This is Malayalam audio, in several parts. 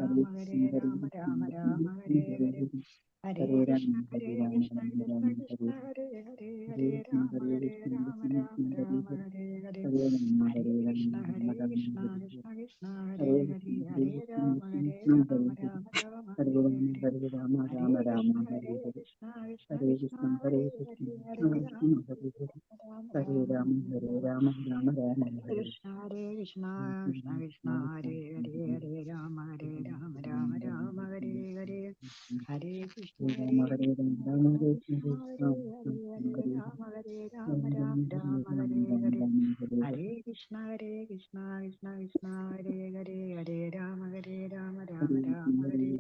Rama, Hare Rama, Rama Rama, Hare Hare. Hare Krishna, Krishna Krishna, Hare Hare, Hare Rama, Hare Rama, Rama Rama, Hare Hare. Hare Krishna, Krishna Krishna, Hare Hare, Hare Rama, Hare Rama, Rama Rama, Hare Hare. Hare Krishna, Krishna Krishna, Hare Hare, Hare Rama, Rama Rama, Hare Hare. Krishna, Krishna Krishna, Hare Hare, Hare Rama, Rama Rama, Hare Hare. Hare Krishna, Krishna Krishna, Hare Hare, Hare Rama, Rama Rama, Hare Hare. Hare Krishna, Krishna Krishna, Hare Hare, Hare Rama, Rama Rama, Hare.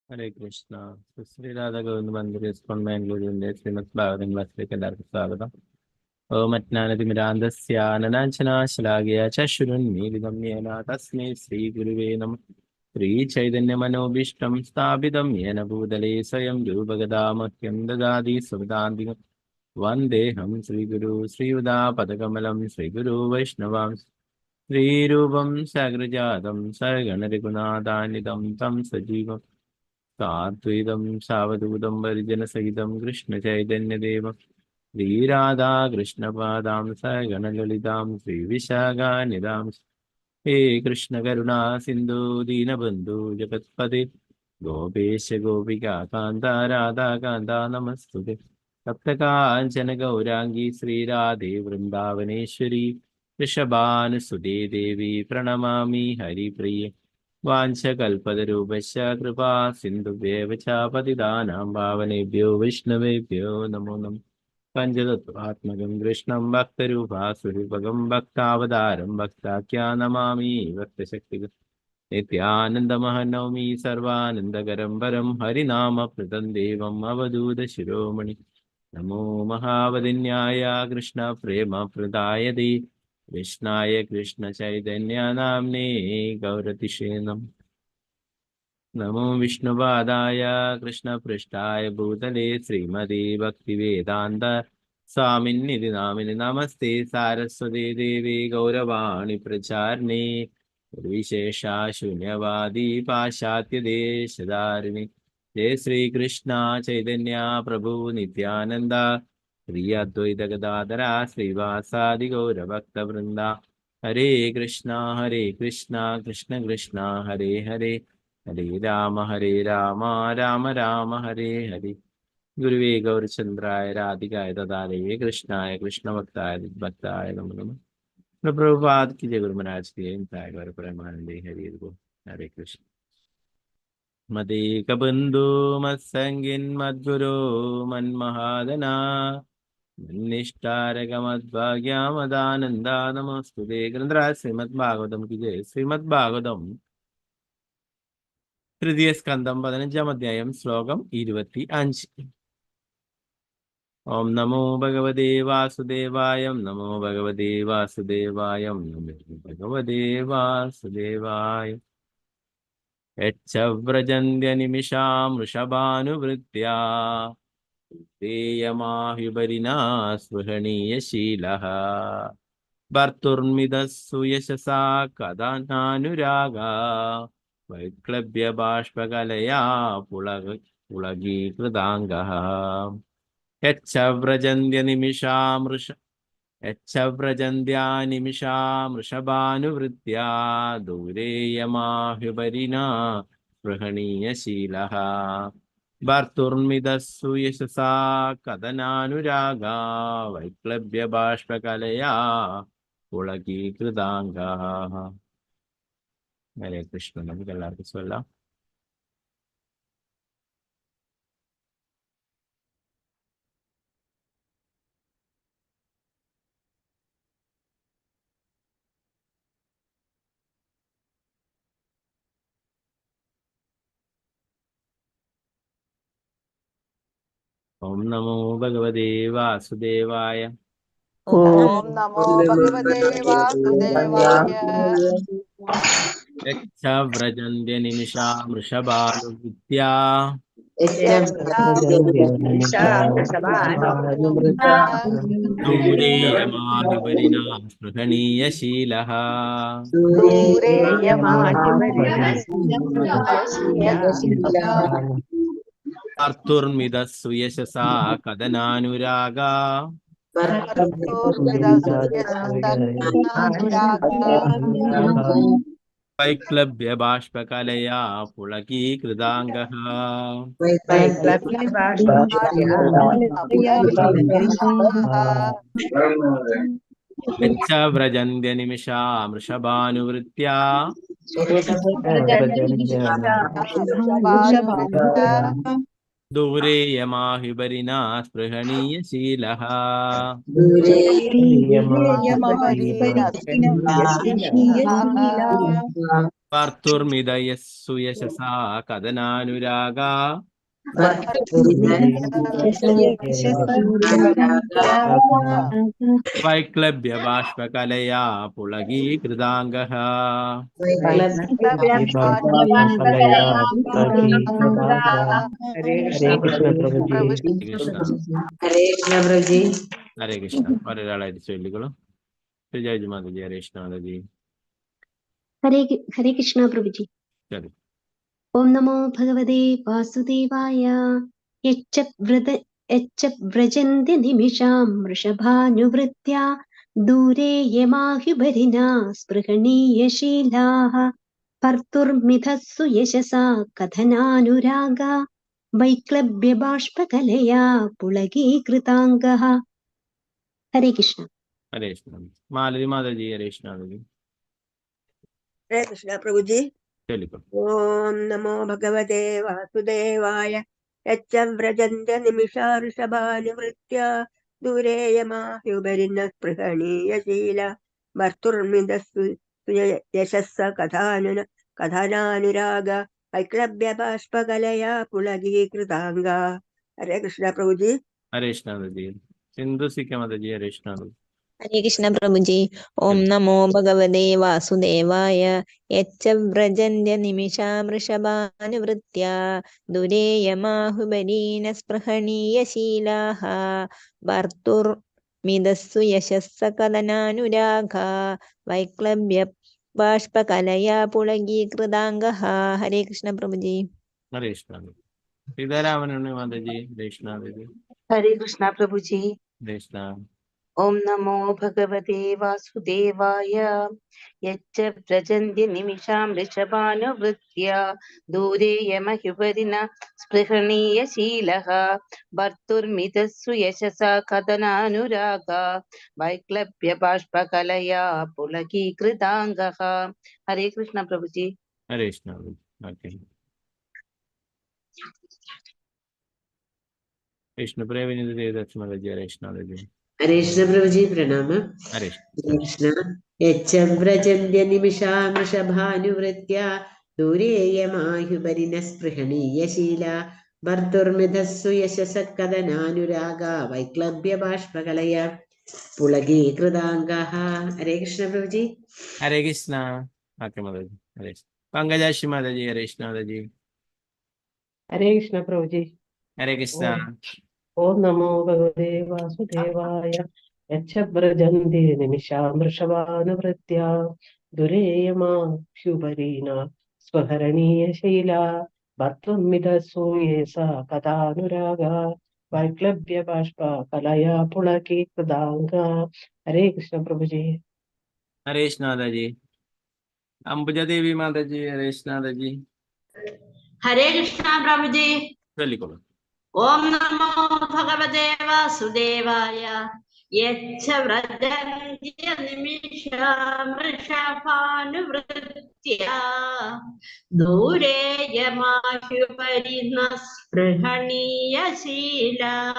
ഹരേ കൃഷ്ണ. ശ്രീ രാധാ ഗോവിന്ദ മന്ദിർ ഇസ്കോൺ ബാംഗ്ലൂരിന്റെ ശ്രീമദ് ഭാഗവതം ക്ലാസ്സിലേക്ക് എല്ലാവർക്കും സ്വാഗതം. ഓം അജ്ഞാനതിമിരാന്ധസ്യാനനാശനാശലാകയ ചക്ഷുരുന്മീലിതം യേന തസ്മൈ ശ്രീ ഗുരുവേ നമഃ. ശ്രീ ചൈതന്യമനോഭീഷ്ടം സ്ഥാപിതം യേന ഭൂതലേ സ്വയം രൂപഗദാമഹ്യം ദദാതി സ്വപദാന്തികം. വന്ദേഹം ശ്രീഗുരു ശ്രീയുതാപദകമലം ശ്രീഗുരു വൈഷ്ണവാം ശ്രീരൂപം സഗൃജാതം സഗണരഘുനാഥാനിതം തം സജീവം സാദ്വൈതം സാവധൂതം പരിജനസഹിതം കൃഷ്ണചൈതന്യദേവം ശ്രീരാധാ കൃഷ്ണപാദാം സഗണലളിതാം ശ്രീവിശാഖാനിതാം. ഹേ കൃഷ്ണ കരുണാ സിന്ധു ദീനബന്ധു ജഗത്പതി ഗോപേശ ഗോപികാന്ത രാധാകാന്ത നമസ്തുതേ. സപ്തകാഞ്ചന ഗൗരാംഗി ശ്രീരാധേ വൃന്ദാവനേശ്വരി ഋഷഭാനുസുതേ ദേവി പ്രണമാമി ഹരിപ്രിയേ. വാഞ്ചകൽപതരൂപശ്ച കൃപാ സിന്ധുഭ്യേവ ച പതിതാനാം പാവനേഭ്യോ വൈഷ്ണവേഭ്യോ നമോ നമഃ. പഞ്ചതത്വാത്മകം കൃഷ്ണം ഭക്തരൂപാസുരൂപകം ഭക്താവതാരം ഭക്താഖ്യാ നമാമി ഭക്തശക്തികം. നിത്യാനന്ദമഹനൗമി സർവാനന്ദകരം പരം ഹരിനാമപ്രദം ദേവം അവധൂത ശിരോമണി. നമോ മഹാവദിന്യായ കൃഷ്ണ പ്രേമപ്രദായ ദേ കൃഷ്ണായ കൃഷ്ണ ചൈതന്യ നാംനേ ഗൗരതിഷേ നമോ വിഷ്ണുപാദായ കൃഷ്ണപൃഷ്ഠായ ഭൂതലേ ശ്രീമതേ ഭക്തിവേദാന്ത സ്വാമിന്നിധി നാമിനി നമസ്തേ സാരസ്വതേ ദേവി ഗൗരവാണി പ്രചാരിണേ വിശേഷാ ശൂന്യവാദി പാശ്ചാത്യദേശധാരിണി. ജയ ശ്രീകൃഷ്ണ ചൈതന്യ പ്രഭു നിത്യാനന്ദ ശ്രീ അദ്വൈത ഗദാധര ശ്രീവാസാദി ഗൗരഭക്തവൃന്ദ. ഹരേ കൃഷ്ണ കൃഷ്ണ കൃഷ്ണ ഹരേ ഹരേ, ഹരേ രാമ രാമ രാമ ഹരേ ഹരേ. ഗുരുവേ ഗൗരചന്ദ്രായ രാധികായ തഥാലയേ കൃഷ്ണായ കൃഷ്ണഭക്തായ ഭക്തായ നമോ നമഃ. പ്രഭുപാദ് की जय, गुरु महाराज की जय, गौर परमानंदे हरि बोल. हरे कृष्ण. मदेकबन्धु मत्सङ्गिन् मद्गुरो मन्महादना निष्ठारकमद्भाग्यामदानन्दा नमोस्तुते. ग्रंथराज श्रीमद्भागवतम की जय. श्रीमद्भागवतम തൃതീയ സ്കന്ധം 15-ാം അധ്യായം ശ്ലോകം 25. ഓം നമോ ഭഗവതേ വാസുദേവായ, നമോ ഭഗവതേ വാസുദേവായ, നമോ ഭഗവതേ വാസുദേവായ. യച്ഛവ്രജന്ത്യനിമിഷാം വൃഷഭാനുവൃത്യാ ദേയമാഹ്യുപരിനാ സ്പൃഹണീയശീലഃ ഭർത്തുർമിതസ്സു യശസാ കഥാനാനുരാഗാ വൈക്ലഭ്യ ബാഷ്പകലയാ പുളകീകൃതാംഗഃ. യച്ഛവ്രജന്ത്യാനിമിഷാം വൃഷഭാനുവൃത്യാ ദൂരേയമാഹ്യുപരിനാ സ്പൃഹണീയശീലഃ ഭർത്തുർമിതസ്സു യശസാ കഥനാനുരാഗാ വൈക്ലഭ്യ ബാഷ്പകലയാ പുളകീകൃതാംഗഃ. ഹരേ കൃഷ്ണ. നമുക്ക് എല്ലാവർക്കും ചൊല്ലാം. ഓം നമോ ഭഗവതേ വാസുദേവായ. ഓം നമോ ഭഗവതേ വാസുദേവായ. व्रजन्त्य निमिषा वृषभानुविद्या दूरे यमाहिपरिणा स्पृहणीयशीलः कर्तुर्मिदः सुयशसा कदनानुरागा वैक्लव्य बाष्पकलया पुलकीकृताङ्गः यच्च व्रजन्त्य निमिषा वृषभानुवृत्त्या दूरे यमाहिपरिणा स्पृहणीयशीलः कर्तुर्मिदयः सुयशसा कदनानुरागा वैक्लव्य बाष्पकलया पुलकीकृताङ्गः हरे कृष्ण ഒരാളായിട്ട് ചൊല്ലിക്കോളൂ. ജയ് മാതാജി. ഹരേ കൃഷ്ണ മാതാജി. हरे कृष्णा प्रभु जी. ശരി. ओम नमो भगवते वासुदेवाय. यच्च व्रजन्ति निमिषां वृषभानुवृत्त्या दूरे यमाह्युपरिणा स्पृहणीयशीलाः भर्तुर्मिधस्सु यशसा कथनानुरागा वैक्लव्यबाष्पकलया पुलकीकृताङ्गः. हरे कृष्ण. ഹരേ കൃഷ്ണ. മാലതി മാതാജി. ഹരേ കൃഷ്ണ മാതാജി. ഹരേ കൃഷ്ണ പ്രഭുജി. ചൊല്ലിക്കോളൂ. ഓം നമോ ഭഗവതേ വാസുദേവായ. യച്ഛ വ്രജന്ത്യ നിമിഷാ വൃഷഭാനുവൃത്ത്യാ ദൂരേ യമാഹ്യുപരിണ സ്പൃഹണീയശീല ഭർത്തുർമിദസ്സു യശസ്സ കഥാനാനുരാഗ വൈക്ലവ്യ ബാഷ്പകലയാ പുളകീകൃതാംഗ. ഹരേ കൃഷ്ണ പ്രഭുജി. ഹരേ കൃഷ്ണ മാതാജി. സിന്ധുസിക്ക മാതാജി. ഹരേ കൃഷ്ണ മാതാജി. हरे कृष्ण प्रभुजी. ओम नमो भगवते वासुदेवाय. यच्च व्रजन्त्य निमिषा वृषभानुवृत्त्या दूरे यमाहुबलीन स्पृहणीयशीलाः भर्तुर्मिदस्सु यशस्स कदनानुरागा वैक्लव्य बाष्पकलया पुलकीकृताङ्गः. हरे कृष्ण प्रभुजी. ഹരേ കൃഷ്ണ മാതാജി. സീതാരാമനുണ്ണി മാതാജി. ഹരേ കൃഷ്ണ മാതാജി. हरे कृष्णा प्रभुजी. ഹരേ കൃഷ്ണ. ओम नमो भगवते वासुदेवाय. यच्च व्रजन्ति निमिषां वृषभानुवृत्त्या दूरे यमह्युपरिणा स्पृहणीयशीलः भर्तुर्मिदस्सु यशसा कथनानुरागा वैक्लव्य बाष्पकलया पुलकीकृताङ्गः. हरे कृष्ण प्रभुजी. ഹരേ കൃഷ്ണ മാതാജി. ഓക്കെ. വിഷ്ണുപ്രിയ വിനീത ദേവദാസ് മാതാജി. ഹരേ കൃഷ്ണ മാതാജി. हरे कृष्ण प्रभुजी. प्रणाम. ഹരേ कृष्ण. यच्च व्रजन्त्य निमिषां वृषभानुवृत्त्या दूरे यमाह्युपरिणः स्पृहणीयशीला भर्तुर्मिधस्सु यशसकदनानुरागा वैक्लव्य बाष्पकलया पुलकीकृताङ्गाः. हरे कृष्ण प्रभुजी. ഹരേ കൃഷ്ണ. ഓക്കെ മാതാജി. ഹരേ കൃഷ്ണ. പങ്കജാക്ഷി മാതാജി. ഹരേ കൃഷ്ണ മാതാജി. हरे कृष्ण प्रभुजी. ഹരേ കൃഷ്ണ. ओम नमो भगवते वासुदेवाय. यच्च व्रजन्ति निमिषां वृषभानुवृत्त्या दूरे यमाह्युपरिणा स्पृहणीयशीला भर्तुर्मिदस्सु यशसा कथानुरागा वैक्लव्य बाष्पकलया पुलकीकृताङ्गा. हरे कृष्ण प्रभुजी. ഹരേ കൃഷ്ണ മാതാജി. അംബുജാദേവി മാതാജി. ഹരേ കൃഷ്ണ മാതാജി. हरे कृष्णा प्रभुजी. ചൊല്ലിക്കോളൂ. ओम नमो भगवते वासुदेवाय. यच्च व्रजन्ति निमिषां वृषभानुवृत्त्या दूरे यमाह्युपरिणः स्पृहणीयशीला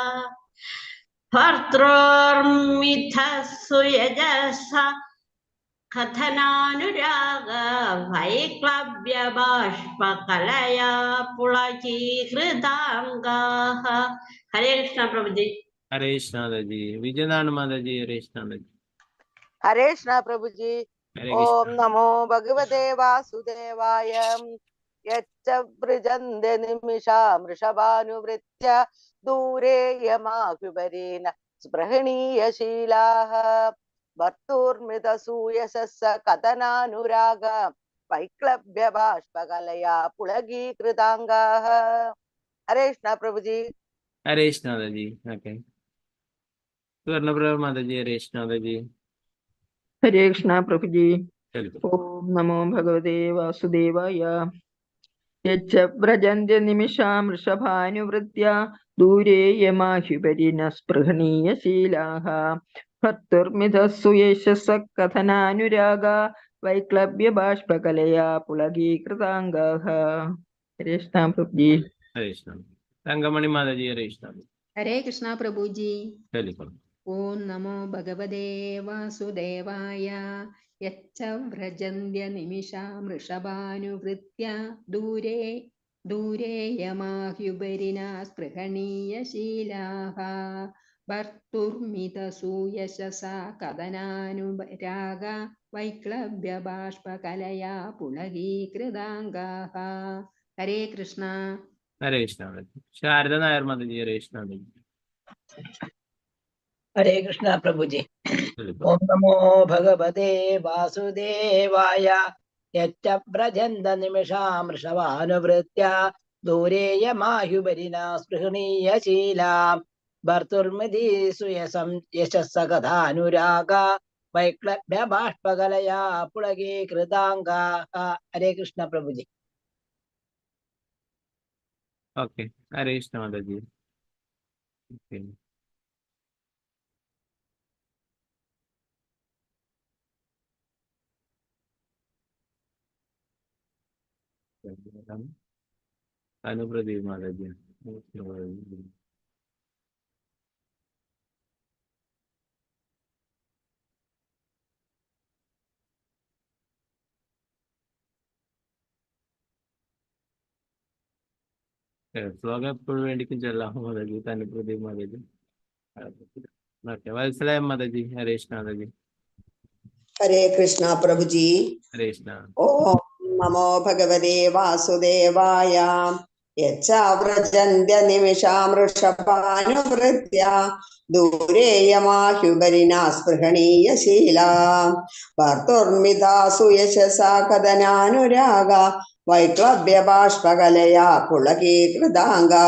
भर्तुर्मिधस्सु यजसा कथनानुराग वैक्लव्य बाष्पकलया पुलकीकृताङ्गाः. हरे कृष्ण प्रभुजी. ഹരേ കൃഷ്ണ മാതാജി. വിജയനാണ് മാതാജി. ഹരേ കൃഷ്ണ മാതാജി. ഹരേ കൃഷ്ണ പ്രഭുജി. ഹരേ ഓം കൃഷ്ണ. നമോ ഭഗവതേ വാസുദേവായ യച്ച വൃജന്തി നിമിഷാമൃഷഭാനുവൃത്യ ദൂരേ യമാഹുപരീന സ്പൃഹണീയശീലാഃ ഭർത്തുർമൃതസൂയസസ്സ കഥനാനുരാഗ വൈക്ലഭ്യ ബാഷ്പകലയാ പുളകീകൃതാംഗാഃ. ഹരേ കൃഷ്ണ പ്രഭുജി. ഹരേ കൃഷ്ണ മാതാജി. ഓക്കെ. സുവർണപ്രഭ മാതാജി. ഹരേ കൃഷ്ണ മാതാജി. ഹരേ കൃഷ്ണ പ്രഭുജി. കേൾക്കും. ഓം നമോ ഭഗവതേ വാസുദേവായ യച്ച വ്രജന്ത്യ നിമിഷാം വൃഷഭാനുവൃത്യ ദൂരേ യമാഹ്യുപരിന സ്പൃഹണീയശീലാഃ ഭർത്തുർമിതസ്സു യശസ്സ കഥനാനുരാഗ വൈക്ലഭ്യ ബാഷ്പകലയാ പുളകീകൃതാംഗാഃ. ഹരേ കൃഷ്ണ പ്രഭുജി. ഹരേ കൃഷ്ണ. തങ്കമണി മാതാജി. ഹരേ കൃഷ്ണ. ഹരേ കൃഷ്ണ പ്രഭുജി. കേൾക്കും. ഓം നമോ ഭഗവതേ വാസുദേവായ യച്ച വ്രജന്ത്യ നിമിഷാമൃഷഭാനുവൃത്യ ദൂരേ യമാഹ്യുപരിന സ്പൃഹണീയശീലാഃ ഭർത്തുർമിതസൂയശസാ കഥനാനുരാഗ വൈക്ലഭ്യ ബാഷ്പകലയാ പുളകീകൃതാംഗാഃ. ഹരേ കൃഷ്ണ. ഹരേ കൃഷ്ണ മാതാജി. ശാരദ നായർ മാതാജി. ഹരേ കൃഷ്ണ മാതാജി. ഹരേ കൃഷ്ണ പ്രഭുജി. കേൾക്കും. ഓം നമോ ഭഗവതേ വാസുദേവായ യച്ച വ്രജന്ത നിമിഷാമൃഷഭാനുവൃത്യ ദൂരേ യമാഹ്യുപരിന സ്പൃഹണീയശീലാം ഭർത്തുർമതി സുയസം യശസ്സ കഥാനുരാഗ വൈക്ലഭ്യ ബാഷ്പകലയാ പുളകീകൃതാംഗാഃ. ഹരേ കൃഷ്ണ പ്രഭുജി. ഓക്കെ. ഹരേ കൃഷ്ണ മാതാജി. ഓക്കെ. അനുപ്രദീപ് മാതാജി. ശ്ലോകം എപ്പോഴും വേണ്ടിക്കും ചെല്ലാം മാതാജി. അനുപ്രദീപ് മാതാജി. ഓക്കെ. വത്സല മാതാജി. ഹരേ കൃഷ്ണ മാതാജി. ഹരേ കൃഷ്ണ പ്രഭുജി. ഹരേ കൃഷ്ണ. ഓം നമോ ഭഗവതേ വാസുദേവായ യച്ച വ്രജന്ത്യ നിമിഷാമൃഷഭാനുവൃത്യ ദൂരേ യമാഹ്യുപരിന സ്പൃഹണീയശീലാ ഭർത്തുർമിതാസു യശസാ കഥനാനുരാഗ വൈക്ലഭ്യ ബാഷ്പകലയാ പുളകീകൃതാംഗാ.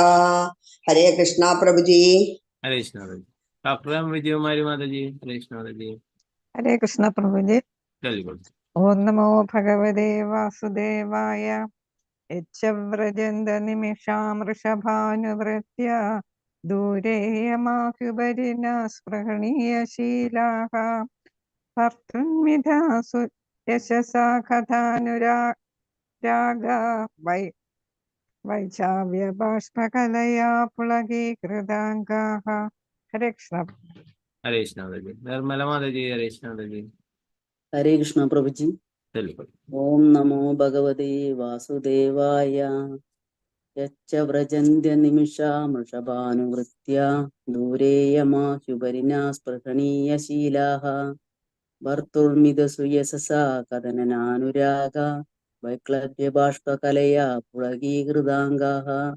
ഹരേ കൃഷ്ണ പ്രഭുജി. ഹരേ കൃഷ്ണ മാതാജി. ഡോക്ടർ വിജയകുമാരി മാതാജി. ഹരേ കൃഷ്ണ മാതാജി. ഹരേ കൃഷ്ണ പ്രഭുജി. കേൾക്കും. ഓം നമോ ഭഗവതേ വാസുദേവായ യച്ച വ്രജന്ത നിമിഷാമൃഷഭാനുവൃത്യ ദൂരേ യമാഹ്യുപരിന സ്പൃഹണീയശീലാഃ ഭർത്തൃന്മിതാസു യശസാ കഥാനുരാഗ വൈചാവ്യ ബാഷ്പകലയാ പുളകീകൃതാംഗാഃ. ഹരേ കൃഷ്ണ. ഹരേ കൃഷ്ണ മാതാജി. നിർമ്മല മാതാജി. ഹരേ കൃഷ്ണ മാതാജി. ഹരേ കൃഷ്ണ പ്രഭുജി. കേൾക്കും. ഓം നമോ ഭഗവതേ വാസുദേവായ യച്ച വ്രജന്ത്യ നിമിഷാമൃഷഭാനുവൃത്യ ദൂരേ യമാഹ്യുപരിന സ്പൃഹണീയശീലാഃ ഭർത്തുർമിതസു യശസാ കഥനാനുരാഗ വൈക്ലഭ്യ ബാഷ്പകലയാ പുളകീകൃതാംഗാഃ.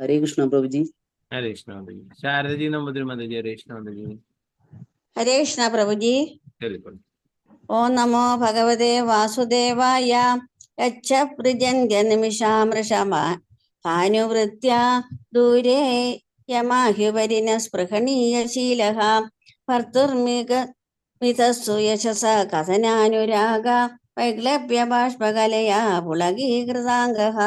ഹരേ കൃഷ്ണ പ്രഭുജി. ഹരേ കൃഷ്ണ മാതാജി. ശാരദജി നമ്പൂതിരി മാതാജി. ഹരേ കൃഷ്ണ മാതാജി. ഹരേ കൃഷ്ണ പ്രഭുജി. കേൾക്കും. ഓം നമോ ഭഗവതേ വാസുദേവായ യച്ച വ്രജന്ത്യ നിമിഷാമൃഷഭാനുവൃത്യ ദൂരേ യമാഹ്യുപരിന സ്പൃഹണീയശീലഃ ഭർത്തുർമിതസ്സു യശസാ കഥനാനുരാഗ വൈക്ലഭ്യ ബാഷ്പകലയാ പുളകീകൃതാംഗഃ.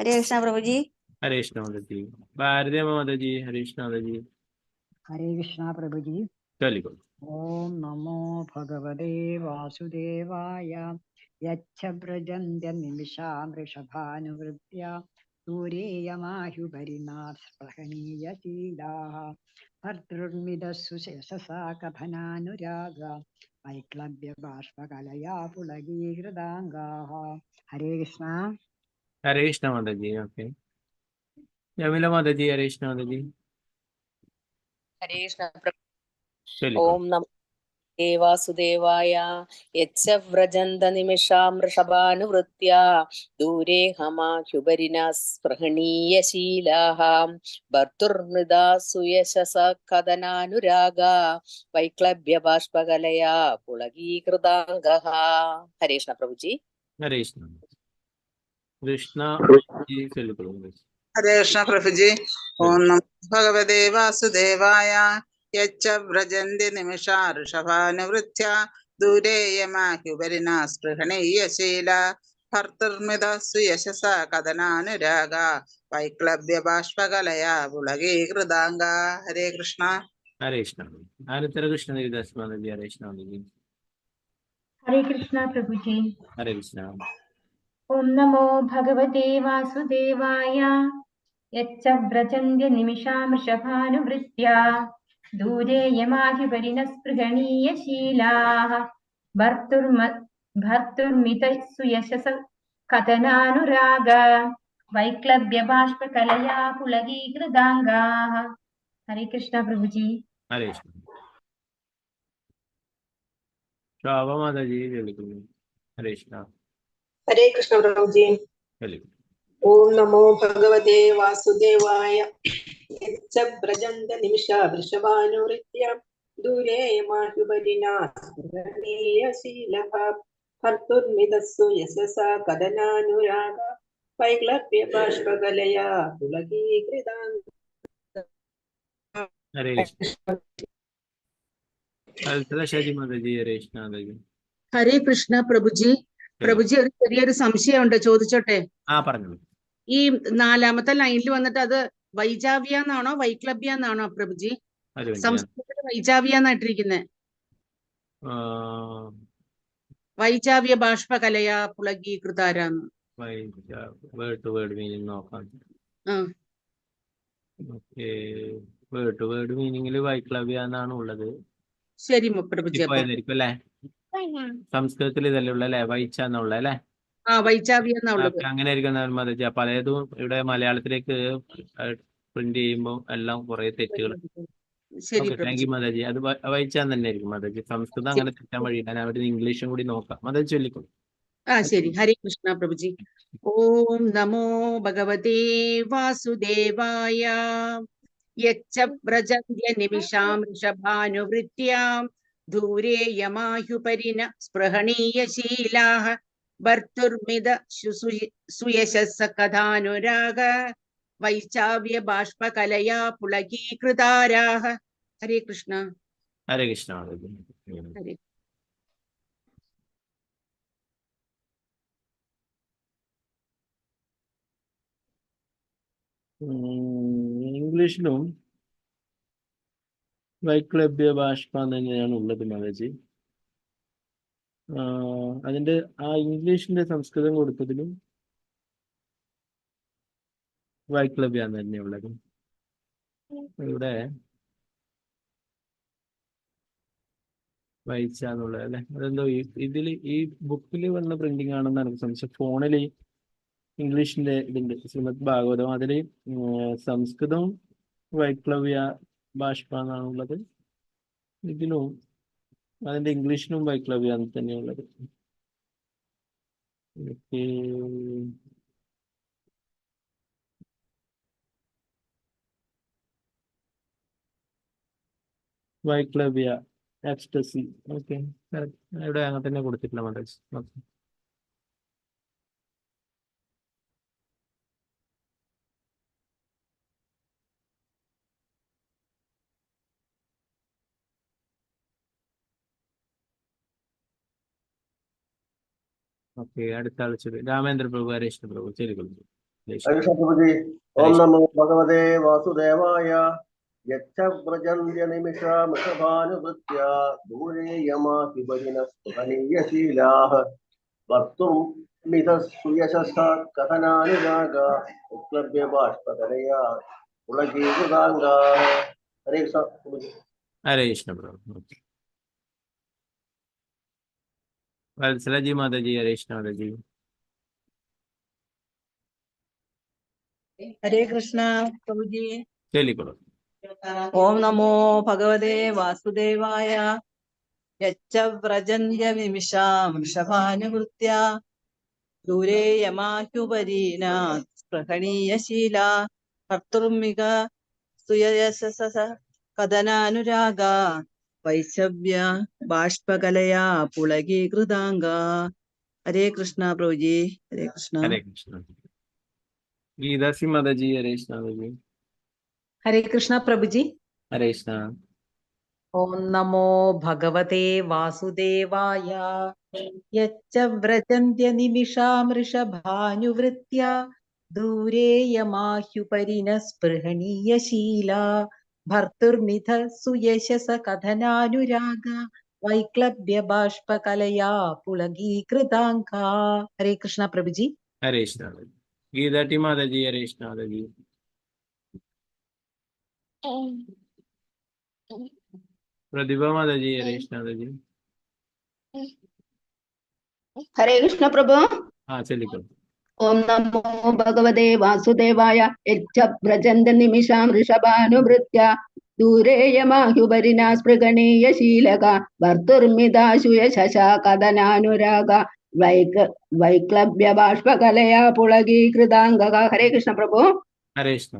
ഹരേ കൃഷ്ണ പ്രഭുജി. ഹരേ കൃഷ്ണ മാതാജി. ഭാരതി മാതാജി. ഹരേ കൃഷ്ണ മാതാജി. ഹരേ കൃഷ്ണ പ്രഭുജി. കേൾക്കും. ഓം നമോ ഭഗവതേ വാസുദേവായ യച്ച വ്രജന്ത്യ നിമിഷാമൃഷഭാനുവൃത്യ ദൂരേ യമാഹ്യുപരിന സ്പൃഹണീയശീലാഃ ഭർത്തൃർമിതസ്സു യശസാ കഥനാനുരാഗ വൈക്ലഭ്യ ബാഷ്പകലയാ പുളകീകൃതാംഗാഃ. ഹരേ കൃഷ്ണ. ഹരേ കൃഷ്ണ മാതാജി. ഓക്കെ. ജമില മാതാജി. ഹരേ കൃഷ്ണ മാതാജി. ഹരേ കൃഷ്ണ. കേൾക്കും. വാസുദേവായ യച്ഛ വ്രജന്ത നിമിഷാം വൃഷഭാനുവൃത്യാ ദൂരേ ഹമാഹ്യുപരിണ സ്പൃഹണീയശീലാഃ ഭർത്തുർമൃദാ സുയശസ കഥനാനുരാഗ വൈക്ലഭ്യ ബാഷ്പകലയാ പുളകീകൃതാംഗഃ. ഹരേ കൃഷ്ണ പ്രഭുജി. ഹരേ കൃഷ്ണ. കൃഷ്ണ ജി ചൊല്ലിക്കൊള്ളൂ. ഹരേ കൃഷ്ണ പ്രഭുജി. ഓം നമോ ഭഗവതേ വാസുദേവായ യച്ഛ വ്രജന്തി നിമിഷാ ഋഷഭാനുവൃത്യ ദൂരേ യമാഹ്യുപരിണ സ്പൃഹണീയശീല ഭർത്തുർമിത സുയശസ കഥനാനുരാഗ വൈക്ലഭ്യ ബാഷ്പകലയാ പുളകീകൃതാംഗ. ഹരേ കൃഷ്ണ. ഹരേ കൃഷ്ണ. ആനത്തര കൃഷ്ണ ദേവദാസ് മാതാജി. ഹരേ കൃഷ്ണ. हरे कृष्णा प्रभु जी। ഹരേ കൃഷ്ണ. ओम नमो भगवते वासुदेवाय यच्च व्रजन्त्य निमिषामृषभानुवृत्या दूरे यमाह्युपरिणः स्पृहणीयशीलाः भर्तुर्मितसुयशस कथनानुराग वैक्लभ्यबाष्पकलया पुलगीकृताङ्गाः। हरे कृष्णा प्रभु जी। ഹരേ കൃഷ്ണ. ശോഭ മാതാജി ചൊല്ലിക്കൊള്ളൂ. ഹരേ കൃഷ്ണ. ഹരേ കൃഷ്ണ പ്രഭുജി. ചൊല്ലിക്കൊള്ളൂ. ഓം നമോ ഭഗവതേ വാസുദേവായ യച്ഛ വ്രജന്ത നിമിഷാ വൃഷഭാനുവൃത്യ ദൂരേ യമാഹ്യുപരിണാ സ്പൃഹണീയശീലഃ ഭർത്തുർമിതസ്സു യശസാ കഥനാനുരാഗ വൈക്ലഭ്യ ബാഷ്പകലയാ പുളകീകൃതാംഗ. ഹരേ കൃഷ്ണ. ശശി മാതാജി. ഹരേ കൃഷ്ണ. ഹരേ കൃഷ്ണ പ്രഭുജി. പ്രഭുജി, ഒരു ചെറിയൊരു സംശയമുണ്ട്, ചോദിച്ചോട്ടെ? പറഞ്ഞോളൂ. ഈ 4ാമത്തെ ലൈനിൽ വന്നിട്ട് അത് വൈജാവ്യ എന്നാണോ വൈക്ലഭ്യ എന്നാണോ പ്രഭുജി? സംസ്കൃതത്തിൽ വൈജാവ്യ എന്നായിട്ടിരിക്കുന്നത്. വൈജാവ്യ ബാഷ്പകലയാ പുളകീകൃതാരാന്ന്. വേർഡ് ടു വേർഡ് മീനിങ് നോക്കാം. വേർഡ് ടു വേർഡ് മീനിങ്ങിൽ വൈക്ലവ്യ എന്നാണ് ഉള്ളത്. ശരി പ്രഭുജി. അല്ലേ സംസ്കൃതത്തിൽ ഇതല്ലേ ഉള്ള അല്ലേ? വൈച്ച എന്നുള്ള അല്ലേ? വൈജാവ്യ എന്നുള്ളത് അങ്ങനെ ആയിരിക്കും മാതാജി. പലതും ഇവിടെ മലയാളത്തിലേക്ക് പ്രിന്റ് ചെയ്യുമ്പോൾ എല്ലാം കുറെ തെറ്റുകൾ. Thank you Mataji. അത് വൈച്ചാൻ തന്നെ ആയിരിക്കും മാതാജി. സംസ്കൃതം അങ്ങനെ തെറ്റാൻ വഴിയില്ല. ഞാൻ അവിടെ ഇംഗ്ലീഷും കൂടി നോക്കാം. മാതാജി ചൊല്ലിക്കോളൂ. ശരി. ഹരേ കൃഷ്ണ പ്രഭുജി. ഓം നമോ ഭഗവതേ വാസുദേവായ യച്ഛ വ്രജന്ത്യ നിമിഷാം വൃഷഭാനുവൃത്യാം ദൂരേ യമാഹ്യുപരിണ സ്പൃഹണീയശീലാഃ ഭർത്തുർമിത സുയശസ്സ കഥാനുരാഗ വൈചാവ്യ ബാഷ്പകലയാ പുളകീകൃതാരാഃ. ഹരേ കൃഷ്ണ. ഹരേ കൃഷ്ണ. ഹരേ. ഇംഗ്ലീഷിലും വൈക്ലഭ്യ ബാഷ്പ തന്നെയാണ് ഉള്ളത് മാതാജി. അതിന്റെ ഇംഗ്ലീഷിന്റെ സംസ്കൃതം കൊടുത്തതിലും വൈക്ലഭ്യ തന്നെയുള്ളത്. ഇവിടെ വായിച്ചാന്നുള്ളത് അല്ലെ? അതെന്തോ ഇതിൽ ഈ ബുക്കിൽ വന്ന പ്രിന്റിംഗ് ആണെന്ന് എനിക്ക് സംശയം. ഫോണിൽ ഇംഗ്ലീഷിന്റെ ഇതുണ്ട്, ശ്രീമദ് ഭാഗവതം. അതിൽ സംസ്കൃതം വൈക്ലവ്യ ബാഷ്പ എന്നാണുള്ളത്. ഇതിലും അതിന്റെ ഇംഗ്ലീഷിലും വൈക്ലവ്യ തന്നെയുള്ളത്. വൈക്ലവ്യ എക്സ്റ്റസി. ഓക്കെ, ഇവിടെ അങ്ങനെ തന്നെ കൊടുത്തിട്ടില്ല മാതാജി. ഓക്കെ, അടുത്ത ആൾ രാമേന്ദ്ര പ്രഭു. ഹരേഷ്ണ പ്രഭു ചൊല്ലിക്കൊള്ളു. ഓം നമോ ഭഗവതേ വാസുദേവായ യച്ഛ വ്രജന്ത്യ നിമിഷാമൃഷഭാനുവൃത്യ ദൂരേ യമാഹ്യുപരിണ സ്പൃഹണീയശീലാഃ ഭർത്തുർമിതസുയശസ കഥനാനുരാഗ വൈക്ലഭ്യ ബാഷ്പകലയാ പുളകീകൃതാംഗാഃ. ഹരേ കൃഷ്ണ. ഹരേഷ്ണ പ്രഭു. വത്സലജി മാതാജി. ഹരേഷ്ണ മാതാജി. ഹരേ കൃഷ്ണ പ്രഭുജി. ചൊല്ലിക്കൊള്ളു. ഓം നമോ ഭഗവതേ വാസുദേവായ യച്ച വ്രജന്ത്യ നിമിഷാം വൃഷഭാനുവൃത്യ ദൂരെ യമാഹ്യുപരീനാത് സ്പൃഹണീയശീല ഭർത്തൃമിക സുയശസ കഥനാനുരാഗ വൈശവ്യ ബാഷ്പകലയാ പുളകീകൃതാംഗ. ഹരേ കൃഷ്ണ പ്രഭുജി. ഹരേ കൃഷ്ണ. ഹരേ കൃഷ്ണ. ഗീതാ സി മാതാജി. ഹരേ കൃഷ്ണ മാതാജി. ഹരേ കൃഷ്ണ പ്രഭുജി. ഹരേ കൃഷ്ണ. ഓം നമോ ഭഗവതേ വാസുദേവായ. യച്ച വ്രജന്ത്യ നിമിഷാമൃഷഭാനുവൃത്യ ദൂരേ യമാഹ്യുപരിന സ്പൃഹണീയശീല ഭർത്തുർമിഥ സുയശസ കഥനാനുരാഗ വൈക്ലഭ്യ ബാഷ്പകലയാ പുളകീകൃതാംഗ. ഹരേ കൃഷ്ണ പ്രഭുജി. ഹരേ കൃഷ്ണ. ഗീതാ ടി മാതാജി. ഹരേ കൃഷ്ണ മാതാജി. പ്രതിഭ മാതാജി. ഹരേ കൃഷ്ണ മാതാജി. ഹരേ കൃഷ്ണ പ്രഭു. ചൊല്ലിക്കോളൂ. ഓം നമോ ഭഗവതേ വാസുദേവായ. യച്ഛ വ്രജന്ത നിമിഷാം വൃഷഭാനുവൃത്യ ദൂരേ യമാഹ്യുപരിന സ്പൃഗണീയശീലക ഭർത്തുർമിതാശുയശാ കഥനാനുരാഗ വൈക്ലഭ്യ ബാഷ്പകലയാ പുളകീകൃതാംഗ. ഹരേ കൃഷ്ണ പ്രഭു. ഹരേ കൃഷ്ണ.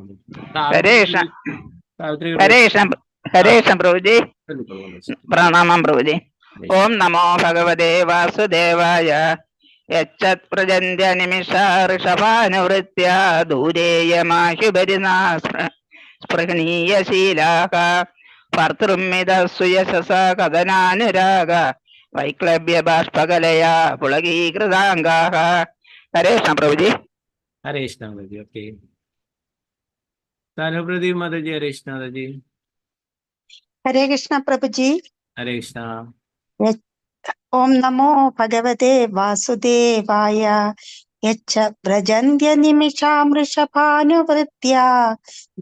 ഹരേ കൃഷ്ണ. ഹരേ കൃഷ്ണ. ഹരേ കൃഷ്ണ പ്രഭുജി. പ്രണാമം പ്രഭുജി. ഓം നമോ ഭഗവതേ വാസുദേവായ. യച്ഛത് പ്രജന്ത്യ നിമിഷാ ഋഷഭാനുവൃത്യ ദൂരേ യമാഹ്യുപരിന സ്പൃഹണീയശീലാഃ ഭർത്തൃമിത സുയശസ കഥനാനുരാഗ വൈക്ലഭ്യ ബാഷ്പകലയാ പുളകീകൃതാംഗാഃ. ഹരേ കൃഷ്ണ പ്രഭുജി. ഹരേ കൃഷ്ണ മാതാജി. ഓക്കെ. പ്രദീപ് മാതാജി. ഹരേ കൃഷ്ണ മാതാജി. ഹരേ കൃഷ്ണ പ്രഭുജി. ഹരേ കൃഷ്ണ. ഓം നമോ ഭഗവതേ വാസുദേവായ. യച്ഛ വ്രജന്ത്യ നിമിഷാം വൃഷഭാനുവൃത്യ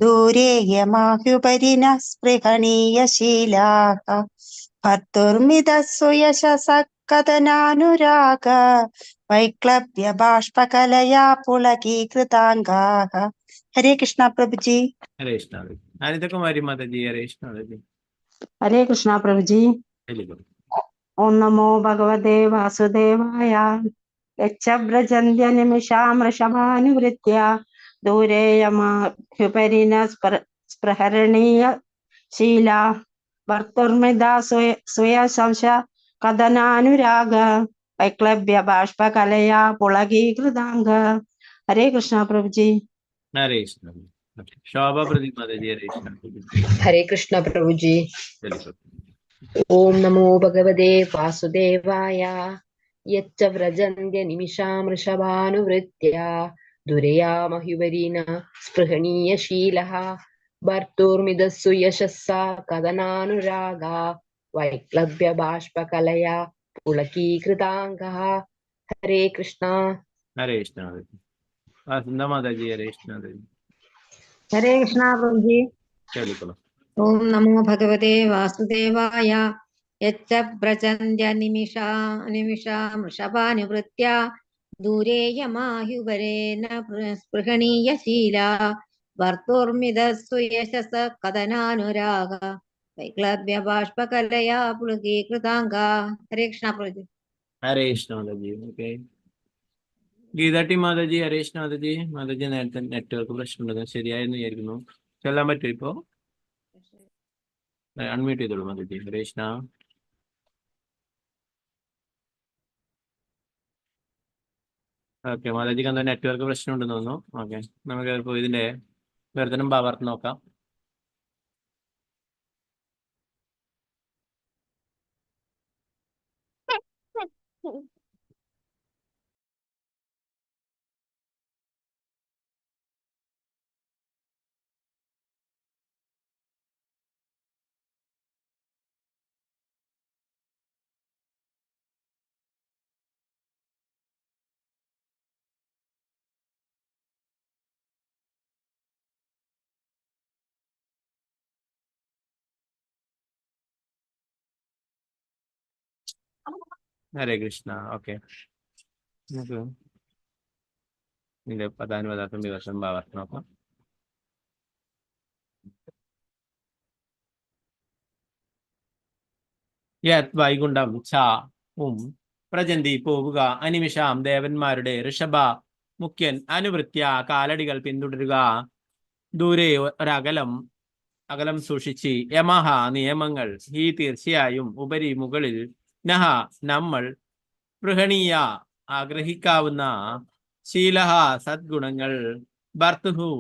ദൂരേ യമാഹ്യുപരിന സ്പൃഹണീയശീലാഃ ഭർത്തുർമിത സുയശസ കഥനാനുരാഗ വൈക്ലഭ്യ ബാഷ്പകലയാ പുളകീകൃതാംഗാഃ. ഹരേ കൃഷ്ണ പ്രഭുജി. ഹരേ കൃഷ്ണ. അനിതകുമാരി മാതാജി. ഹരേ കൃഷ്ണ മാതാജി. ഹരേ കൃഷ്ണ പ്രഭുജി. ഓം നമോ ഭഗവതേ വാസുദേവായ. യച്ഛ വ്രജന്ത്യ നിമിഷാം വൃഷഭാനുവൃത്യ ദൂരേ യമാഹ്യുപരിന സ്പൃഹണീയശീല ഭർത്തുർമിതാ സുയശംശ കഥനാനുരാഗ വൈക്ലഭ്യ ബാഷ്പകലയാ പുളകീകൃതാംഗ. ഹരേ കൃഷ്ണ പ്രഭുജി. ഹരേ കൃഷ്ണ. ശോഭ പ്രദീപ് മാതാജി. ഹരേ കൃഷ്ണ. ഹരേ കൃഷ്ണ പ്രഭുജി. ഓം നമോ ഭഗവതേ വാസുദേവായ. യച്ഛ വ്രജന്ത്യ നിമിഷാം വൃഷഭാനുവൃത്യ ദുരയാമഹ്യുപരീന സ്പൃഹണീയശീലഃ ഭർത്തുർമിതസ്സു യശസ്സാ കഥനാനുരാഗ വൈക്ലഭ്യ ബാഷ്പകലയാ പുളകീകൃതാംഗഃ. ഹരേ കൃഷ്ണ. ഹരേ കൃഷ്ണ. മാതാജി. ഹരേ കൃഷ്ണ മാതാജി. ഹരേ കൃഷ്ണ പ്രഭുജി. ചൊല്ലിക്കോളൂ. ഓം നമോ ഭഗവതേ വാസുദേവായ. യച്ഛ വ്രജന്ത്യ നിമിഷാം വൃഷഭാനുവൃത്യ ദൂരേ യമാഹ്യുപരേന സ്പൃഹണീയശീല ഭർത്തുർമിത സുയശസ കഥനാനുരാഗ വൈക്ലഭ്യ ബാഷ്പകലയാ പുളകീകൃതാംഗ. ഹരേ കൃഷ്ണ പ്രഭുജി. ഹരേ കൃഷ്ണ മാതാജി. ഓക്കെ. ഗീതാ ടി മാതാജി. ഹരേ കൃഷ്ണ മാതാജി. മാതാജി നേരത്തെ നെറ്റ്വർക്ക് പ്രശ്നമുണ്ടെന്ന് ശരിയായെന്ന് വിചാരിക്കുന്നു. ചൊല്ലാൻ പറ്റുമോ ഇപ്പോ? അൺമ്യൂട്ട് ചെയ്തോളൂ മാതാജി. ഹരേ കൃഷ്ണ. ഓക്കെ. മാതാജിക്ക് എന്താ നെറ്റ്വർക്ക് പ്രശ്നം ഉണ്ടെന്ന് തോന്നുന്നു. ഓക്കെ. നമുക്ക് ഇപ്പോൾ ഇതിന്റെ വർദ്ധനം ഭാവാർത്ഥം നോക്കാം. ഹരേ കൃഷ്ണ. ഓക്കെ. നമുക്ക് ഇതിന്റെ പദാനുപദാർത്ഥം വിവർത്തനം ഭാവാർത്ഥം നോക്കാം. യത് വൈകുണ്ഠം പ്രജന്തി പോവുക, അനിമിഷാം ദേവന്മാരുടെ, ഋഷഭ മുഖ്യൻ, അനുവൃത്യ കാലടികൾ പിന്തുടരുക, ദൂരെ അകലം സൂക്ഷിച്ച്, യമഹ നിയമങ്ങൾ, ഹി തീർച്ചയായും, ഉപരി മുകളിൽ, നഹ നമ്മൾ, പൃഹണീയ ആഗ്രഹിക്കാവുന്ന, ശീലഹ സദ്ഗുണങ്ങൾ, ഭർത്തുഹു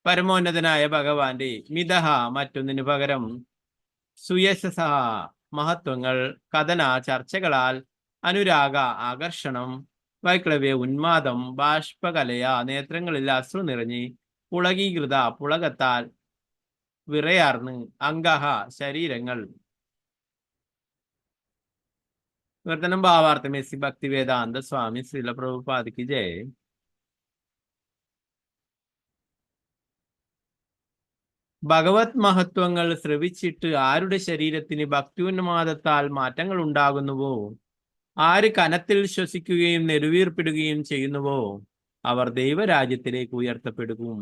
പരമോന്നതനായ ഭഗവാന്റെ, മിതഹ മറ്റൊന്നിനു പകരം, സുയശസ മഹത്വങ്ങൾ, കഥന ചർച്ചകളാൽ, അനുരാഗ ആകർഷണം, വൈക്ലവ്യ ഉന്മാദം, ബാഷ്പകലയ നേത്രങ്ങളിൽ അശ്രു നിറഞ്ഞ്, പുളകീകൃത പുളകത്താൽ വിറയാർന്ന്, അംഗഹ ശരീരങ്ങൾ. വിവർത്തനം ഭാവാർത്ഥം എസ് ഭക്തി വേദാന്ത സ്വാമി ശ്രീല പ്രഭുപാദിക്ക് ജയ. ഭഗവത് മഹത്വങ്ങൾ ശ്രവിച്ചിട്ട് ആരുടെ ശരീരത്തിന് ഭക്തിയുന്മാദത്താൽ മാറ്റങ്ങൾ ഉണ്ടാകുന്നുവോ, ആര് കനത്തിൽ ശ്വസിക്കുകയും നെടുവീർപ്പിടുകയും ചെയ്യുന്നുവോ, അവർ ദൈവരാജ്യത്തിലേക്ക് ഉയർത്തപ്പെടുകയും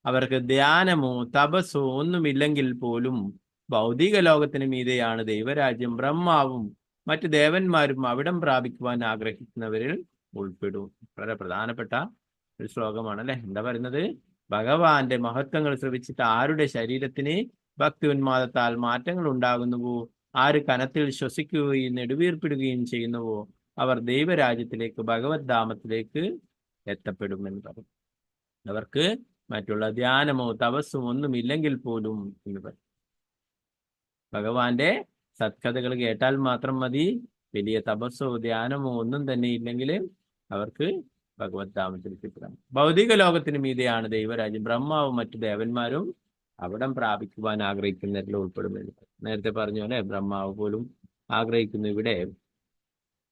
അവർക്ക് ധ്യാനമോ തപസ്സോ ഒന്നുമില്ലെങ്കിൽ പോലും ഭൗതിക ലോകത്തിന് മീതെയാണ് ദൈവരാജ്യം. ബ്രഹ്മാവും മറ്റ് ദേവന്മാരും അവിടം പ്രാപിക്കുവാൻ ആഗ്രഹിക്കുന്നവരിൽ ഉൾപ്പെടും. വളരെ പ്രധാനപ്പെട്ട ഒരു ശ്ലോകമാണ് അല്ലെ. എന്താ പറയുന്നത്? ഭഗവാന്റെ മഹത്വങ്ങൾ ശ്രവിച്ചിട്ട് ആരുടെ ശരീരത്തിന് ഭക്തി ഉന്മാദത്താൽ മാറ്റങ്ങൾ ഉണ്ടാകുന്നുവോ, ആര് കനത്തിൽ ശ്വസിക്കുകയും നെടുവീർപ്പിടുകയും ചെയ്യുന്നുവോ, അവർ ദൈവരാജ്യത്തിലേക്ക് ഭഗവത് ധാമത്തിലേക്ക് എത്തപ്പെടുമെന്ന് പറയും. അവർക്ക് മറ്റുള്ള ധ്യാനമോ തപസ്സും ഒന്നുമില്ലെങ്കിൽ പോലും എന്ന് പറയും. ഭഗവാന്റെ സത്കഥകൾ കേട്ടാൽ മാത്രം മതി, വലിയ തപസ്സോ ധ്യാനമോ ഒന്നും തന്നെ ഇല്ലെങ്കിൽ അവർക്ക് ഭഗവത് ധാമത്തിലേക്ക് എത്താം. ഭൗതിക ലോകത്തിന് മീതെയാണ് ദൈവരാജ്യം. ബ്രഹ്മാവും മറ്റു ദേവന്മാരും അവിടം പ്രാപിക്കുവാൻ ആഗ്രഹിക്കുന്നവരിൽ ഉൾപ്പെടുമെന്ന്. നേരത്തെ പറഞ്ഞു അല്ലെ, ബ്രഹ്മാവ് പോലും ആഗ്രഹിക്കുന്നു ഇവിടെ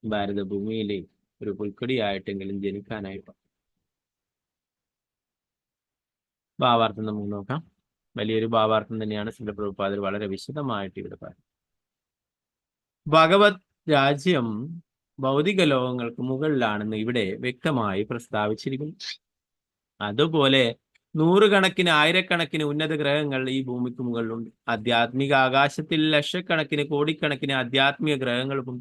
ഭാരതഭൂമിയിലെ ഒരു പുൽക്കൊടിയായിട്ടെങ്കിലും ജനിക്കാനായിട്ട്. ഭാവാർത്ഥം നമുക്ക് നോക്കാം. വലിയൊരു ഭാവാർത്ഥം തന്നെയാണ് ശ്രീല പ്രഭുപാദർ വളരെ വിശദമായിട്ട് ഇവിടെ പറയുന്നത്. ഭഗവത് രാജ്യം ഭൗതിക ലോകങ്ങൾക്ക് മുകളിലാണെന്ന് ഇവിടെ വ്യക്തമായി പ്രസ്താവിച്ചിരിക്കുന്നു. അതുപോലെ നൂറുകണക്കിന് ആയിരക്കണക്കിന് ഉന്നത ഗ്രഹങ്ങൾ ഈ ഭൂമിക്ക് മുകളിലുണ്ട്. ആധ്യാത്മിക ആകാശത്തിൽ ലക്ഷക്കണക്കിന് കോടിക്കണക്കിന് ആധ്യാത്മിക ഗ്രഹങ്ങളും.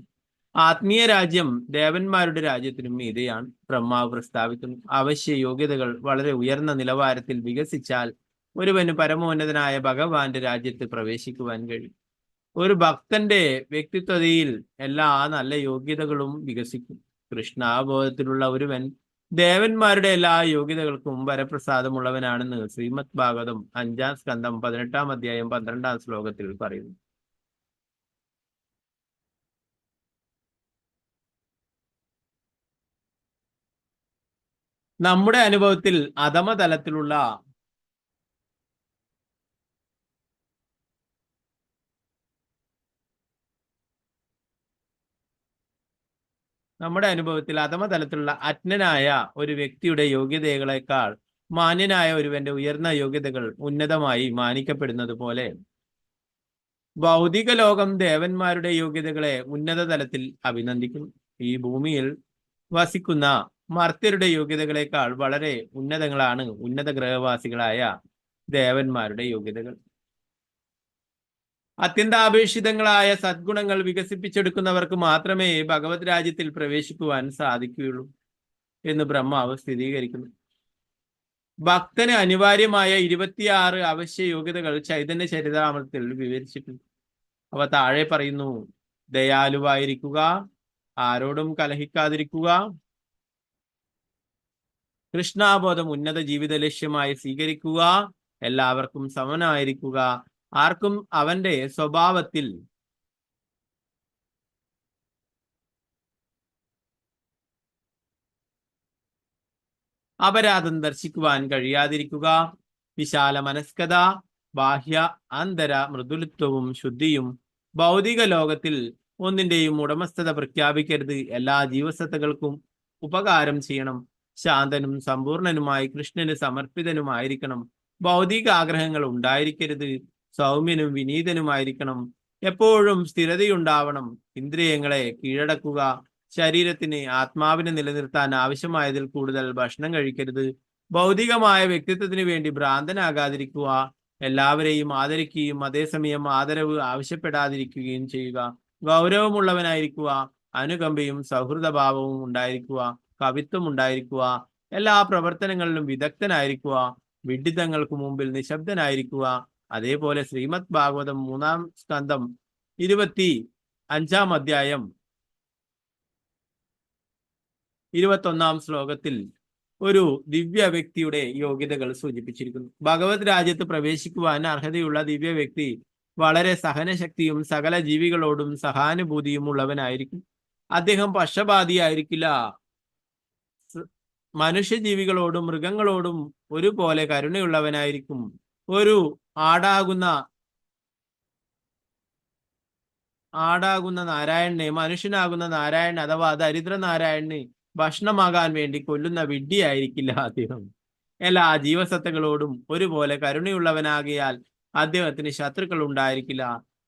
ആത്മീയ രാജ്യം ദേവന്മാരുടെ രാജ്യത്തിനും മീതെയാണ്. ബ്രഹ്മാവ് പ്രസ്താവിക്കുന്നു, അവശ്യ യോഗ്യതകൾ വളരെ ഉയർന്ന നിലവാരത്തിൽ വികസിച്ചാൽ ഒരുവന് പരമോന്നതനായ ഭഗവാന്റെ രാജ്യത്ത് പ്രവേശിക്കുവാൻ കഴിയും. ഒരു ഭക്തന്റെ വ്യക്തിത്വതയിൽ എല്ലാ നല്ല യോഗ്യതകളും വികസിക്കും. കൃഷ്ണാബോധത്തിലുള്ള ഒരുവൻ ദേവന്മാരുടെ എല്ലാ യോഗ്യതകൾക്കും വരപ്രസാദമുള്ളവനാണെന്ന് ശ്രീമദ് ഭാഗവതം 5-ാം സ്കന്ധം 18-ാം അധ്യായം 12-ാം ശ്ലോകത്തിൽ പറയുന്നു. നമ്മുടെ അനുഭവത്തിൽ അധമതലത്തിലുള്ള അജ്ഞനായ ഒരു വ്യക്തിയുടെ യോഗ്യതകളെക്കാൾ മാന്യനായ ഒരുവന്റെ ഉയർന്ന യോഗ്യതകൾ ഉന്നതമായി മാനിക്കപ്പെടുന്നത് പോലെ ഭൗതിക ലോകം ദേവന്മാരുടെ യോഗ്യതകളെ ഉന്നത തലത്തിൽ അഭിനന്ദിക്കുന്നു. ഈ ഭൂമിയിൽ വസിക്കുന്ന മർത്യരുടെ യോഗ്യതകളെക്കാൾ വളരെ ഉന്നതങ്ങളാണ് ഉന്നത ഗ്രഹവാസികളായ ദേവന്മാരുടെ യോഗ്യതകൾ. അത്യന്താപേക്ഷിതങ്ങളായ സദ്ഗുണങ്ങൾ വികസിപ്പിച്ചെടുക്കുന്നവർക്ക് മാത്രമേ ഭഗവത് രാജ്യത്തിൽ പ്രവേശിക്കുവാൻ സാധിക്കുകയുള്ളൂ എന്ന് ബ്രഹ്മാവ് സ്ഥിരീകരിക്കുന്നു. ഭക്തന് അനിവാര്യമായ 26 അവശ്യ യോഗ്യതകൾ ചൈതന്യ ചരിതാമൃതത്തിൽ വിവരിച്ചിട്ടുണ്ട്. അവ താഴെ പറയുന്നു: ദയാലുവായിരിക്കുക, ആരോടും കലഹിക്കാതിരിക്കുക, കൃഷ്ണാബോധം ഉന്നത ജീവിത ലക്ഷ്യമായി സ്വീകരിക്കുക, എല്ലാവർക്കും സമനായിരിക്കുക, ആർക്കും അവന്റെ സ്വഭാവത്തിൽ അപരാധം ദർശിക്കുവാൻ കഴിയാതിരിക്കുക, വിശാല മനസ്കത, ബാഹ്യ ആന്തര മൃദുലത്വവും ശുദ്ധിയും, ഭൗതിക ലോകത്തിൽ ഒന്നിന്റെയും ഉടമസ്ഥത പ്രഖ്യാപിക്കരുത്, എല്ലാ ജീവസത്തകൾക്കും ഉപകാരം ചെയ്യണം, ശാന്തനും സമ്പൂർണനുമായി കൃഷ്ണന് സമർപ്പിതനുമായിരിക്കണം, ഭൗതിക ആഗ്രഹങ്ങൾ ഉണ്ടായിരിക്കരുത്, സൗമ്യനും വിനീതനുമായിരിക്കണം, എപ്പോഴും സ്ഥിരതയുണ്ടാവണം, ഇന്ദ്രിയങ്ങളെ കീഴടക്കുക, ശരീരത്തിന് ആത്മാവിനെ നിലനിർത്താൻ ആവശ്യമായതിൽ കൂടുതൽ ഭക്ഷണം കഴിക്കരുത്, ഭൗതികമായ വ്യക്തിത്വത്തിന് വേണ്ടി ഭ്രാന്തനാകാതിരിക്കുക, എല്ലാവരെയും ആദരിക്കുകയും അതേസമയം ആദരവ് ആവശ്യപ്പെടാതിരിക്കുകയും ചെയ്യുക. ഗൗരവമുള്ളവനായിരിക്കുക, അനുകമ്പയും സൗഹൃദഭാവവും ഉണ്ടായിരിക്കുക, കവിത്വം ഉണ്ടായിരിക്കുക, എല്ലാ പ്രവർത്തനങ്ങളിലും വിദഗ്ധനായിരിക്കുക, വിഡ്ഢിത്തങ്ങൾക്ക് മുമ്പിൽ നിശബ്ദനായിരിക്കുക. അതേപോലെ ശ്രീമദ് ഭാഗവതം 3-ാം സ്കന്ധം 25-ാം അധ്യായം 21-ാം ശ്ലോകത്തിൽ ഒരു ദിവ്യ വ്യക്തിയുടെ യോഗ്യതകൾ സൂചിപ്പിച്ചിരിക്കുന്നു. ഭഗവത് രാജ്യത്ത് പ്രവേശിക്കുവാൻ അർഹതയുള്ള ദിവ്യ വ്യക്തി വളരെ സഹനശക്തിയും സകല ജീവികളോടും സഹാനുഭൂതിയും ഉള്ളവനായിരിക്കും. അദ്ദേഹം പക്ഷപാതിയായിരിക്കില്ല. മനുഷ്യജീവികളോടും മൃഗങ്ങളോടും ഒരുപോലെ കരുണയുള്ളവനായിരിക്കും. ഒരു ആടാകുന്ന നാരായണനെ മനുഷ്യനാകുന്ന നാരായണൻ അഥവാ ദരിദ്ര നാരായണന് ഭക്ഷണമാകാൻ വേണ്ടി കൊല്ലുന്ന വിഡ്ഢിയായിരിക്കില്ല അദ്ദേഹം. എല്ലാ ജീവസത്തകളോടും ഒരുപോലെ കരുണയുള്ളവനാകിയാൽ അദ്ദേഹത്തിന് ശത്രുക്കൾ ഉണ്ടായിരിക്കില്ല.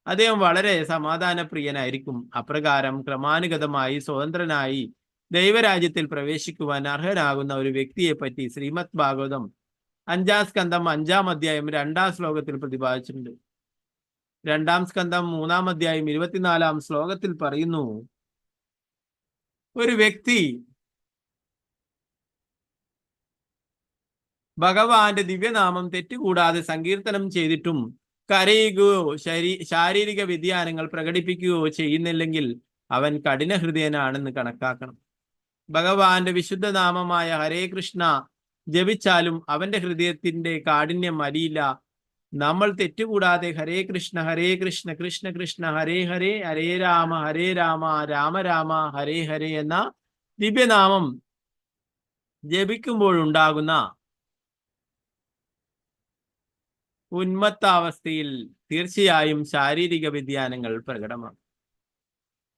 അദ്ദേഹം വളരെ സമാധാനപ്രിയനായിരിക്കും. അപ്രകാരം ക്രമാനുഗതമായി സ്വതന്ത്രനായി ദൈവരാജ്യത്തിൽ പ്രവേശിക്കുവാൻ അർഹനാകുന്ന ഒരു വ്യക്തിയെ പറ്റി ശ്രീമദ് ഭാഗവതം 5-ാം സ്കന്ധം 5-ാം അധ്യായം 2-ാം ശ്ലോകത്തിൽ പ്രതിപാദിച്ചിട്ടുണ്ട്. 2-ാം സ്കന്ധം 3-ാം അധ്യായം 24-ാം ശ്ലോകത്തിൽ പറയുന്നു, ഒരു വ്യക്തി ഭഗവാന്റെ ദിവ്യനാമം തെറ്റുകൂടാതെ സങ്കീർത്തനം ചെയ്തിട്ടും കരയുകയോ ശാരീരിക വ്യതിയാനങ്ങൾ പ്രകടിപ്പിക്കുകയോ ചെയ്യുന്നില്ലെങ്കിൽ അവൻ കഠിന ഹൃദയനാണെന്ന് കണക്കാക്കണം. ഭഗവാന്റെ വിശുദ്ധനാമമായ ഹരേ കൃഷ്ണ ജപിച്ചാലും അവന്റെ ഹൃദയത്തിന്റെ കാഠിന്യം അരിയില്ല. നമ്മൾ തെറ്റുകൂടാതെ ഹരേ കൃഷ്ണ കൃഷ്ണ കൃഷ്ണ ഹരേ ഹരേ ഹരേ രാമ രാമ രാമ ഹരേ ഹരേ എന്ന ദിവ്യനാമം ജപിക്കുമ്പോഴുണ്ടാകുന്ന ഉന്മത്താവസ്ഥയിൽ തീർച്ചയായും ശാരീരിക വ്യതിയാനങ്ങൾ പ്രകടമാണ്.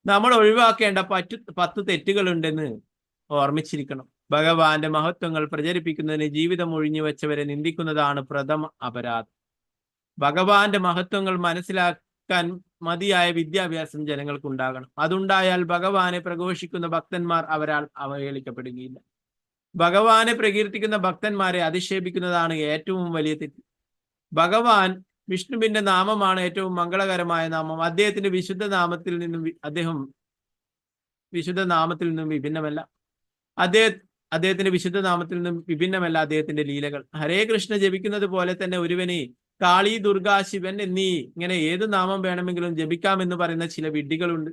നമ്മൾ ഒഴിവാക്കേണ്ട 10 തെറ്റുകളുണ്ടെന്ന് ഓർമ്മിച്ചിരിക്കണം. ഭഗവാന്റെ മഹത്വങ്ങൾ പ്രചരിപ്പിക്കുന്നതിന് ജീവിതം ഒഴിഞ്ഞു വെച്ചവരെ നിന്ദിക്കുന്നതാണ് പ്രഥമ അപരാധം. ഭഗവാന്റെ മഹത്വങ്ങൾ മനസ്സിലാക്കാൻ മതിയായ വിദ്യാഭ്യാസം ജനങ്ങൾക്കുണ്ടാകണം. അതുണ്ടായാൽ ഭഗവാനെ പ്രഘോഷിക്കുന്ന ഭക്തന്മാർ അവരാൽ അവഹേളിക്കപ്പെടുകയില്ല. ഭഗവാനെ പ്രകീർത്തിക്കുന്ന ഭക്തന്മാരെ അധിക്ഷേപിക്കുന്നതാണ് ഏറ്റവും വലിയ തെറ്റ്. ഭഗവാൻ വിഷ്ണുവിന്റെ നാമമാണ് ഏറ്റവും മംഗളകരമായ നാമം. അദ്ദേഹത്തിന്റെ വിശുദ്ധ നാമത്തിൽ നിന്നും വിഭിന്നമല്ല. അദ്ദേഹത്തിന്റെ വിശുദ്ധ നാമത്തിൽ നിന്നും വിഭിന്നമല്ല അദ്ദേഹത്തിന്റെ ലീലകൾ. ഹരേ കൃഷ്ണ ജപിക്കുന്നത് പോലെ തന്നെ ഒരുവനെ കാളി, ദുർഗ, ശിവൻ എന്നീ ഇങ്ങനെ ഏത് നാമം വേണമെങ്കിലും ജപിക്കാമെന്ന് പറയുന്ന ചില വിഡ്ഢികളുണ്ട്.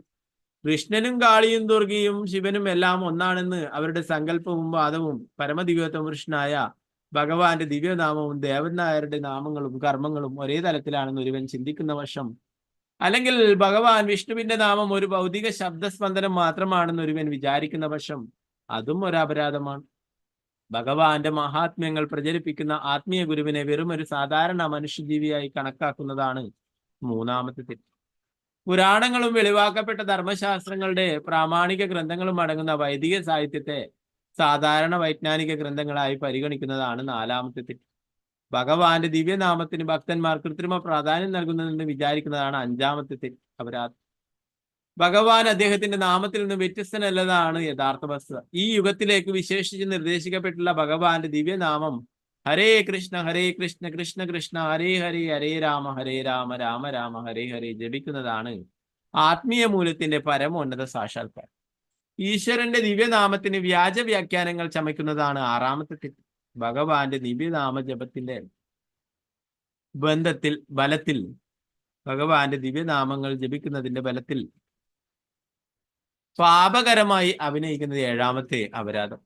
കൃഷ്ണനും കാളിയും ദുർഗയും ശിവനും എല്ലാം ഒന്നാണെന്ന് അവരുടെ സങ്കല്പവും വാദവും പരമദിവ്യതമൃഷ്ണനായ ഭഗവാന്റെ ദിവ്യനാമവും ദേവനായരുടെ നാമങ്ങളും കർമ്മങ്ങളും ഒരേ തലത്തിലാണെന്ന് ഒരുവൻ ചിന്തിക്കുന്ന വശം, അല്ലെങ്കിൽ ഭഗവാൻ വിഷ്ണുവിന്റെ നാമം ഒരു ഭൗതിക ശബ്ദസ്പന്ദനം മാത്രമാണെന്ന് ഒരുവൻ വിചാരിക്കുന്ന വശം, അതും ഒരു അപരാധമാണ്. ഭഗവാന്റെ മഹാത്മ്യങ്ങൾ പ്രചരിപ്പിക്കുന്ന ആത്മീയ ഗുരുവിനെ വെറും ഒരു സാധാരണ മനുഷ്യജീവിയായി കണക്കാക്കുന്നതാണ് 3-ാമത്തെ തെറ്റ്. പുരാണങ്ങളും വെളിവാക്കപ്പെട്ട ധർമ്മശാസ്ത്രങ്ങളുടെ പ്രാമാണിക ഗ്രന്ഥങ്ങളും അടങ്ങുന്ന വൈദിക സാഹിത്യത്തെ സാധാരണ വൈജ്ഞാനിക ഗ്രന്ഥങ്ങളായി പരിഗണിക്കുന്നതാണ് 4-ാമത്തെ തെറ്റ്. ഭഗവാന്റെ ദിവ്യനാമത്തിന് ഭക്തന്മാർ കൃത്രിമ പ്രാധാന്യം നൽകുന്നതെന്ന് വിചാരിക്കുന്നതാണ് 5-ാമത്തെ തെറ്റ്, അപരാധം. ഭഗവാൻ അദ്ദേഹത്തിന്റെ നാമത്തിൽ നിന്ന് വ്യത്യസ്തനല്ലതാണ് യഥാർത്ഥ വസ്തുത. ഈ യുഗത്തിലേക്ക് വിശേഷിച്ച് നിർദ്ദേശിക്കപ്പെട്ടുള്ള ഭഗവാന്റെ ദിവ്യനാമം ഹരേ കൃഷ്ണ കൃഷ്ണ കൃഷ്ണ ഹരേ ഹരേ ഹരേ രാമ രാമ രാമ ഹരേ ഹരേ ജപിക്കുന്നതാണ് ആത്മീയ മൂല്യത്തിന്റെ പരമോന്നത സാക്ഷാത്കാരം. ഈശ്വരന്റെ ദിവ്യനാമത്തിന് വ്യാജ വ്യാഖ്യാനങ്ങൾ ചമയ്ക്കുന്നതാണ് 6-ാമത്തെ തെറ്റ്. ഭഗവാന്റെ ദിവ്യനാമ ജപത്തിന്റെ ബലത്തിൽ ഭഗവാന്റെ ദിവ്യനാമങ്ങൾ ജപിക്കുന്നതിന്റെ ബലത്തിൽ പാപകരമായി അഭിനയിക്കുന്നത് 7-ാമത്തെ അപരാധം.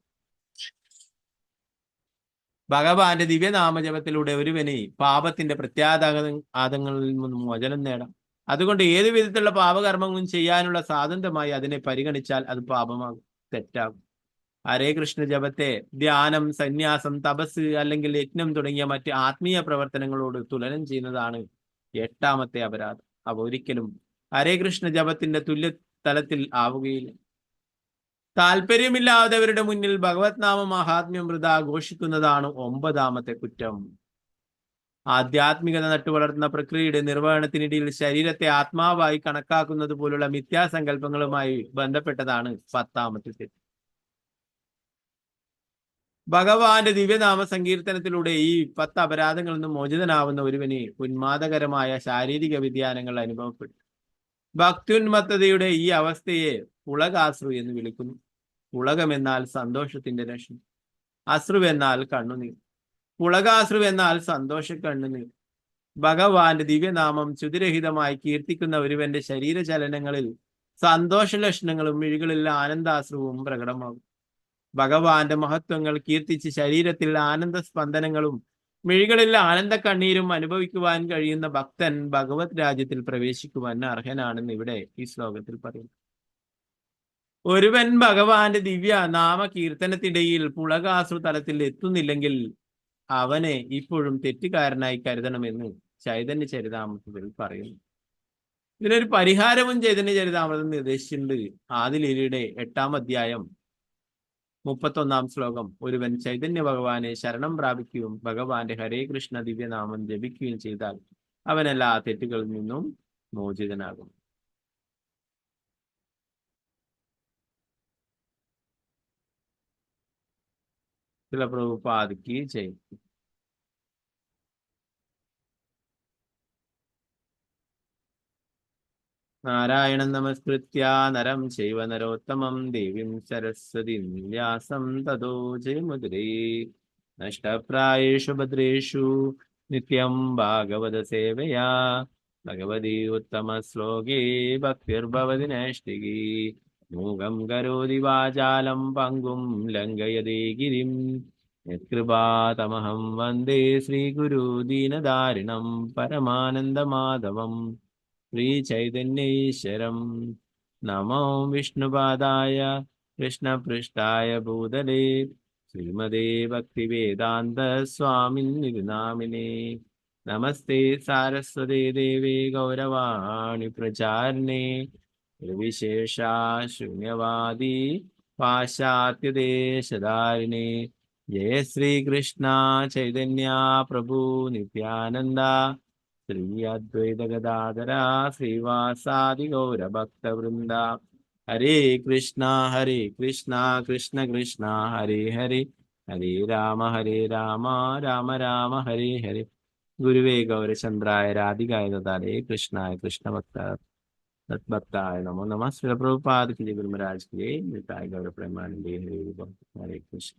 ഭഗവാന്റെ ദിവ്യനാമജപത്തിലൂടെ ഒരുവന് പാപത്തിന്റെ പ്രത്യാഘാതങ്ങളിൽ നിന്നും മോചനം നേടാം. അതുകൊണ്ട് ഏതു വിധത്തിലുള്ള പാപകർമ്മങ്ങളും ചെയ്യാനുള്ള സ്വാതന്ത്ര്യമായി അതിനെ പരിഗണിച്ചാൽ അത് പാപമാകും, തെറ്റാകും. ഹരേ കൃഷ്ണ ജപത്തെ ധ്യാനം, സന്യാസം, തപസ് അല്ലെങ്കിൽ യജ്ഞം തുടങ്ങിയ മറ്റ് ആത്മീയ പ്രവർത്തനങ്ങളോട് തുലനം ചെയ്യുന്നതാണ് 8-ാമത്തെ അപരാധം. അവ ഒരിക്കലും ഹരേ കൃഷ്ണ ജപത്തിന്റെ തുല്യ തലത്തിൽ ആവുകയില്ല. താല്പര്യമില്ലാത്തവരുടെ മുന്നിൽ ഭഗവത് നാമ മഹാത്മ്യം വൃഥ ഘോഷിക്കുന്നതാണ് 9-ാമത്തെ കുറ്റം. ആധ്യാത്മികത നട്ടുവളർത്തുന്ന പ്രക്രിയയുടെ നിർവഹണത്തിനിടയിൽ ശരീരത്തെ ആത്മാവായി കണക്കാക്കുന്നത് പോലുള്ള മിഥ്യാസങ്കല്പങ്ങളുമായി ബന്ധപ്പെട്ടതാണ് 10-ാമത്തെ തെറ്റ്. ഭഗവാന്റെ ദിവ്യനാമ സങ്കീർത്തനത്തിലൂടെ ഈ 10 അപരാധങ്ങളിൽ നിന്നും മോചിതനാവുന്ന ഒരുവന് ഉന്മാദകരമായ ശാരീരിക വ്യതിയാനങ്ങൾ അനുഭവപ്പെടും. ഭക്തിയുന്മത്തതയുടെ ഈ അവസ്ഥയെ പുളകാശ്രു എന്ന് വിളിക്കുന്നു. പുളകം എന്നാൽ സന്തോഷത്തിന്റെ ലക്ഷണം, അശ്രു എന്നാൽ കണ്ണുനീർ. പുളകാശ്രു എന്നാൽ സന്തോഷ കണ്ണുനീർ. ഭഗവാന്റെ ദിവ്യനാമം ചുതിരഹിതമായി കീർത്തിക്കുന്ന ഒരുവന്റെ ശരീരചലനങ്ങളിൽ സന്തോഷ ലക്ഷണങ്ങളും മിഴികളിൽ ആനന്ദാശ്രുവും പ്രകടമാകും. ഭഗവാന്റെ മഹത്വങ്ങൾ കീർത്തിച്ച് ശരീരത്തിൽ ആനന്ദ സ്പന്ദനങ്ങളും മിഴികളിൽ ആനന്ദ കണ്ണീരും അനുഭവിക്കുവാൻ കഴിയുന്ന ഭക്തൻ ഭഗവത് രാജ്യത്തിൽ പ്രവേശിക്കുവാൻ അർഹനാണെന്ന് ഇവിടെ ഈ ശ്ലോകത്തിൽ പറയുന്നു. ഒരുവൻ ഭഗവാന്റെ ദിവ്യ നാമ കീർത്തനത്തിനിടയിൽ പുളകാശ്രു തലത്തിൽ എത്തുന്നില്ലെങ്കിൽ അവനെ ഇപ്പോഴും തെറ്റുകാരനായി കരുതണമെന്ന് ചൈതന്യ ചരിതാമൃതത്തിൽ പറയുന്നു. ഇതിനൊരു പരിഹാരവും ചൈതന്യ ചരിതാമൃതം നിർദ്ദേശിച്ചിട്ടുണ്ട്. ആദിലീലയുടെ 8-ാം അധ്യായം 31-ാം ശ്ലോകം. ഒരുവൻ ചൈതന്യ ഭഗവാനെ ശരണം പ്രാപിക്കുകയും ഭഗവാന്റെ ഹരേ കൃഷ്ണ ദിവ്യനാമം ജപിക്കുകയും ചെയ്താൽ അവൻ എല്ലാ തെറ്റുകളിൽ നിന്നും മോചിതനാകും. ശില പ്രഭുപാദ് ജയ്. നാരായണം നമസ്കൃത്യ നരം ചൈവ നരോത്തമം ദേവീം സരസ്വതീം വ്യാസം തതോ ജയമുദ്രേ. നഷ്ടപ്രായേഷു ഭദ്രേഷു നിത്യം ഭാഗവത സേവയാ ഭഗവതി ഉത്തമ ശ്ലോകേ ഭക്തിർഭവതി നൈഷ്ഠികീ. മൂകം കരോതി വാചാലം പങ്കും ലംഘയതേ ഗിരിം യത്കൃപാതമഹം വന്ദേ ശ്രീഗുരു ദീനദാരിണം പരമാനന്ദമാധവം ശ്രീചൈതന്യേശ്വരം. നമോ വിഷ്ണുപാദായ കൃഷ്ണപൃഷ്ഠായ ഭൂതലേ ശ്രീമതേ ഭക്തിവേദാന്ത സ്വാമിന്നിതി നാമിനേ. നമസ്തേ സാരസ്വതേ ദേവേ ഗൗരവാണി പ്രചാരിണേ വിശേഷ ശൂന്യവാദി പാശ്ചാത്യദേശധാരിണേ. ജയ ശ്രീകൃഷ്ണ ചൈതന്യ പ്രഭു നിത്യാനന്ദ ശ്രീ അദ്വൈത ഗദാധര ശ്രീവാസാദി ഗൗരഭക്തവൃന്ദ. ഹരേ കൃഷ്ണ കൃഷ്ണ കൃഷ്ണ ഹരേ ഹരേ ഹരേ രാമ രാമ രാമ ഹരേ ഹരേ. ഗുരുവേ ഗൗരചന്ദ്രായ രാധികായ ദദാലേ കൃഷ്ണായ കൃഷ്ണഭക്ത तत्भक्ताय नमो नमः. श्री प्रभुपाद की जय, गुरु महाराज की जय, निताय गौर प्रेमानंदे हरे कृष्ण.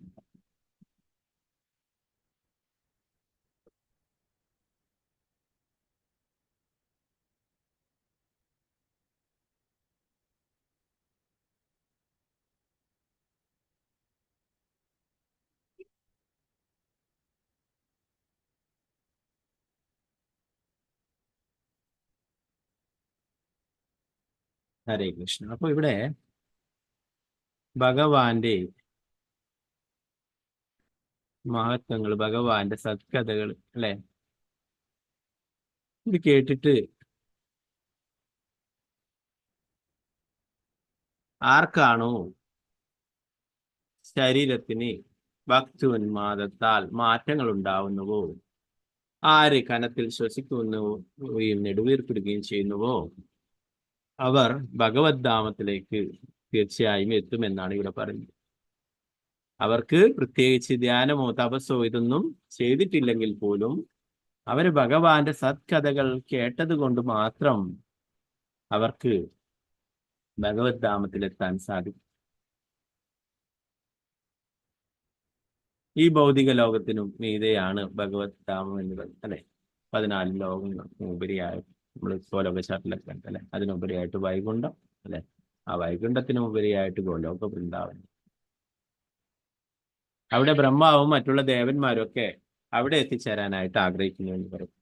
ഹരേ കൃഷ്ണ. അപ്പൊ ഇവിടെ ഭഗവാന്റെ മഹത്വങ്ങൾ, ഭഗവാന്റെ സത്കഥകൾ അല്ലെ, ഇത് കേട്ടിട്ട് ആർക്കാണോ ശരീരത്തിന് ഭക്തിയുന്മാദത്താൽ മാറ്റങ്ങൾ ഉണ്ടാവുന്നുവോ, ആര് കനത്തിൽ ശ്വസിക്കുകയും നെടുവീർപ്പിടുകയും ചെയ്യുന്നുവോ അവർ ഭഗവദ്ധാമത്തിലേക്ക് തീർച്ചയായും എത്തുമെന്നാണ് ഇവിടെ പറയുന്നത്. അവർക്ക് പ്രത്യേകിച്ച് ധ്യാനമോ തപസ്സോ ഇതൊന്നും ചെയ്തിട്ടില്ലെങ്കിൽ പോലും അവര് ഭഗവാന്റെ സത്കഥകൾ കേട്ടത് കൊണ്ട് മാത്രം അവർക്ക് ഭഗവദ്ധാമത്തിലെത്താൻ സാധിക്കും. ഈ ഭൗതിക ലോകത്തിനും മീതെയാണ് ഭഗവദ്ധാമം എന്ന് പറയുന്നത് അല്ലെ. 14 ലോകങ്ങൾക്കും ഉപരിയായിട്ട് നമ്മൾ ഗോലോകശാസ്ത്രത്തിലൊക്കെ അല്ലെ, അതിനുപരിയായിട്ട് വൈകുണ്ഠം അല്ലെ, ആ വൈകുണ്ഠത്തിനുപരിയായിട്ട് ഗോലോക വൃന്ദാവനം. അവിടെ ബ്രഹ്മാവും മറ്റുള്ള ദേവന്മാരും ഒക്കെ അവിടെ എത്തിച്ചേരാനായിട്ട് ആഗ്രഹിക്കുന്നു എന്ന് പറയും.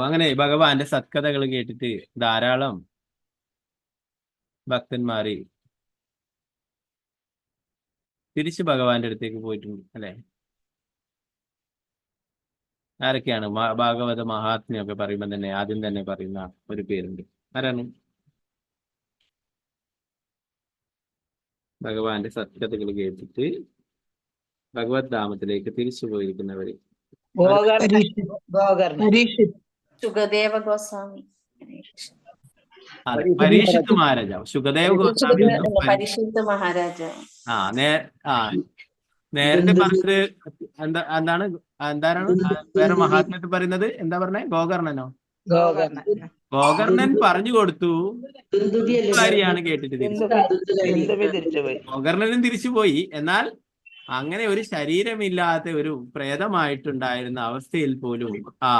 അങ്ങനെ ഭഗവാന്റെ സത്കഥകൾ കേട്ടിട്ട് ധാരാളം ഭക്തന്മാര് തിരിച്ച് ഭഗവാന്റെ അടുത്തേക്ക് പോയിട്ടുണ്ട് അല്ലെ. ആരൊക്കെയാണ്? ഭാഗവത മഹാത്മ്യമൊക്കെ പറയുമ്പോൾ തന്നെ ആദ്യം തന്നെ പറയുന്ന ഒരു പേരുണ്ട്. ആരാണ്? ഭഗവാന്റെ സത്കഥകൾ കേട്ടിട്ട് ഭഗവത് ധാമത്തിലേക്ക് തിരിച്ചു പോയിരിക്കുന്നവര്. സുഖദേവ ഗോസ്വാമി. അതെ, പരീക്ഷിത്ത് മഹാരാജാവ് ശുകദേവ് ഗോസ്വാമി എന്നും പരിശുദ്ധ മഹാരാജാവ്. നേരത്തെ പറഞ്ഞത് എന്താണ് വേറെ മഹാത്മ്യത്തിൽ പറയുന്നത് എന്താ പറഞ്ഞേ? ഗോകർണനോ? ഗോകർണൻ പറഞ്ഞു കൊടുത്തു, കാര്യമാണ് കേട്ടിട്ട് ഗോകർണനും തിരിച്ചുപോയി. എന്നാൽ അങ്ങനെ ഒരു ശരീരമില്ലാത്ത ഒരു പ്രേതമായിട്ടുണ്ടായിരുന്ന അവസ്ഥയിൽ പോലും ആ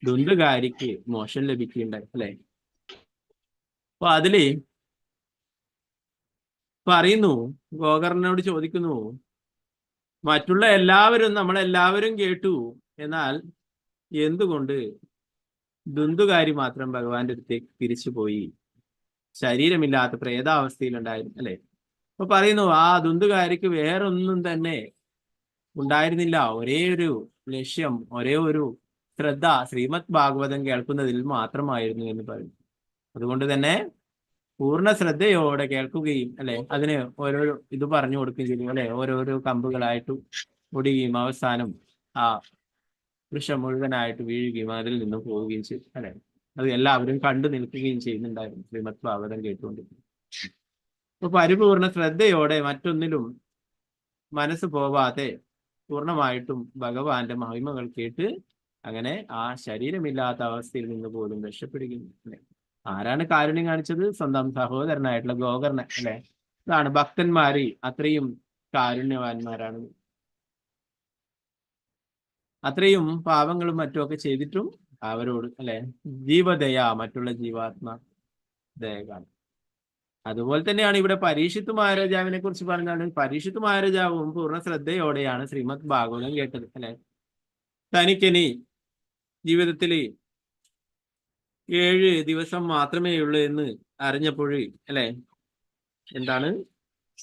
ദുന്ദുകാരിക്ക് മോക്ഷം ലഭിക്കുകയുണ്ടായി അല്ലെ. അപ്പൊ അതില് പറയുന്നു, ഗോകർണനോട് ചോദിക്കുന്നു, മറ്റുള്ള എല്ലാവരും നമ്മളെല്ലാവരും കേട്ടു, എന്നാൽ എന്തുകൊണ്ട് ദുന്ദുകാരി മാത്രം ഭഗവാന്റെ അടുത്തേക്ക് തിരിച്ചുപോയി? ശരീരമില്ലാത്ത പ്രേതാവസ്ഥയിലുണ്ടായിരുന്നു അല്ലെ. അപ്പൊ പറയുന്നു, ആ ദുന്ദുകാരിക്ക് വേറൊന്നും തന്നെ ഉണ്ടായിരുന്നില്ല. ഒരേ ഒരു ലക്ഷ്യം, ഒരേ ഒരു ശ്രദ്ധ ശ്രീമദ് ഭാഗവതം കേൾക്കുന്നതിൽ മാത്രമായിരുന്നു എന്ന് പറയും. അതുകൊണ്ട് തന്നെ പൂർണ്ണ ശ്രദ്ധയോടെ കേൾക്കുകയും അല്ലെ, അതിന് ഓരോരോ ഇത് പറഞ്ഞു കൊടുക്കുകയും ചെയ്യും അല്ലെ. ഓരോരോ കമ്പുകളായിട്ട് ഒടിയുകയും അവസാനം ആ വൃക്ഷം മുഴുവനായിട്ട് വീഴുകയും അതിൽ നിന്നും പോവുകയും ചെയ്യും അല്ലെ. അത് എല്ലാവരും കണ്ടു നിൽക്കുകയും ചെയ്യുന്നുണ്ടായിരുന്നു ശ്രീമദ് ഭാഗവതം കേട്ടുകൊണ്ടിരിക്കും. അപ്പൊ പരിപൂർണ ശ്രദ്ധയോടെ മറ്റൊന്നിലും മനസ്സ് പോവാതെ പൂർണ്ണമായിട്ടും ഭഗവാന്റെ മഹിമകൾ കേട്ട് അങ്ങനെ ആ ശരീരമില്ലാത്ത അവസ്ഥയിൽ നിന്ന് പോലും രക്ഷപ്പെടുകയും അല്ലെ. ആരാണ് കാരുണ്യം കാണിച്ചത്? സ്വന്തം സഹോദരനായിട്ടുള്ള ഗോകർണൻ അല്ലെ. ഇതാണ് ഭക്തന്മാര് അത്രയും കാരുണ്യവാന്മാരാണ്. അത്രയും പാപങ്ങളും മറ്റുമൊക്കെ ചെയ്തിട്ടും അവരോട് അല്ലെ ജീവദയ, മറ്റുള്ള ജീവാത്മ ദയ കാണും. അതുപോലെ തന്നെയാണ് ഇവിടെ പരീക്ഷിത്ത് മഹാരാജാവിനെ കുറിച്ച് പറഞ്ഞാൽ, പരീക്ഷിത്ത് മഹാരാജാവും പൂർണ്ണ ശ്രദ്ധയോടെയാണ് ശ്രീമദ് ഭാഗവതം കേട്ടത് അല്ലെ. തനിക്കിനി ജീവിതത്തില് 7 ദിവസം മാത്രമേ ഉള്ളൂ എന്ന് അറിഞ്ഞപ്പോഴേ അല്ലെ എന്താണ്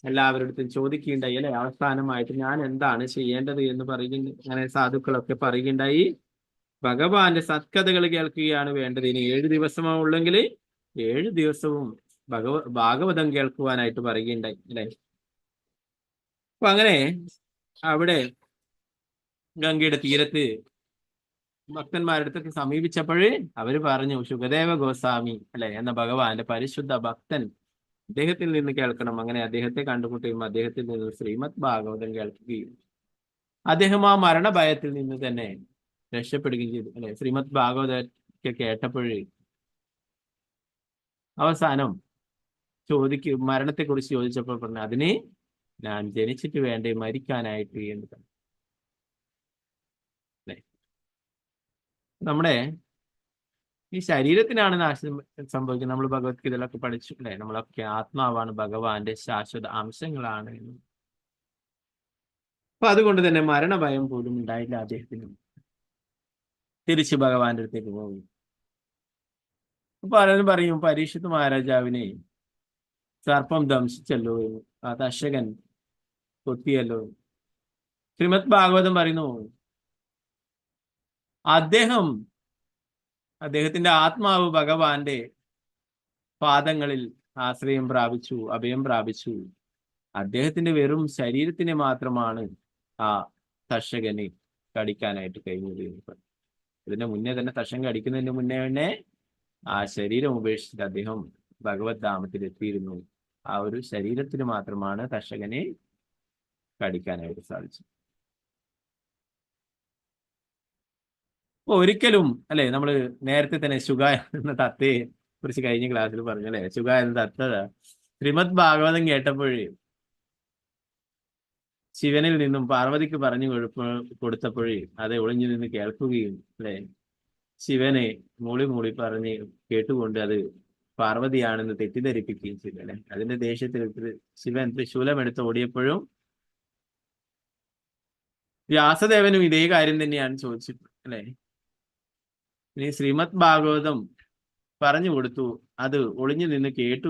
എല്ലാവരുടെ ചോദിക്കുകയുണ്ടായി അല്ലെ. അവസാനമായിട്ട് ഞാൻ എന്താണ് ചെയ്യേണ്ടത് എന്ന് പറയുന്നു. അങ്ങനെ സാധുക്കളൊക്കെ പറയുകയുണ്ടായി, ഭഗവാന്റെ സത്കഥകൾ കേൾക്കുകയാണ് വേണ്ടത്. ഇനി 7 ദിവസമാ ഉള്ളെങ്കിൽ 7 ദിവസവും ഭാഗവതം കേൾക്കുവാനായിട്ട് പറയുകയുണ്ടായി അല്ലെ. അപ്പൊ അങ്ങനെ അവിടെ ഗംഗയുടെ തീരത്ത് ഭക്തന്മാരുടെ അടുത്തൊക്കെ സമീപിച്ചപ്പോഴേ അവര് പറഞ്ഞു, ശുകദേവ ഗോസ്വാമി അല്ലെ എന്ന ഭഗവാന്റെ പരിശുദ്ധ ഭക്തൻ, അദ്ദേഹത്തിൽ നിന്ന് കേൾക്കണം. അങ്ങനെ അദ്ദേഹത്തെ കണ്ടുമുട്ടുകയും അദ്ദേഹത്തിൽ നിന്ന് ശ്രീമദ് ഭാഗവതം കേൾക്കുകയും അദ്ദേഹം ആ മരണഭയത്തിൽ നിന്ന് തന്നെ രക്ഷപ്പെടുകയും ചെയ്തു അല്ലെ. ശ്രീമദ് ഭാഗവതമൊക്കെ കേട്ടപ്പോഴേ അവസാനം മരണത്തെക്കുറിച്ച് ചോദിച്ചപ്പോൾ പറഞ്ഞു, അതിന് ഞാൻ ജനിച്ചിട്ട് വേണ്ടേ മരിക്കാനായിട്ട് എന്ന് പറഞ്ഞു. നമ്മുടെ ഈ ശരീരത്തിനാണ് നാശം സംഭവിക്കുന്നത്. നമ്മൾ ഭഗവത്ഗീതയിലൊക്കെ പഠിച്ചു അല്ലെ. നമ്മളൊക്കെ ആത്മാവാണ്, ഭഗവാന്റെ ശാശ്വത അംശങ്ങളാണ് എന്ന്. അപ്പൊ അതുകൊണ്ട് തന്നെ മരണഭയം പോലും ഉണ്ടായില്ല അദ്ദേഹത്തിന്. തിരിച്ച് ഭഗവാന്റെ അടുത്തേക്ക് പോകും. പലരും പറയും, പരീക്ഷിത്ത് മഹാരാജാവിനെ സർപ്പം ദംശിച്ചല്ലോ, ആ തക്ഷകൻ കൊത്തിയല്ലോ. ശ്രീമദ് ഭാഗവതം പറയുന്നു, അദ്ദേഹത്തിന്റെ ആത്മാവ് ഭഗവാന്റെ പാദങ്ങളിൽ ആശ്രയം പ്രാപിച്ചു, അഭയം പ്രാപിച്ചു. അദ്ദേഹത്തിന്റെ വെറും ശരീരത്തിനെ മാത്രമാണ് ആ തക്ഷകനെ കടിക്കാനായിട്ട് കഴിഞ്ഞത്. ഇതിന്റെ മുന്നേ തന്നെ തക്ഷൻ കടിക്കുന്നതിന് മുന്നേ തന്നെ ആ ശരീരം ഉപേക്ഷിച്ചിട്ട് അദ്ദേഹം ഭഗവത് ധാമത്തിൽ എത്തിയിരുന്നു. ആ ഒരു ശരീരത്തിന് മാത്രമാണ് തക്ഷകനെ കടിക്കാനായിട്ട് സാധിച്ചത്. അപ്പൊ ഒരിക്കലും അല്ലെ, നമ്മള് നേരത്തെ തന്നെ ശുഗ എന്ന തത്തയെ കുറിച്ച് കഴിഞ്ഞ ക്ലാസ്സിൽ പറഞ്ഞു അല്ലെ. ശുഗ എന്ന തത്ത ശ്രീമദ് ഭാഗവതം കേട്ടപ്പോഴേ ശിവനിൽ നിന്നും പാർവതിക്ക് പറഞ്ഞു കൊടുത്തപ്പോഴേ അത് ഒളിഞ്ഞു നിന്ന് കേൾക്കുകയും അല്ലെ, ശിവനെ മൂളി പറഞ്ഞ് കേട്ടുകൊണ്ട് അത് പാർവതിയാണെന്ന് തെറ്റിദ്ധരിപ്പിക്കുകയും ചെയ്തു അല്ലെ. അതിന്റെ ദേഷ്യത്തിൽ ശിവൻ ത്രിശൂലം എടുത്ത് ഓടിയപ്പോഴും വ്യാസദേവനും ഇതേ കാര്യം തന്നെയാണ് ചോദിച്ചത് അല്ലെ. ഇനി ശ്രീമദ് ഭാഗവതം പറഞ്ഞു കൊടുത്തു, അത് ഒളിഞ്ഞു നിന്ന് കേട്ടു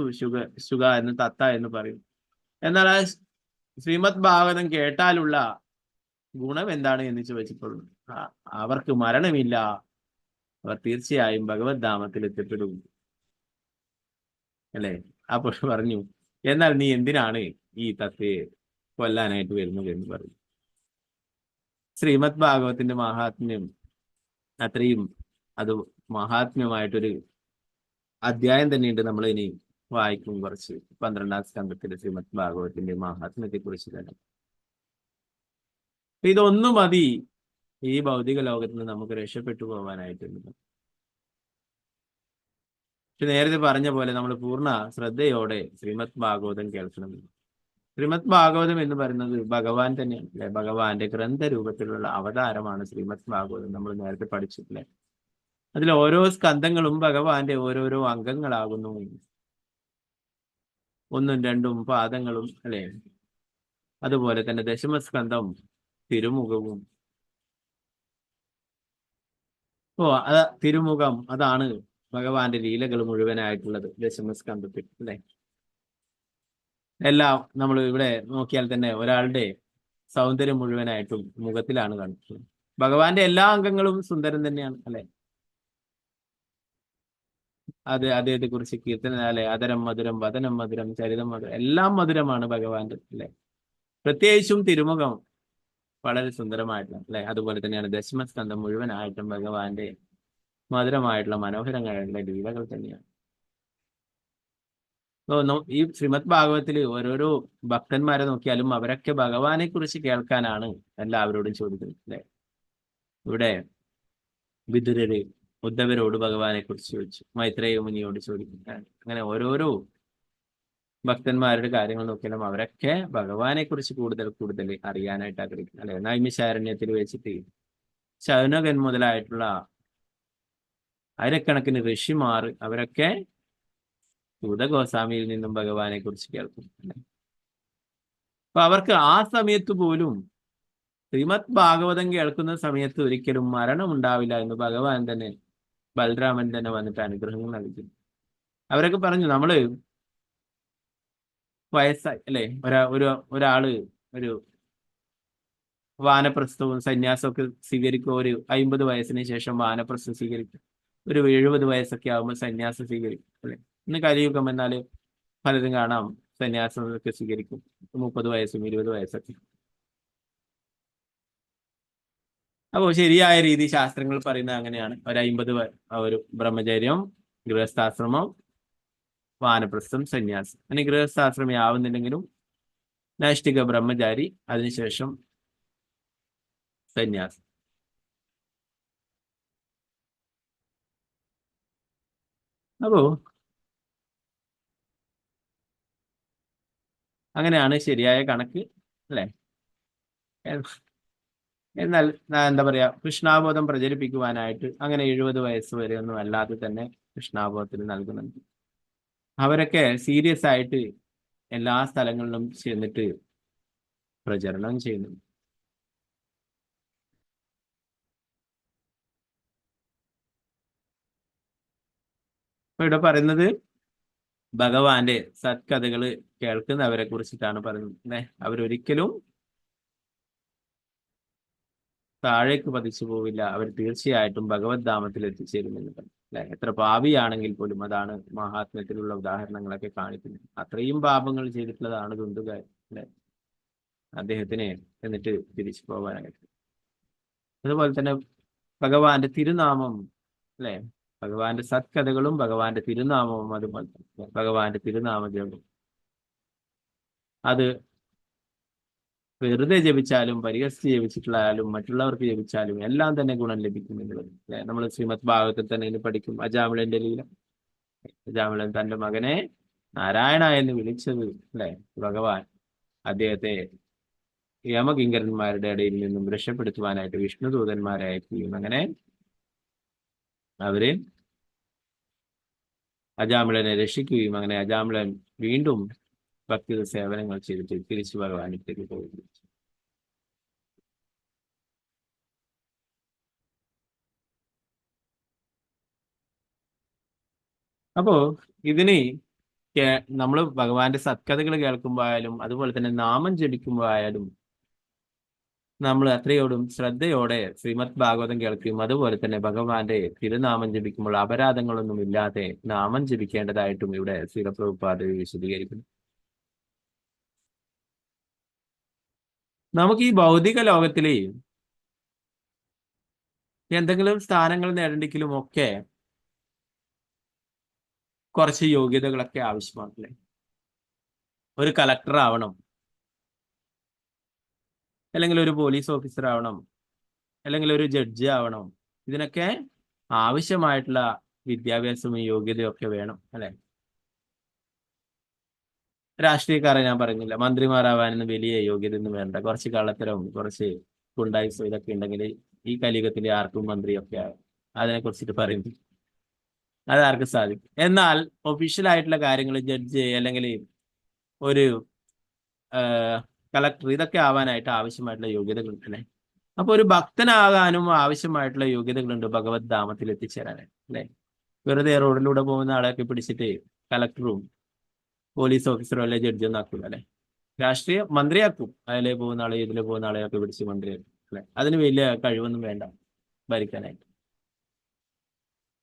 ശുഗ എന്ന് തത്ത എന്ന് പറയും. എന്നാൽ ആ ശ്രീമദ് ഭാഗവതം കേട്ടാലുള്ള ഗുണം എന്താണ് എന്ന് ചോദിച്ചപ്പോൾ അവർക്ക് മരണമില്ല, അവർ തീർച്ചയായും ഭഗവത് ധാമത്തിൽ എത്തിപ്പെടും അല്ലെ. അപ്പോൾ പറഞ്ഞു, എന്നാൽ നീ എന്തിനാണ് ഈ തത്തയെ കൊല്ലാനായിട്ട് വരുന്നത് എന്ന് പറഞ്ഞു. ശ്രീമദ് ഭാഗവത്തിന്റെ മഹാത്മ്യം അത്രയും അത് മഹാത്മ്യമായിട്ടൊരു അധ്യായം തന്നെയുണ്ട്. നമ്മൾ ഇനി വായിക്കും കുറച്ച് 12ാം സ്കന്ധത്തിലെ ശ്രീമദ് ഭാഗവതത്തിന്റെ മഹാത്മ്യത്തെ കുറിച്ച് തന്നെ. ഇതൊന്നും മതി ഈ ഭൗതിക ലോകത്ത് നിന്ന് നമുക്ക് രക്ഷപ്പെട്ടു പോകാനായിട്ടുണ്ട്. നേരത്തെ പറഞ്ഞ പോലെ നമ്മൾ പൂർണ്ണ ശ്രദ്ധയോടെ ശ്രീമദ് ഭാഗവതം കേൾക്കണം. ശ്രീമദ് ഭാഗവതം എന്ന് പറയുന്നത് ഭഗവാൻ തന്നെയാണ് അല്ലെ. ഭഗവാന്റെ ഗ്രന്ഥരൂപത്തിലുള്ള അവതാരമാണ് ശ്രീമദ് ഭാഗവതം. നമ്മൾ നേരത്തെ പഠിച്ചിട്ടില്ലേ. അതിൽ ഓരോ സ്കന്ധങ്ങളും ഭഗവാന്റെ ഓരോരോ അംഗങ്ങളാകുന്നു. 1ഉം 2ഉം പാദങ്ങളും അല്ലെ. അതുപോലെ തന്നെ ദശമസ്കന്ധം തിരുമുഖവും. തിരുമുഖം അതാണ് ഭഗവാന്റെ ലീലകൾ മുഴുവനായിട്ടുള്ളത് ദശമസ്കന്ധത്തിൽ അല്ലെ. എല്ലാം നമ്മൾ ഇവിടെ നോക്കിയാൽ തന്നെ ഒരാളുടെ സൗന്ദര്യം മുഴുവനായിട്ടും മുഖത്തിലാണ് കാണിക്കുന്നത്. ഭഗവാന്റെ എല്ലാ അംഗങ്ങളും സുന്ദരം തന്നെയാണ് അല്ലെ. അദ്ദേഹത്തെ കുറിച്ച് കീർത്തന അല്ലെ. അതരം മധുരം, വദനം മധുരം, ചരിതം മധുരം, എല്ലാം മധുരമാണ് ഭഗവാന്റെ അല്ലെ. പ്രത്യേകിച്ചും തിരുമുഖം വളരെ സുന്ദരമായിട്ടുള്ള അല്ലെ. അതുപോലെ തന്നെയാണ് ദശമസ്കന്ധം മുഴുവനായിട്ടും ഭഗവാന്റെ മധുരമായിട്ടുള്ള മനോഹരങ്ങളായിട്ടുള്ള ലീലകൾ തന്നെയാണ്. ഈ ശ്രീമദ് ഭാഗവതത്തിൽ ഓരോരോ ഭക്തന്മാരെ നോക്കിയാലും അവരൊക്കെ ഭഗവാനെ കുറിച്ച് കേൾക്കാനാണ് എല്ലാവരോടും ചോദിക്കുന്നത് അല്ലെ. ഇവിടെ വിദുരര് ഉദ്ധവരോട് ഭഗവാനെ കുറിച്ച് ചോദിച്ചു, മൈത്രേയ മുനിയോട് ചോദിക്കുന്നു. അങ്ങനെ ഓരോരോ ഭക്തന്മാരുടെ കാര്യങ്ങൾ നോക്കിയാലും അവരൊക്കെ ഭഗവാനെ കുറിച്ച് കൂടുതൽ അറിയാനായിട്ട് ആഗ്രഹിക്കുന്നു അല്ലെ. നൈമിശാരണ്യത്തിൽ വെച്ചിട്ട് ശൗനകൻ മുതലായിട്ടുള്ള ആയിരക്കണക്കിന് ഋഷിമാർ അവരൊക്കെ സൂതഗോസ്വാമിയിൽ നിന്നും ഭഗവാനെ കുറിച്ച് കേൾക്കും അല്ലെ. അപ്പൊ അവർക്ക് ആ സമയത്ത് പോലും ശ്രീമദ് ഭാഗവതം കേൾക്കുന്ന സമയത്ത് ഒരിക്കലും മരണം ഉണ്ടാവില്ല എന്ന് ഭഗവാൻ തന്നെ ബലരാമൻ തന്നെ വന്നിട്ട് അനുഗ്രഹങ്ങൾ നൽകി. അവരൊക്കെ പറഞ്ഞു, നമ്മള് വയസ്സായി അല്ലെ. ഒരാള് ഒരു വാനപ്രസ്ഥവും സന്യാസമൊക്കെ സ്വീകരിക്കും. ഒരു 50 വയസ്സിന് ശേഷം വാനപ്രസ്ഥം സ്വീകരിക്കും. ഒരു 70 വയസ്സൊക്കെ ആകുമ്പോൾ സന്യാസം സ്വീകരിക്കും അല്ലെ. ഇന്ന് കലിയുഗം എന്നാല് പലരും കാണാം സന്യാസമൊക്കെ സ്വീകരിക്കും 30 വയസ്സും 20 വയസ്സൊക്കെ. അപ്പോൾ ശരിയായ രീതി ശാസ്ത്രങ്ങൾ പറയുന്നത് അങ്ങനെയാണ്. ഒരു 50 ഒരു ബ്രഹ്മചര്യം, ഗൃഹസ്ഥാശ്രമം, വാനപ്രസ്ഥം, സന്യാസം. അങ്ങനെ ഗൃഹസ്ഥാശ്രമം ആവുന്നില്ലെങ്കിലും നൈഷ്ഠിക ബ്രഹ്മചാരി, അതിനുശേഷം സന്യാസം. അപ്പോ അങ്ങനെയാണ് ശരിയായ കണക്ക് അല്ലെ. എന്നാൽ എന്താ പറയാ, കൃഷ്ണാബോധം പ്രചരിപ്പിക്കുവാനായിട്ട് അങ്ങനെ 70 വയസ്സ് വരെ ഒന്നും അല്ലാതെ തന്നെ കൃഷ്ണാബോധത്തിൽ നൽകുന്നുണ്ട്. അവരൊക്കെ സീരിയസ് ആയിട്ട് എല്ലാ സ്ഥലങ്ങളിലും ചെന്നിട്ട് പ്രചരണം ചെയ്യുന്നുണ്ട്. അപ്പൊ ഇവിടെ പറയുന്നത് ഭഗവാന്റെ സത്കഥകൾ കേൾക്കുന്നവരെ കുറിച്ചിട്ടാണ് പറയുന്നത്. അവരൊരിക്കലും താഴേക്ക് പതിച്ചു പോവില്ല. അവർ തീർച്ചയായിട്ടും ഭഗവത് ധാമത്തിൽ എത്തിച്ചേരുമെന്ന് അല്ലെ. എത്ര പാപിയാണെങ്കിൽ പോലും, അതാണ് മഹാത്മ്യത്തിലുള്ള ഉദാഹരണങ്ങളൊക്കെ കാണിക്കുന്നത്. അത്രയും പാപങ്ങൾ ചെയ്തിട്ടുള്ളതാണ് ദുന്ദുകാരൻ അല്ലെ, അദ്ദേഹത്തിനെ എന്നിട്ട് തിരിച്ചു പോകാനായിട്ട്. അതുപോലെ തന്നെ ഭഗവാന്റെ തിരുനാമം അല്ലെ, ഭഗവാന്റെ സത്കഥകളും ഭഗവാന്റെ തിരുനാമവും, അതുപോലെ ഭഗവാന്റെ തിരുനാമജപം, അത് വെറുതെ ജപിച്ചാലും പരിഹസിച്ച് ജപിച്ചിട്ടുള്ളായാലും മറ്റുള്ളവർക്ക് ജപിച്ചാലും എല്ലാം തന്നെ ഗുണം ലഭിക്കുമെന്നുള്ളത് അല്ലെ. നമ്മൾ ശ്രീമദ് ഭാഗവതത്തിൽ തന്നെ പഠിക്കും അജാമിളന്റെ ലീല. അജാമിളൻ തന്റെ മകനെ നാരായണ എന്ന് വിളിച്ചത് അല്ലെ, ഭഗവാൻ അദ്ദേഹത്തെ യമകിങ്കരന്മാരുടെ ഇടയിൽ നിന്നും രക്ഷപ്പെടുത്തുവാനായിട്ട് വിഷ്ണുദൂതന്മാരെ അയക്കുകയും അങ്ങനെ അവര് അജാമിളനെ രക്ഷിക്കുകയും അങ്ങനെ അജാമിളൻ വീണ്ടും ഭക്തി സേവനങ്ങൾ ചെയ്തിട്ട് തിരിച്ചു ഭഗവാനിലേക്ക് പോകുന്നു. അപ്പോ ഇതിന് നമ്മൾ ഭഗവാന്റെ സത്കഥകൾ കേൾക്കുമ്പോഴായാലും അതുപോലെ തന്നെ നാമം ജപിക്കുമ്പോഴായാലും നമ്മൾ അത്രയോടും ശ്രദ്ധയോടെ ശ്രീമദ് ഭാഗവതം കേൾക്കുകയും അതുപോലെ തന്നെ ഭഗവാന്റെ തിരുനാമം ജപിക്കുമ്പോൾ അപരാധങ്ങളൊന്നും ഇല്ലാതെ നാമം ജപിക്കേണ്ടതായിട്ടും ഇവിടെ ശ്രീല പ്രഭുപാദ് വിശദീകരിക്കുന്നു. നമുക്ക് ഈ ഭൗതിക ലോകത്തിലെ എന്തെങ്കിലും സ്ഥാനങ്ങൾ നേടണ്ടെങ്കിലും ഒക്കെ കുറച്ച് യോഗ്യതകളൊക്കെ ആവശ്യമാണല്ലേ. ഒരു കളക്ടർ ആവണം, അല്ലെങ്കിൽ ഒരു പോലീസ് ഓഫീസർ ആവണം, അല്ലെങ്കിൽ ഒരു ജഡ്ജി ആവണം. ഇതിനൊക്കെ ആവശ്യമായിട്ടുള്ള വിദ്യാഭ്യാസവും യോഗ്യതയൊക്കെ വേണം അല്ലെ. രാഷ്ട്രീയക്കാരെ ഞാൻ പറഞ്ഞില്ല, മന്ത്രിമാരാവാനൊന്നും വലിയ യോഗ്യത ഒന്നും വേണ്ട. കുറച്ച് കള്ളത്തരവും കുറച്ച് ഗുണ്ടായിസവും ഇതൊക്കെ ഉണ്ടെങ്കിൽ ഈ കലിയുഗത്തിലെ ആർക്കും മന്ത്രിയൊക്കെ ആവും. അതിനെ കുറിച്ചിട്ട് പറയുന്നു, അതാർക്കും സാധിക്കും. എന്നാൽ ഒഫീഷ്യൽ ആയിട്ടുള്ള കാര്യങ്ങൾ, ജഡ്ജ് അല്ലെങ്കിൽ ഒരു കളക്ടർ, ഇതൊക്കെ ആവാനായിട്ട് ആവശ്യമായിട്ടുള്ള യോഗ്യതകളുണ്ട് അല്ലെ. അപ്പൊ ഒരു ഭക്തനാകാനും ആവശ്യമായിട്ടുള്ള യോഗ്യതകളുണ്ട് ഭഗവത് ധാമത്തിൽ എത്തിച്ചേരാനായിട്ട് അല്ലെ. വെറുതെ റോഡിലൂടെ പോകുന്ന ആളെയൊക്കെ പിടിച്ചിട്ട് കളക്ടറും പോലീസ് ഓഫീസറും അല്ലെ ജഡ്ജൊന്നും ആക്കൂല അല്ലെ. രാഷ്ട്രീയ മന്ത്രിയാക്കും, അതിലെ പോകുന്ന ആളെ ഇതിലെ പോകുന്ന ആളെയൊക്കെ പിടിച്ച് മന്ത്രിയാക്കും അല്ലെ. അതിന് വലിയ കഴിവൊന്നും വേണ്ട ഭരിക്കാനായിട്ട്.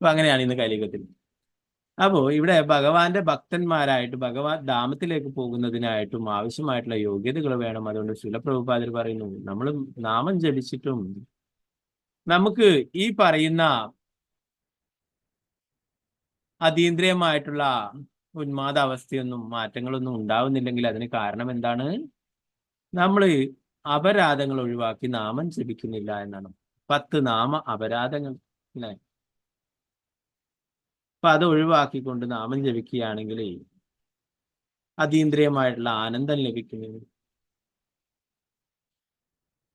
അപ്പൊ അങ്ങനെയാണ് ഇന്ന് കലിയുഗത്തിൽ. അപ്പോ ഇവിടെ ഭഗവാന്റെ ഭക്തന്മാരായിട്ട് ഭഗവാൻ ധാമത്തിലേക്ക് പോകുന്നതിനായിട്ടും ആവശ്യമായിട്ടുള്ള യോഗ്യതകൾ വേണം. അതുകൊണ്ട് ശിലപ്രഭുപാദർ പറയുന്നു, നമ്മൾ നാമം ജപിച്ചിട്ടും നമുക്ക് ഈ പറയുന്ന അതീന്ദ്രിയമായിട്ടുള്ള ഉന്മാദ അവസ്ഥയൊന്നും മാറ്റങ്ങളൊന്നും ഉണ്ടാവുന്നില്ലെങ്കിൽ അതിന് കാരണം എന്താണ്? നമ്മൾ അപരാധങ്ങൾ ഒഴിവാക്കി നാമം ജപിക്കുന്നില്ല എന്നാണ്. 10 നാമ അപരാധങ്ങൾ അല്ലെ. അപ്പൊ അത് ഒഴിവാക്കിക്കൊണ്ട് നാമം ജപിക്കുകയാണെങ്കിൽ അതീന്ദ്രിയമായിട്ടുള്ള ആനന്ദം ലഭിക്കുന്നു.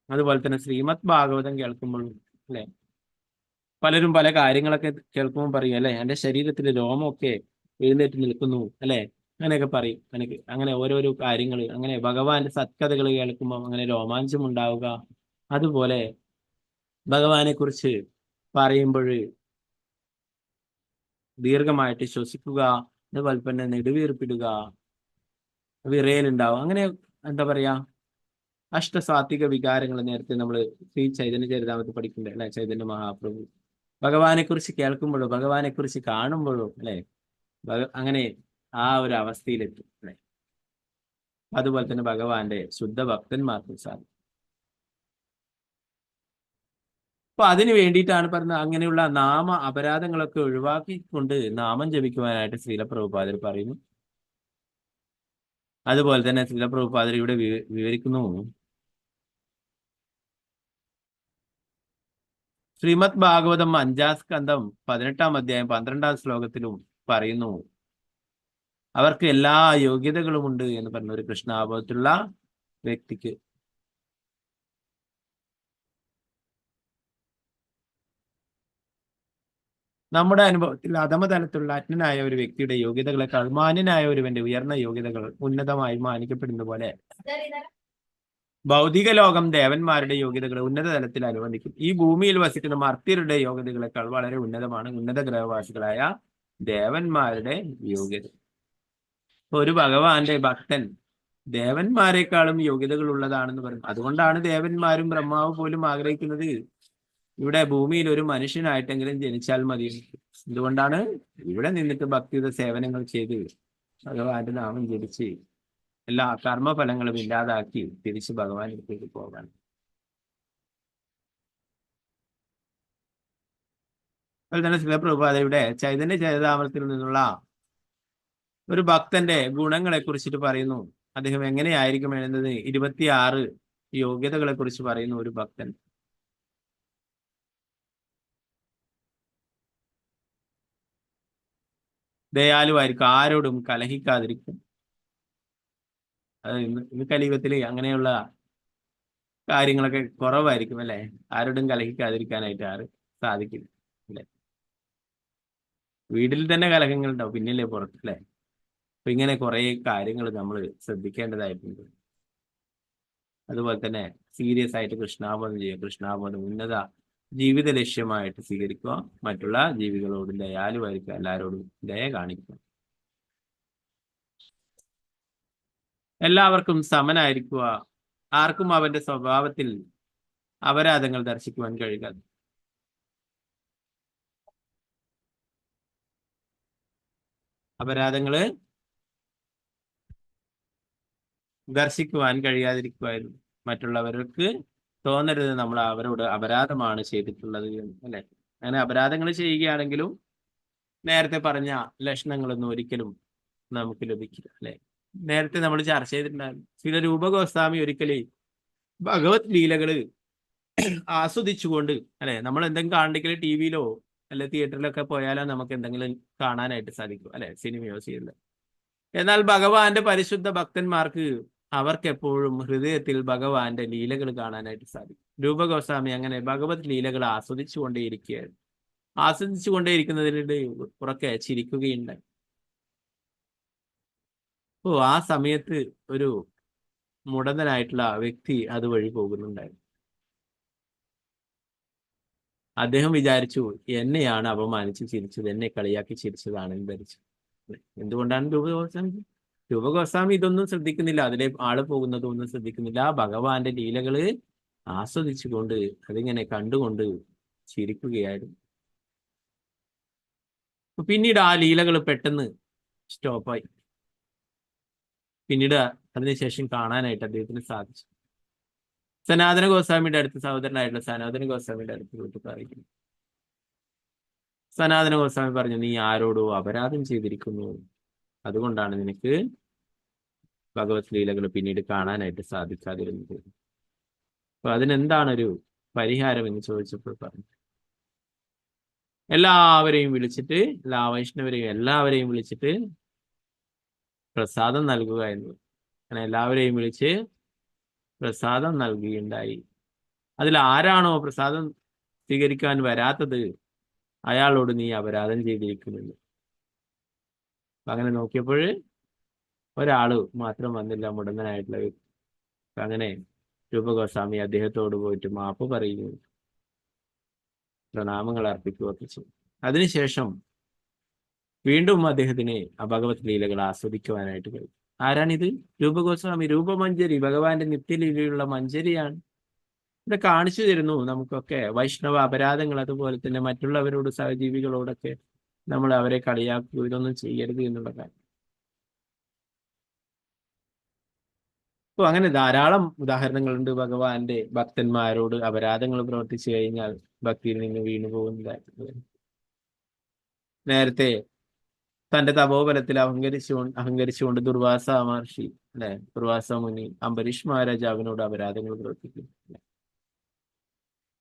അതുപോലെ തന്നെ ശ്രീമദ് ഭാഗവതം കേൾക്കുമ്പോഴും അല്ലെ, പലരും പല കാര്യങ്ങളൊക്കെ കേൾക്കുമ്പോൾ പറയും അല്ലെ, എൻ്റെ ശരീരത്തിലെ രോമമൊക്കെ എഴുന്നേറ്റ് നിൽക്കുന്നു അല്ലെ, അങ്ങനെയൊക്കെ പറയും. അങ്ങനെ ഓരോരോ കാര്യങ്ങൾ, അങ്ങനെ ഭഗവാന്റെ സത്കഥകൾ കേൾക്കുമ്പോൾ അങ്ങനെ രോമാഞ്ചം ഉണ്ടാവുക. അതുപോലെ ഭഗവാനെ കുറിച്ച് പറയുമ്പോൾ ദീർഘമായിട്ട് ശ്വസിക്കുക, അതുപോലെ തന്നെ നെടുവീർപ്പിടുക, വിറയലുണ്ടാവും. അങ്ങനെ എന്താ പറയാ, അഷ്ടസാത്വിക വികാരങ്ങൾ നേരത്തെ നമ്മൾ ശ്രീ ചൈതന്യ ചരിതാമത്തിൽ പഠിക്കണ്ടേ അല്ലെ. ചൈതന്യ മഹാപ്രഭു ഭഗവാനെ കുറിച്ച് കേൾക്കുമ്പോഴോ ഭഗവാനെ കുറിച്ച് കാണുമ്പോഴോ അല്ലെ, അങ്ങനെ ആ ഒരു അവസ്ഥയിലെത്തും അല്ലെ. അതുപോലെ തന്നെ ഭഗവാന്റെ ശുദ്ധ ഭക്തന്മാർക്കും സാധിക്കും. അപ്പൊ അതിന് വേണ്ടിയിട്ടാണ് പറഞ്ഞത്, അങ്ങനെയുള്ള നാമ അപരാധങ്ങളൊക്കെ ഒഴിവാക്കിക്കൊണ്ട് നാമം ജപിക്കുവാനായിട്ട് ശ്രീലപ്രഭുപാദർ പറയുന്നു. അതുപോലെ തന്നെ ശ്രീലപ്രഭുപാദർ ഇവിടെ വിവരിക്കുന്നു, ശ്രീമദ് ഭാഗവതം 5-ാം സ്കന്ധം 18-ാം അധ്യായം 12-ാം ശ്ലോകത്തിലും പറയുന്നു, അവർക്ക് എല്ലാ യോഗ്യതകളുമുണ്ട് എന്ന് പറഞ്ഞ ഒരു കൃഷ്ണാബോധത്തിലുള്ള വ്യക്തിക്ക്. നമ്മുടെ അനുഭവത്തിൽ അധമതലത്തിലുള്ള അജ്ഞനായ ഒരു വ്യക്തിയുടെ യോഗ്യതകളെക്കാൾ മാന്യനായ ഒരുവന്റെ ഉയർന്ന യോഗ്യതകൾ ഉന്നതമായി മാനിക്കപ്പെടുന്ന പോലെ ഭൗതിക ലോകം ദേവന്മാരുടെ യോഗ്യതകൾ ഉന്നത തലത്തിൽ അനുവദിക്കും. ഈ ഭൂമിയിൽ വസിക്കുന്ന മർത്യരുടെ യോഗ്യതകളെക്കാൾ വളരെ ഉന്നതമാണ് ഉന്നത ഗ്രഹവാസികളായ ദേവന്മാരുടെ യോഗ്യത. ഒരു ഭഗവാന്റെ ഭക്തൻ ദേവന്മാരെക്കാളും യോഗ്യതകൾ ഉള്ളതാണെന്ന് പറയും. അതുകൊണ്ടാണ് ദേവന്മാരും ബ്രഹ്മാവ് പോലും ആഗ്രഹിക്കുന്നത് ഇവിടെ ഭൂമിയിൽ ഒരു മനുഷ്യനായിട്ടെങ്കിലും ജനിച്ചാൽ മതി. എന്തുകൊണ്ടാണ്? ഇവിടെ നിന്നിട്ട് ഭക്തിയുടെ സേവനങ്ങൾ ചെയ്ത് ഭഗവാന്റെ നാമം ജപിച്ച് എല്ലാ കർമ്മഫലങ്ങളും ഇല്ലാതാക്കി തിരിച്ച് ഭഗവാനിലേക്ക് പോകാൻ. അതുപോലെ തന്നെ ശിലപ്രഭുപാദയുടെ ചൈതന്യ ചരിതാമൃതത്തിൽ നിന്നുള്ള ഒരു ഭക്തന്റെ ഗുണങ്ങളെ കുറിച്ചിട്ട് പറയുന്നു. അദ്ദേഹം എങ്ങനെയായിരിക്കും എന്നത് 26 യോഗ്യതകളെ കുറിച്ച് പറയുന്നു. ഒരു ഭക്തൻ ദയാലുവായിരിക്കും, ആരോടും കലഹിക്കാതിരിക്കും. അത് ഇന്ന് കലിയുഗത്തില് അങ്ങനെയുള്ള കാര്യങ്ങളൊക്കെ കുറവായിരിക്കും അല്ലെ. ആരോടും കലഹിക്കാതിരിക്കാനായിട്ട് സാധിക്കില്ല അല്ലെ. വീട്ടിൽ തന്നെ കലഹങ്ങൾ ഉണ്ടാവും, പിന്നല്ലേ പുറത്ത് അല്ലെ. അപ്പൊ ഇങ്ങനെ കുറെ കാര്യങ്ങൾ നമ്മൾ ശ്രദ്ധിക്കേണ്ടതായിട്ടുണ്ട്. അതുപോലെ തന്നെ സീരിയസ് ആയിട്ട് കൃഷ്ണാബോധം ചെയ്യുക. കൃഷ്ണാബോധം ഉന്നത ജീവിത ലക്ഷ്യമായിട്ട് സ്വീകരിക്കുക. മറ്റുള്ള ജീവികളോട് ദയാലുവായിരിക്കുക, എല്ലാവരോടും ദയ കാണിക്കുക. എല്ലാവർക്കും സമനായിരിക്കുക. ആർക്കും അവന്റെ സ്വഭാവത്തിൽ അപരാധങ്ങൾ ദർശിക്കുവാൻ കഴിയുക. അപരാധങ്ങള് ദർശിക്കുവാൻ കഴിയാതിരിക്കുമായിരുന്നു. മറ്റുള്ളവർക്ക് തോന്നരുത് നമ്മൾ അവരോട് അപരാധമാണ് ചെയ്തിട്ടുള്ളത് അല്ലെ. അങ്ങനെ അപരാധങ്ങൾ ചെയ്യുകയാണെങ്കിലും നേരത്തെ പറഞ്ഞ ലക്ഷണങ്ങളൊന്നും ഒരിക്കലും നമുക്ക് ലഭിക്കില്ല അല്ലെ. നേരത്തെ നമ്മൾ ചർച്ച ചെയ്തിട്ടുണ്ടായിരുന്നു, ചില രൂപഗോസ്വാമി ഒരിക്കലേ ഭഗവത് ലീലകള് ആസ്വദിച്ചുകൊണ്ട് അല്ലെ, നമ്മൾ എന്തെങ്കിലും കാണണമെങ്കിൽ ടി വിയിലോ അല്ലെ തിയേറ്ററിലൊക്കെ പോയാലോ നമുക്ക് എന്തെങ്കിലും കാണാനായിട്ട് സാധിക്കും അല്ലെ, സിനിമയോ സീരിയലോ. എന്നാൽ ഭഗവാന്റെ പരിശുദ്ധ ഭക്തന്മാർക്ക് അവർക്ക് എപ്പോഴും ഹൃദയത്തിൽ ഭഗവാന്റെ ലീലകൾ കാണാനായിട്ട് സാധിക്കും. രൂപഗോസ്വാമി അങ്ങനെ ഭഗവത് ലീലകൾ ആസ്വദിച്ചുകൊണ്ടേയിരിക്കുകയായിരുന്നു. ആസ്വദിച്ചുകൊണ്ടേയിരിക്കുന്നതിനിടെ ഉറക്കെ ചിരിക്കുകയുണ്ടായി. ആ സമയത്ത് ഒരു മുടന്തനായിട്ടുള്ള വ്യക്തി അതുവഴി പോകുന്നുണ്ടായിരുന്നു. അദ്ദേഹം വിചാരിച്ചു, എന്നെയാണ് അപമാനിച്ച് ചിരിച്ചത്, എന്നെ കളിയാക്കി ചിരിച്ചതാണെന്ന് ധരിച്ചു. എന്തുകൊണ്ടാണ് രൂപഗോസ്വാമി ഇതൊന്നും ശ്രദ്ധിക്കുന്നില്ല, അതിലെ ആള് പോകുന്നതും ഒന്നും ശ്രദ്ധിക്കുന്നില്ല. ഭഗവാന്റെ ലീലകള് ആസ്വദിച്ചുകൊണ്ട് അതിങ്ങനെ കണ്ടുകൊണ്ട് ചിരിക്കുകയായിരുന്നു. പിന്നീട് ആ ലീലകൾ പെട്ടെന്ന് സ്റ്റോപ്പായി. പിന്നീട് അതിനുശേഷം കാണാനായിട്ട് അദ്ദേഹത്തിന് സാധിച്ചു. സനാതന ഗോസ്വാമിയുടെ അടുത്ത്, സഹോദരനായിട്ടുള്ള സനാതന ഗോസ്വാമിയുടെ അടുത്ത് പോയിട്ട് പറയുന്നു. സനാതന ഗോസ്വാമി പറഞ്ഞു, നീ ആരോടോ അപരാധം ചെയ്തിരിക്കുന്നു, അതുകൊണ്ടാണ് നിനക്ക് ഭഗവത് ലീലകൾ പിന്നീട് കാണാനായിട്ട് സാധിക്കാതിരുന്നത്. അപ്പൊ അതിനെന്താണൊരു പരിഹാരം എന്ന് ചോദിച്ചപ്പോൾ പറഞ്ഞു, എല്ലാവരെയും വിളിച്ചിട്ട്, എല്ലാ വൈഷ്ണവരെയും എല്ലാവരെയും വിളിച്ചിട്ട് പ്രസാദം നൽകുക എന്ന്. അങ്ങനെ എല്ലാവരെയും വിളിച്ച് പ്രസാദം നൽകുകയുണ്ടായി. അതിൽ ആരാണോ പ്രസാദം സ്വീകരിക്കാൻ വരാത്തത് അയാളോട് നീ അപരാധം ചെയ്തിരിക്കുന്നുണ്ട്. അങ്ങനെ നോക്കിയപ്പോൾ ഒരാള് മാത്രം വന്നില്ല, മുടന്തനായിട്ടുള്ള വ്യക്തി. അങ്ങനെ രൂപഗോസ്വാമി അദ്ദേഹത്തോട് പോയിട്ട് മാപ്പ് പറയുകയും പ്രണാമങ്ങൾ അർപ്പിക്കുകയൊക്കെ ചെയ്തു. അതിനുശേഷം വീണ്ടും അദ്ദേഹത്തിന് ഭഗവത് ലീലകൾ ആസ്വദിക്കുവാനായിട്ട് കഴിയും. ആരാണിത്? രൂപഗോസ്വാമി. രൂപമഞ്ജരി, ഭഗവാന്റെ നിത്യലീലയുള്ള മഞ്ജരിയാണ്. ഇത് കാണിച്ചു തരുന്നു നമുക്കൊക്കെ വൈഷ്ണവ അപരാധങ്ങൾ, അതുപോലെ തന്നെ മറ്റുള്ളവരോട്, സഹജീവികളോടൊക്കെ നമ്മൾ അവരെ കളിയാക്കുക, ഇതൊന്നും ചെയ്യരുത് എന്നുള്ള കാര്യം. അപ്പോൾ അങ്ങനെ ധാരാളം ഉദാഹരണങ്ങളുണ്ട്. ഭഗവാന്റെ ഭക്തന്മാരോട് അപരാധങ്ങൾ പ്രവർത്തിച്ചു കഴിഞ്ഞാൽ ഭക്തിയിൽ നിന്ന് വീണു പോകുന്നതായിട്ടുള്ളത്. നേരത്തെ തന്റെ തപോബലത്തിൽ അഹങ്കരിച്ചുകൊണ്ട് ദുർവാസ മഹർഷി അല്ലെ, ദുർവാസ മുനി അംബരീഷ് മഹാരാജാവിനോട് അപരാധങ്ങൾ പ്രവർത്തിക്കുന്നു.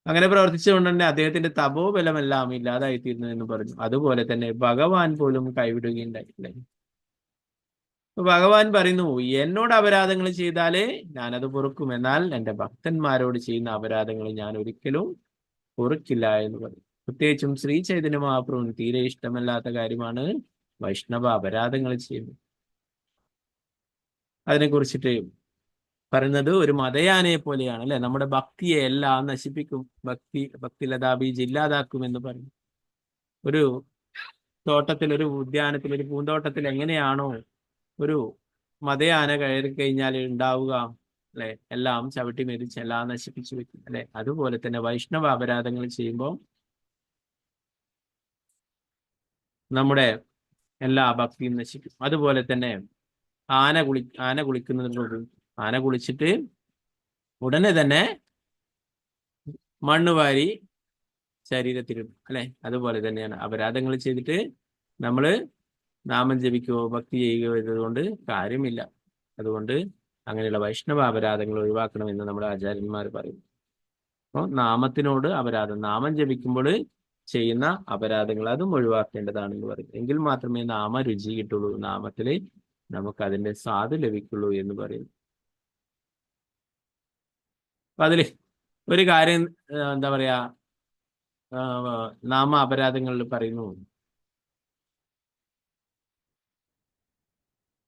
അങ്ങനെ പ്രവർത്തിച്ചുകൊണ്ട് തന്നെ അദ്ദേഹത്തിന്റെ തപോബലമെല്ലാം ഇല്ലാതായിത്തീരുന്നു എന്ന് പറഞ്ഞു. അതുപോലെ തന്നെ ഭഗവാൻ പോലും കൈവിടുകയുണ്ടായില്ലേ. ഭഗവാൻ പറയുന്നു, എന്നോട് അപരാധങ്ങൾ ചെയ്താലേ ഞാനത് പൊറുക്കും, എന്നാൽ എൻ്റെ ഭക്തന്മാരോട് ചെയ്യുന്ന അപരാധങ്ങൾ ഞാൻ ഒരിക്കലും പൊറുക്കില്ല എന്ന് പറയും. പ്രത്യേകിച്ചും ശ്രീ ചൈതന്യ മഹാപ്രഭുവിന് തീരെ ഇഷ്ടമല്ലാത്ത കാര്യമാണ് വൈഷ്ണവ അപരാധങ്ങൾ ചെയ്യുന്നത്. അതിനെ കുറിച്ചിട്ട് പറയുന്നത് ഒരു മതയാനയെ പോലെയാണ് അല്ലെ, നമ്മുടെ ഭക്തിയെ എല്ലാം നശിപ്പിക്കും, ഭക്തി ലതാബീജ് ഇല്ലാതാക്കും എന്ന് പറയും. ഒരു തോട്ടത്തിൽ, ഒരു ഉദ്യാനത്തിൽ, ഒരു പൂന്തോട്ടത്തിൽ എങ്ങനെയാണോ ഒരു മതയാന കയറി കഴിഞ്ഞാൽ ഉണ്ടാവുക അല്ലെ, എല്ലാം ചവിട്ടി മെതിച്ച് എല്ലാം നശിപ്പിച്ചു വെക്കും അല്ലെ, അതുപോലെ തന്നെ വൈഷ്ണവ അപരാധങ്ങൾ ചെയ്യുമ്പോൾ നമ്മുടെ എല്ലാ ഭക്തിയും നശിക്കും. അതുപോലെ തന്നെ ആന കുളിക്കുന്നതിനോട്, ആന കുളിച്ചിട്ട് ഉടനെ തന്നെ മണ്ണ് വാരി ശരീരത്തിലും അല്ലെ, അതുപോലെ തന്നെയാണ് അപരാധങ്ങൾ ചെയ്തിട്ട് നമ്മൾ നാമം ജപിക്കുകയോ ഭക്തി ചെയ്യുകയോ ചെയ്തതുകൊണ്ട് കാര്യമില്ല. അതുകൊണ്ട് അങ്ങനെയുള്ള വൈഷ്ണവ അപരാധങ്ങൾ ഒഴിവാക്കണമെന്ന് നമ്മുടെ ആചാര്യന്മാർ പറയും. അപ്പോൾ നാമത്തിനോട് അപരാധം, നാമം ജപിക്കുമ്പോൾ ചെയ്യുന്ന അപരാധങ്ങൾ അതും ഒഴിവാക്കേണ്ടതാണെന്ന് പറയും. എങ്കിൽ മാത്രമേ നാമ രുചി കിട്ടുള്ളൂ, നാമത്തിൽ നമുക്ക് അതിന്റെ സ്വാദ് ലഭിക്കുള്ളൂ എന്ന് പറയും. അപ്പൊ അതില് ഒരു കാര്യം എന്താ പറയാ, നാമ അപരാധങ്ങളിൽ പറയുന്നു,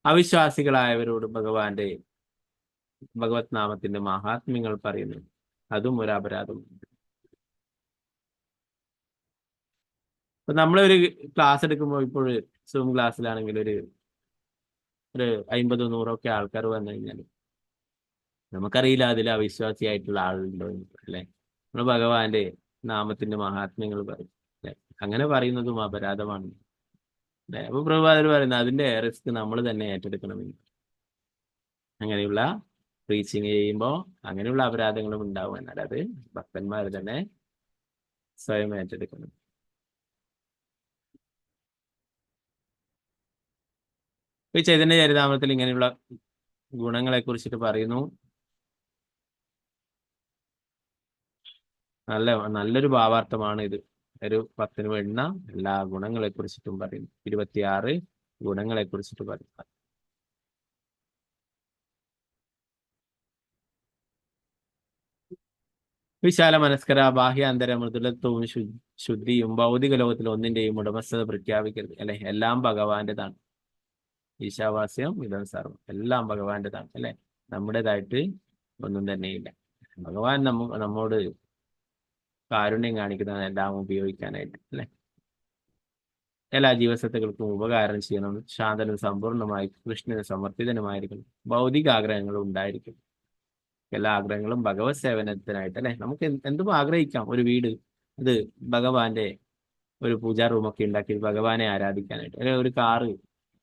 അവിശ്വാസികളായവരോട് ഭഗവത് നാമത്തിന്റെ മഹാത്മ്യങ്ങൾ പറയുന്നു, അതും ഒരു അപരാധമുണ്ട്. അപ്പൊ നമ്മളൊരു ക്ലാസ് എടുക്കുമ്പോൾ, ഇപ്പോൾ സൂം ക്ലാസ്സിലാണെങ്കിൽ ഒരു 50-100 ഒക്കെ ആൾക്കാർ വന്നു കഴിഞ്ഞാൽ നമുക്കറിയില്ല അതിൽ അവിശ്വാസിയായിട്ടുള്ള ആളുണ്ടോ അല്ലെ. നമ്മൾ ഭഗവാന്റെ നാമത്തിന്റെ മഹാത്മ്യങ്ങൾ പറയും അല്ലെ, അങ്ങനെ പറയുന്നതും അപരാധമാണ് അല്ലെ. അപ്പൊ പ്രഭാതർ പറയുന്നത് അതിന്റെ റിസ്ക് നമ്മൾ തന്നെ ഏറ്റെടുക്കണമെന്ന്. അങ്ങനെയുള്ള പ്രീച്ചിങ് ചെയ്യുമ്പോൾ അങ്ങനെയുള്ള അപരാധങ്ങളും ഉണ്ടാവും, എന്നാൽ അത് ഭക്തന്മാർ തന്നെ സ്വയം ഏറ്റെടുക്കണം. ഈ ചൈതന്യ ചരിതാമൃതത്തിൽ ഇങ്ങനെയുള്ള ഗുണങ്ങളെ കുറിച്ചിട്ട് പറയുന്നു. നല്ലൊരു ഭാവാർത്ഥമാണ് ഇത്. ഒരു 10 എണ്ണ എല്ലാ ഗുണങ്ങളെ കുറിച്ചിട്ടും പറയുന്നു. 26 ഗുണങ്ങളെ കുറിച്ചിട്ട് പറയുന്നു. വിശാല മനസ്കര, ബാഹ്യാന്തര, മൃദുലത്വവും ശുദ്ധിയും ഭൗതിക ലോകത്തിൽ ഒന്നിന്റെയും ഉടമസ്ഥത പ്രഖ്യാപിക്കരുത്. അല്ലെ, എല്ലാം ഭഗവാന്റേതാണ്. ഈശാവാസ്യം ഇതം സർവം, എല്ലാം ഭഗവാന്റേതാണ്. അല്ലെ, നമ്മുടേതായിട്ട് ഒന്നും തന്നെയില്ല. ഭഗവാൻ നമ്മോട് കാരുണ്യം കാണിക്കുന്നതെല്ലാം ഉപയോഗിക്കാനായിട്ട്. അല്ലെ, എല്ലാ ജീവസത്തകൾക്കും ഉപകാരം ചെയ്യണം. ശാന്തനും സമ്പൂർണമായി കൃഷ്ണന് സമർപ്പിതനുമായിരിക്കണം. ഭൗതിക ആഗ്രഹങ്ങളും ഉണ്ടായിരിക്കും. എല്ലാ ആഗ്രഹങ്ങളും ഭഗവത് സേവനത്തിനായിട്ട്. അല്ലെ, നമുക്ക് എന്തും ആഗ്രഹിക്കാം. ഒരു വീട്, അത് ഭഗവാന്റെ ഒരു പൂജാ റൂമൊക്കെ ഉണ്ടാക്കി ഭഗവാനെ ആരാധിക്കാനായിട്ട്. അല്ലെ, ഒരു കാറ്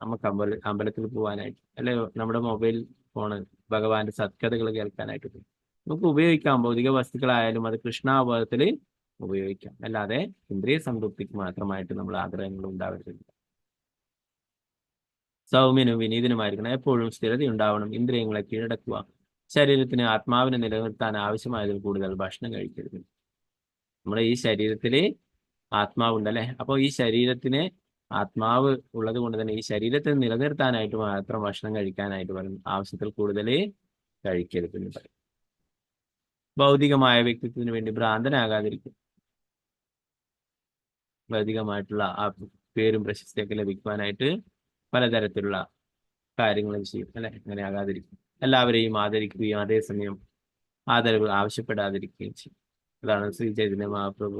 നമുക്ക് അമ്പലത്തിൽ പോകാനായിട്ട്. അല്ലെ, നമ്മുടെ മൊബൈൽ ഫോണ് ഭഗവാന്റെ സത്കഥകൾ കേൾക്കാനായിട്ട് നമുക്ക് ഉപയോഗിക്കാം. ഭൗതിക വസ്തുക്കളായാലും അത് കൃഷ്ണാവബോധത്തിൽ ഉപയോഗിക്കാം. അല്ലാതെ ഇന്ദ്രിയ സംതൃപ്തിക്ക് മാത്രമായിട്ട് നമ്മൾ ആഗ്രഹങ്ങൾ ഉണ്ടാവരുത്. സൗമ്യനും വിനീതനുമായിരിക്കണം. എപ്പോഴും സ്ഥിരത ഉണ്ടാവണം. ഇന്ദ്രിയങ്ങളെ കീഴടക്കുക. ശരീരത്തിന് ആത്മാവിനെ നിലനിർത്താൻ ആവശ്യമായതിൽ കൂടുതൽ ഭക്ഷണം കഴിക്കരുത്. നമ്മുടെ ഈ ശരീരത്തില് ആത്മാവുണ്ട്. അല്ലെ, അപ്പോൾ ഈ ശരീരത്തിന് ആത്മാവ് ഉള്ളത് കൊണ്ട് തന്നെ ഈ ശരീരത്തെ നിലനിർത്താനായിട്ട് മാത്രം ഭക്ഷണം കഴിക്കാനായിട്ട് പറയും. ആവശ്യത്തിൽ കൂടുതൽ കഴിക്കരുത് എന്ന് പറയും. ഭൗതികമായ വ്യക്തിത്വത്തിന് വേണ്ടി ഭ്രാന്തനാകാതിരിക്കും. ഭൗതികമായിട്ടുള്ള ആ പേരും പ്രശസ്തിയൊക്കെ ലഭിക്കുവാനായിട്ട് പലതരത്തിലുള്ള കാര്യങ്ങളും ചെയ്യും. അല്ലെ, അങ്ങനെ ആകാതിരിക്കും. എല്ലാവരെയും ആദരിക്കുകയും അതേസമയം ആദരവ് ആവശ്യപ്പെടാതിരിക്കുകയും ചെയ്യും. അതാണ് ശ്രീ ചൈതന്യ മഹാപ്രഭു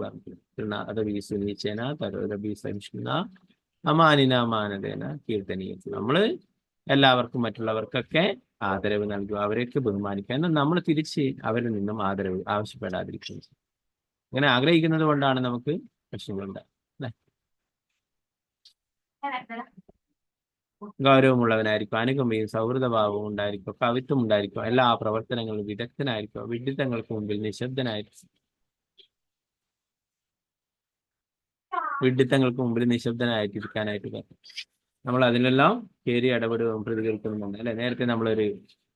അമാനിനാമാനതേന കീർത്തനീയം. നമ്മള് എല്ലാവർക്കും മറ്റുള്ളവർക്കൊക്കെ ആദരവ് നൽകുക, അവരെയൊക്കെ ബഹുമാനിക്കുക. എന്നാൽ നമ്മൾ തിരിച്ച് അവരിൽ നിന്നും ആദരവ് ആവശ്യപ്പെടാതിരിക്കുകയും ചെയ്യും. അങ്ങനെ ആഗ്രഹിക്കുന്നത് കൊണ്ടാണ് നമുക്ക് പ്രശ്നങ്ങളുണ്ടാകുന്നത്. അല്ലെ, ഗൗരവമുള്ളവനായിരിക്കും. അനുകമ്പയും സൗഹൃദഭാവവും ഉണ്ടായിരിക്കും. കവിത്വം ഉണ്ടായിരിക്കും. എല്ലാ പ്രവർത്തനങ്ങളും വിദഗ്ധനായിരിക്കും. വിഡിത്തങ്ങൾക്ക് മുമ്പിൽ നിശബ്ദനായിരിക്കും. വിഡിത്തങ്ങൾക്ക് മുമ്പിൽ നിശബ്ദനായിട്ടിരിക്കാനായിട്ട് പറയും. നമ്മൾ അതിനെല്ലാം കയറി ഇടപെടുകയും പ്രതികരിക്കുന്നുണ്ട്. അല്ലെ, നേരത്തെ നമ്മളൊരു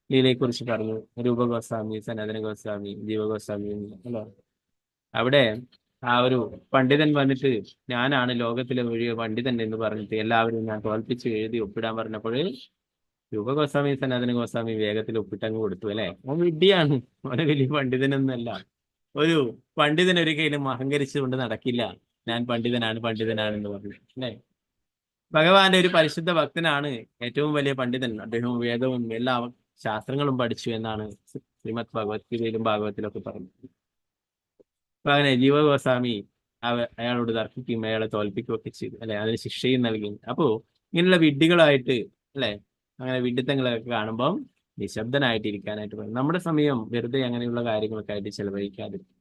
ലീലയെ കുറിച്ച് പറഞ്ഞു. രൂപഗോസ്വാമി, സനാതന ഗോസ്വാമി, ജീവഗോസ്വാമി. അല്ലെ, അവിടെ ആ ഒരു പണ്ഡിതൻ വന്നിട്ട് ഞാനാണ് ലോകത്തിലെ വലിയ പണ്ഡിതൻ എന്ന് പറഞ്ഞിട്ട് എല്ലാവരും ഞാൻ തോൽപ്പിച്ച് എഴുതി ഒപ്പിടാൻ പറഞ്ഞപ്പോൾ രൂപഗോസ്വാമി, സനാതന ഗോസ്വാമി വേഗത്തിൽ ഒപ്പിട്ടങ്ങ് കൊടുത്തു. അല്ലെ, അവൻ വിഡ്ഢിയാണ്, അവനെ വലിയ പണ്ഡിതനൊന്നല്ല. ഒരു പണ്ഡിതൻ ഒരിക്കലും അഹങ്കരിച്ചുകൊണ്ട് നടക്കില്ല. ഞാൻ പണ്ഡിതനാണെന്ന് പറഞ്ഞു. അല്ലെ, ഭഗവാന്റെ ഒരു പരിശുദ്ധ ഭക്തനാണ് ഏറ്റവും വലിയ പണ്ഡിതൻ. അദ്ദേഹവും വേദവും എല്ലാ ശാസ്ത്രങ്ങളും പഠിച്ചു എന്നാണ് ശ്രീമദ് ഭഗവത്ഗീതയിലും ഭാഗവത്തിലൊക്കെ പറഞ്ഞത്. അപ്പൊ അങ്ങനെ ജീവഗോസ്വാമി അയാളോട് തർക്കിക്കുകയും അയാളെ തോൽപ്പിക്കുകയൊക്കെ ചെയ്തു. അല്ലെ, അതിന് ശിക്ഷയും നൽകി. അപ്പോ ഇങ്ങനെയുള്ള വിഡ്ഢികളായിട്ട്, അല്ലെ, അങ്ങനെ വിഡ്ഢിത്തങ്ങളൊക്കെ കാണുമ്പം നിശബ്ദനായിട്ട് ഇരിക്കാനായിട്ട് പറയും. നമ്മുടെ സമയം വെറുതെ അങ്ങനെയുള്ള കാര്യങ്ങളൊക്കെ ആയിട്ട് ചെലവഴിക്കാതിരിക്കും.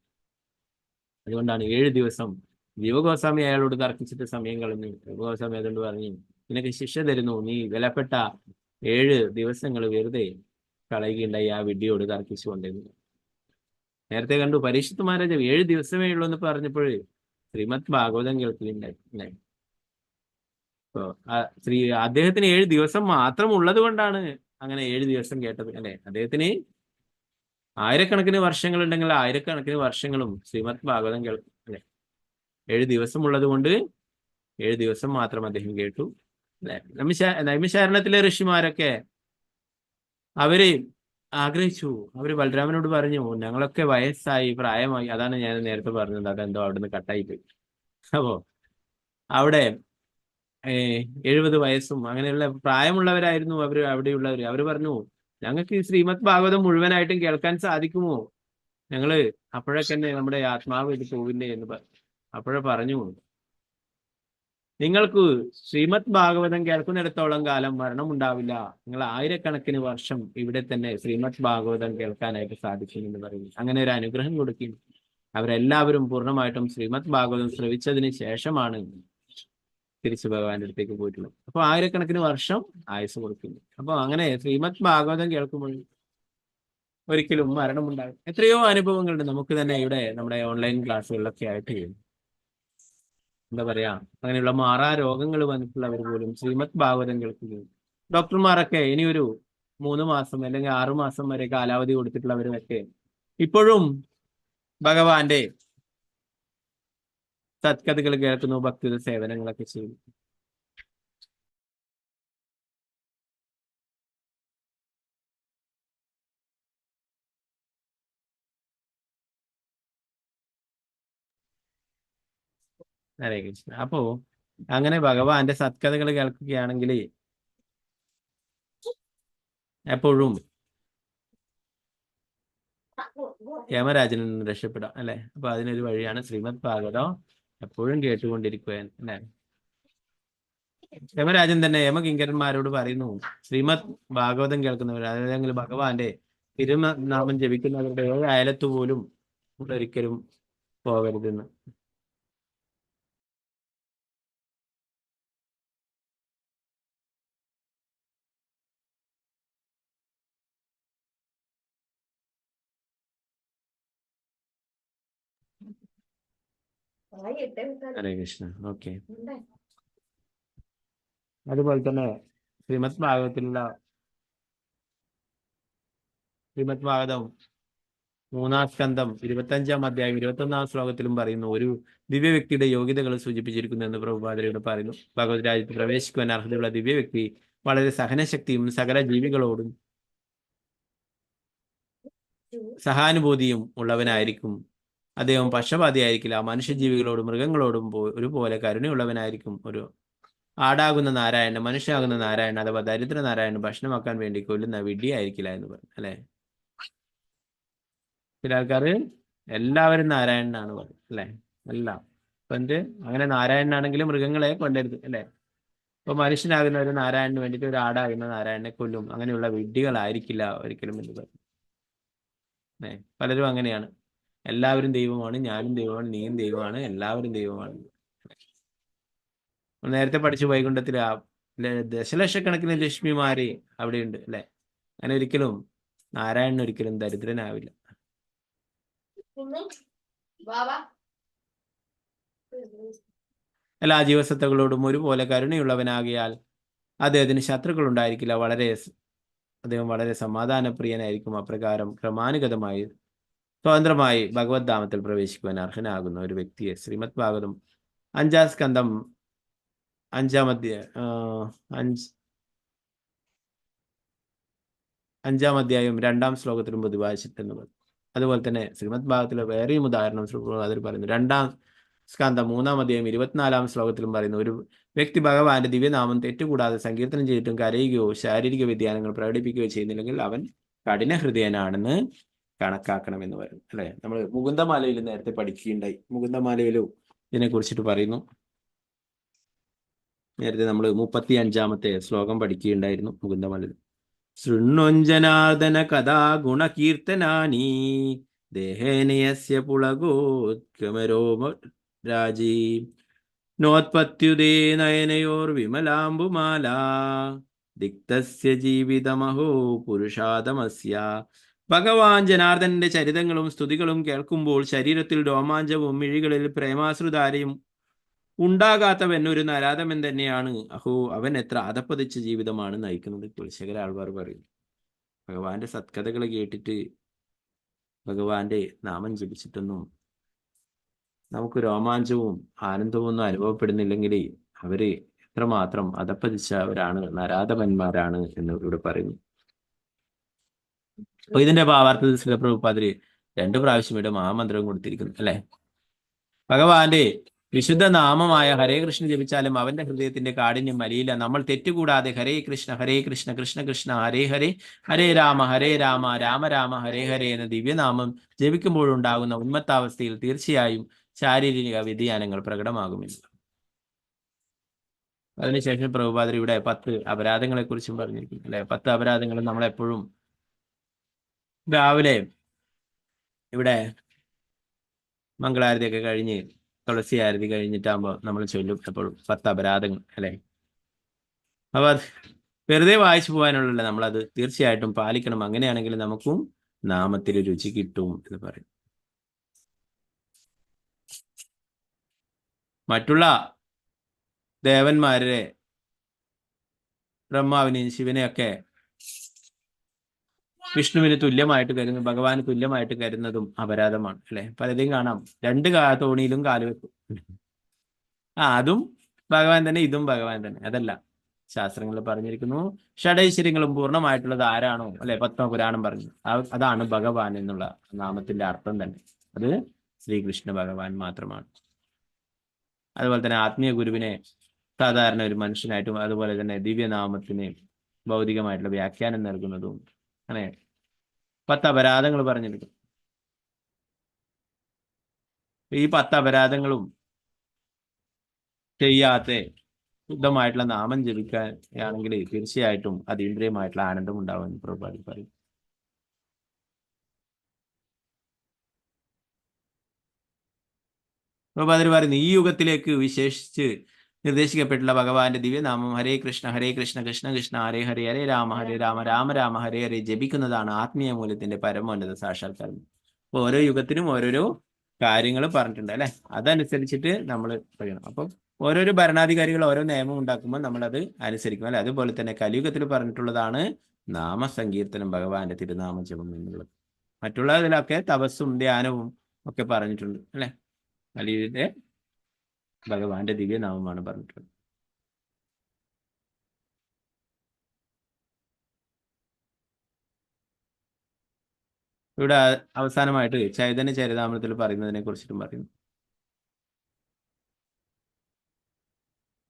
അതുകൊണ്ടാണ് 7 ദിവസം ജീവഗോസ്വാമി അയാളോട് തർക്കിച്ചിട്ട് സമയം കളഞ്ഞു. ജീവഗോസ്വാമി അതുകൊണ്ട് പറഞ്ഞു, നിനക്ക് ശിക്ഷ തരുന്നു, നീ വിലപ്പെട്ട 7 ദിവസങ്ങൾ വെറുതെ കളയുകയുണ്ടായി ആ വിഡ്ഢിയോട് തർക്കിച്ചുകൊണ്ടിരുന്നു. നേരത്തെ കണ്ടു പരീക്ഷിത് മഹാരാജ 7 ദിവസമേ ഉള്ളൂ എന്ന് പറഞ്ഞപ്പോൾ ശ്രീമദ് ഭാഗവതം കേൾക്കുകയുണ്ടായി. അപ്പോ അദ്ദേഹത്തിന് 7 ദിവസം മാത്രം ഉള്ളത് കൊണ്ടാണ് അങ്ങനെ 7 ദിവസം കേട്ടത്. അല്ലെ, അദ്ദേഹത്തിന് ആയിരക്കണക്കിന് വർഷങ്ങൾ ഉണ്ടെങ്കിൽ ആയിരക്കണക്കിന് വർഷങ്ങളും ശ്രീമദ് ഭാഗവതം കേൾക്കും. അല്ലെ, 7 ദിവസം ഉള്ളത് കൊണ്ട് 7 ദിവസം മാത്രം അദ്ദേഹം കേട്ടു. അല്ലെ, നൈമിശാരണത്തിലെ ഋഷിമാരൊക്കെ അവര് ആഗ്രഹിച്ചു. അവര് ബലരാമനോട് പറഞ്ഞു, ഞങ്ങളൊക്കെ വയസ്സായി, പ്രായമായി. അതാണ് ഞാൻ നേരത്തെ പറഞ്ഞത്, അതെന്തോ അവിടുന്ന് കട്ടായി പോയി. അപ്പോ അവിടെ 70 വയസ്സും അങ്ങനെയുള്ള പ്രായമുള്ളവരായിരുന്നു അവിടെയുള്ളവർ. അവർ പറഞ്ഞു, ഞങ്ങൾക്ക് ഈ ശ്രീമദ് ഭാഗവതം മുഴുവനായിട്ടും കേൾക്കാൻ സാധിക്കുമോ? ഞങ്ങള് അപ്പോഴൊക്കെ തന്നെ നമ്മുടെ ആത്മാവ് ഇത് പോവില്ലേ എന്ന് അപ്പോഴേ പറഞ്ഞു, നിങ്ങൾക്ക് ശ്രീമദ് ഭാഗവതം കേൾക്കുന്നിടത്തോളം കാലം മരണം ഉണ്ടാവില്ല. നിങ്ങൾ ആയിരക്കണക്കിന് വർഷം ഇവിടെ തന്നെ ശ്രീമദ് ഭാഗവതം കേൾക്കാനായിട്ട് സാധിക്കും എന്ന് പറയുന്നു. അങ്ങനെ ഒരു അനുഗ്രഹം കൊടുക്കും. അവരെല്ലാവരും പൂർണ്ണമായിട്ടും ശ്രീമദ് ഭാഗവതം ശ്രവിച്ചതിന് ശേഷമാണ് തിരിച്ചു ഭഗവാന്റെ അടുത്തേക്ക് പോയിട്ടുള്ളത്. അപ്പൊ ആയിരക്കണക്കിന് വർഷം ആയുസ് കൊടുക്കുന്നു. അപ്പൊ അങ്ങനെ ശ്രീമദ് ഭാഗവതം കേൾക്കുമ്പോൾ ഒരിക്കലും മരണമുണ്ടാകും. എത്രയോ അനുഭവങ്ങളുണ്ട് നമുക്ക് തന്നെ ഇവിടെ നമ്മുടെ ഓൺലൈൻ ക്ലാസ്സുകളിലൊക്കെ ആയിട്ട്. എന്താ പറയാ, അങ്ങനെയുള്ള മാറാ രോഗങ്ങൾ വന്നിട്ടുള്ളവർ പോലും ശ്രീമദ് ഭാഗവതം കേൾക്കുകയും ഡോക്ടർമാരൊക്കെ ഇനി ഒരു 3 മാസം അല്ലെങ്കിൽ 6 മാസം വരെ കാലാവധി കൊടുത്തിട്ടുള്ളവരൊക്കെ ഇപ്പോഴും ഭഗവാന്റെ സത്കഥകൾ കേൾക്കുന്നു, ഭക്തി സേവനങ്ങളൊക്കെ ചെയ്യുന്നു. ഹരേ കൃഷ്ണ. അപ്പോ അങ്ങനെ ഭഗവാന്റെ സത്കഥകൾ കേൾക്കുകയാണെങ്കിൽ എപ്പോഴും യമരാജനിൽ നിന്ന് രക്ഷപ്പെടാം അല്ലെ. അപ്പൊ അതിനൊരു വഴിയാണ് ശ്രീമദ് ഭാഗവതം എപ്പോഴും കേട്ടുകൊണ്ടിരിക്കുക അല്ലെ. യമരാജൻ തന്നെ യമകിങ്കരന്മാരോട് പറയുന്നു, ശ്രീമദ് ഭാഗവതം കേൾക്കുന്നവർ, അല്ലെങ്കിൽ ഭഗവാന്റെ തിരുനാമം ജപിക്കുന്നവരുടെ അയലത്ത് പോലും ഒരിക്കലും പോകരുതെന്ന്. ഹരേ കൃഷ്ണ. ഓക്കെ. അതുപോലെ തന്നെ ശ്രീമദ് ഭാഗവതത്തിലുള്ള ശ്രീമദ് ഭാഗവതം 3-ാം സ്കന്ധം 25-ാം അധ്യായം 21-ാം ശ്ലോകത്തിലും പറയുന്നു, ഒരു ദിവ്യ വ്യക്തിയുടെ യോഗ്യതകൾ സൂചിപ്പിച്ചിരിക്കുന്നു എന്ന് പ്രഭുപാദരയോട് പറയുന്നു. ഭഗവത് രാജ്യത്ത് പ്രവേശിക്കുവാൻ അർഹതയുള്ള ദിവ്യ വ്യക്തി വളരെ സഹനശക്തിയും സകല ജീവികളോടും സഹാനുഭൂതിയും ഉള്ളവനായിരിക്കും. അദ്ദേഹം പക്ഷപാതിയായിരിക്കില്ല. മനുഷ്യജീവികളോടും മൃഗങ്ങളോടും ഒരുപോലെ കരുണയുള്ളവനായിരിക്കും. ഒരു ആടാകുന്ന നാരായണൻ, മനുഷ്യാകുന്ന നാരായണൻ അഥവാ ദരിദ്ര നാരായണൻ ഭക്ഷണമാക്കാൻ വേണ്ടി കൊല്ലുന്ന വിഡ്ഢിയായിരിക്കില്ല എന്ന് പറഞ്ഞു അല്ലെ. ചില ആൾക്കാർ എല്ലാവരും നാരായണനാണ് പറയുന്നത് അല്ലെ. എല്ലാം ഇപ്പൊ അങ്ങനെ നാരായണനാണെങ്കിലും മൃഗങ്ങളെ കൊല്ലരുത് അല്ലെ. ഇപ്പൊ മനുഷ്യനാകുന്ന ഒരു നാരായണന് വേണ്ടിയിട്ട് ഒരു ആടാകുന്ന നാരായണനെ കൊല്ലും. അങ്ങനെയുള്ള വിഡ്ഢികളായിരിക്കില്ല ഒരിക്കലും എന്ന് പറഞ്ഞു. പലരും അങ്ങനെയാണ്, എല്ലാവരും ദൈവമാണ്, ഞാനും ദൈവമാണ്, നീയും ദൈവമാണ്, എല്ലാവരും ദൈവമാണ്. നേരത്തെ പഠിച്ചു വൈകുണ്ഠത്തില് ദശലക്ഷക്കണക്കിന് ലക്ഷ്മിമാര് അവിടെയുണ്ട് അല്ലെ. അങ്ങനെ ഒരിക്കലും നാരായണൻ ഒരിക്കലും ദരിദ്രനാവില്ല. എല്ലാ ജീവസത്തകളോടും ഒരുപോലെ കരുണയുള്ളവനാകിയാൽ അദ്ദേഹത്തിന് ശത്രുക്കൾ ഉണ്ടായിരിക്കില്ല. അദ്ദേഹം വളരെ സമാധാനപ്രിയനായിരിക്കും. അപ്രകാരം ക്രമാനുഗതമായി സ്വതന്ത്രമായി ഭഗവത് ധാമത്തിൽ പ്രവേശിക്കുവാൻ അർഹനാകുന്ന ഒരു വ്യക്തിയെ ശ്രീമദ് ഭാഗവതം 5-ാം സ്കന്ധം 5-ാം അധ്യായം 2-ാം ശ്ലോകത്തിലും പ്രതിപാദിച്ചിട്ടെന്ന് പറഞ്ഞു. അതുപോലെ തന്നെ ശ്രീമദ് ഭാഗവതത്തിലെ വേറെയും ഉദാഹരണം അതിൽ പറയുന്നു. 2-ാം സ്കന്ധം 3-ാം അധ്യായം 24-ാം ശ്ലോകത്തിലും പറയുന്നു, ഒരു വ്യക്തി ഭഗവാന്റെ ദിവ്യനാമം തെറ്റുകൂടാതെ സങ്കീർത്തനം ചെയ്തിട്ടും കരയുകയോ ശാരീരിക വ്യതിയാനങ്ങൾ പ്രകടിപ്പിക്കുകയോ ചെയ്യുന്നില്ലെങ്കിൽ അവൻ കഠിന ഹൃദയനാണെന്ന് കണക്കാക്കണമെന്ന് പറയുന്നു അല്ലെ. നമ്മൾ മുകുന്ദമാലയിൽ നേരത്തെ പഠിക്കുകയുണ്ടായി. മുകുന്ദമാലയിലും ഇതിനെ കുറിച്ചിട്ട് പറയുന്നു. നേരത്തെ നമ്മൾ 35-ാമത്തെ ശ്ലോകം പഠിക്കുകയുണ്ടായിരുന്നു മുകുന്ദമാലയിൽ. ശൃണ്വഞ്ജനാർദ്ദന കഥാ ഗുണകീർത്തനാനി ദേഹേനയസ്യ പുളഗോത്കമരോമ രാജീ നോത്പത്യുദേ നയനയോർ വിമലാംബുമാല ദിക്തസ്യ ജീവിതമഹോ പുരുഷാദമസ്യ. ഭഗവാൻ ജനാർദ്ദനന്റെ ചരിതങ്ങളും സ്തുതികളും കേൾക്കുമ്പോൾ ശരീരത്തിൽ രോമാഞ്ചവും മിഴികളിൽ പ്രേമാശ്രുധാരയും ഉണ്ടാകാത്തവൻ ഒരു നരാധമൻ തന്നെയാണ്. അഹോ, അവൻ എത്ര അധപ്പതിച്ച ജീവിതമാണ് നയിക്കുന്നത്. കുലശേഖര ആൾവാർ പറയും, ഭഗവാന്റെ സത്കഥകൾ കേട്ടിട്ട് ഭഗവാന്റെ നാമം ജപിച്ചിട്ടൊന്നും നമുക്ക് രോമാഞ്ചവും ആനന്ദവും ഒന്നും അനുഭവപ്പെടുന്നില്ലെങ്കിൽ അവര് എത്രമാത്രം അധപ്പതിച്ചവരാണ്, നരാധമന്മാരാണ് എന്ന് ഇവിടെ പറയുന്നു. അപ്പൊ ഇതിന്റെ ഭാവാർത്ഥത്തിൽ ശ്രീ പ്രഭുപാദര് 2 പ്രാവശ്യം ഇവിടെ മഹാമന്ത്രം കൊടുത്തിരിക്കുന്നു അല്ലെ. ഭഗവാന്റെ വിശുദ്ധ നാമമായ ഹരേ കൃഷ്ണ ജപിച്ചാലും അവന്റെ ഹൃദയത്തിന്റെ കാഠിന്യം മലിയില്ല. നമ്മൾ തെറ്റുകൂടാതെ ഹരേ കൃഷ്ണ കൃഷ്ണ കൃഷ്ണ ഹരേ ഹരേ ഹരേ രാമ രാമ രാമ ഹരേ ഹരേ എന്ന ദിവ്യനാമം ജപിക്കുമ്പോഴുണ്ടാകുന്ന ഉന്മത്താവസ്ഥയിൽ തീർച്ചയായും ശാരീരിക വ്യതിയാനങ്ങൾ പ്രകടമാകുമെന്ന്. അതിനുശേഷം പ്രഭുപാദർ ഇവിടെ 10 അപരാധങ്ങളെ കുറിച്ചും പറഞ്ഞിരിക്കുന്നു അല്ലെ. 10 അപരാധങ്ങൾ നമ്മളെപ്പോഴും രാവിലെ ഇവിടെ മംഗളാരതിയൊക്കെ കഴിഞ്ഞ് തുളസി ആരതി കഴിഞ്ഞിട്ടാകുമ്പോൾ നമ്മൾ ചൊല്ലും എപ്പോഴും 10 അപരാധങ്ങൾ അല്ലെ. അപ്പൊ അത് വെറുതെ വായിച്ചു പോകാനുള്ളതല്ല, നമ്മളത് തീർച്ചയായിട്ടും പാലിക്കണം. അങ്ങനെയാണെങ്കിൽ നമുക്കും നാമത്തിൽ രുചി കിട്ടും എന്ന് പറയും. മറ്റുള്ള ദേവന്മാരെ ബ്രഹ്മാവിനെയും ശിവനെയൊക്കെ വിഷ്ണുവിന് തുല്യമായിട്ട് കരുതുന്നു, ഭഗവാന് തുല്യമായിട്ട് കരുതുന്നതും അപരാധമാണ് അല്ലെ. പലരെയും കാണാം, രണ്ട് തോണിയിലും കാല് വെക്കും. അതും ഭഗവാൻ തന്നെ, ഇതും ഭഗവാൻ തന്നെ. അതല്ല, ശാസ്ത്രങ്ങളിൽ പറഞ്ഞിരിക്കുന്നു, ഷഡൈശ്വര്യങ്ങളും പൂർണ്ണമായിട്ടുള്ളത് ആരാണോ അല്ലെ, പത്മപുരാണം പറഞ്ഞു, അതാണ് ഭഗവാൻ എന്നുള്ള നാമത്തിന്റെ അർത്ഥം തന്നെ. അത് ശ്രീകൃഷ്ണ ഭഗവാൻ മാത്രമാണ്. അതുപോലെ തന്നെ ആത്മീയ ഗുരുവിനെ സാധാരണ ഒരു മനുഷ്യനായിട്ടും, അതുപോലെ തന്നെ ദിവ്യനാമത്തിന് ഭൗതികമായിട്ടുള്ള വ്യാഖ്യാനം നൽകുന്നതും അങ്ങനെ 10 അപരാധങ്ങൾ പറഞ്ഞിരിക്കും. ഈ 10 അപരാധങ്ങളും ചെയ്യാത്ത ശുദ്ധമായിട്ടുള്ള നാമം ജപിക്കുകയാണെങ്കിൽ തീർച്ചയായിട്ടും അതീന്ദ്രിയമായിട്ടുള്ള ആനന്ദം ഉണ്ടാവുമെന്ന് പ്രഭുപാദി പറയും. പ്രഭുപാദർ പറയുന്നു, ഈ യുഗത്തിലേക്ക് വിശേഷിച്ച് നിർദ്ദേശിക്കപ്പെട്ടുള്ള ഭഗവാന്റെ ദിവ്യനാമം ഹരേ കൃഷ്ണ കൃഷ്ണ കൃഷ്ണ ഹരേ ഹരേ, ഹരേ രാമ രാമ രാമ ഹരേ ഹരേ ജപിക്കുന്നതാണ് ആത്മീയ മൂല്യത്തിന്റെ പരമോന്നത സാക്ഷാത്കാരം. അപ്പൊ ഓരോ യുഗത്തിനും ഓരോരോ കാര്യങ്ങൾ പറഞ്ഞിട്ടുണ്ട് അല്ലെ, അതനുസരിച്ചിട്ട് നമ്മൾ പറയണം. അപ്പം ഓരോരോ ഭരണാധികാരികൾ ഓരോ നിയമം ഉണ്ടാക്കുമ്പോൾ നമ്മളത് അനുസരിക്കും അല്ലെ. അതുപോലെ തന്നെ കലിയുഗത്തിൽ പറഞ്ഞിട്ടുള്ളതാണ് നാമസങ്കീർത്തനം, ഭഗവാന്റെ തിരുനാമ ജപം എന്നുള്ളത്. മറ്റുള്ളതിലൊക്കെ തപസ്സും ധ്യാനവും ഒക്കെ പറഞ്ഞിട്ടുണ്ട് അല്ലെ. കലിയുടെ ഭഗവാന്റെ ദിവ്യനാമമാണ് പറഞ്ഞിട്ടുള്ളത്. ഇവിടെ അവസാനമായിട്ട് ചൈതന്യ ചരിതാമൃതത്തിൽ പറയുന്നതിനെ കുറിച്ചിട്ടും പറയുന്നു.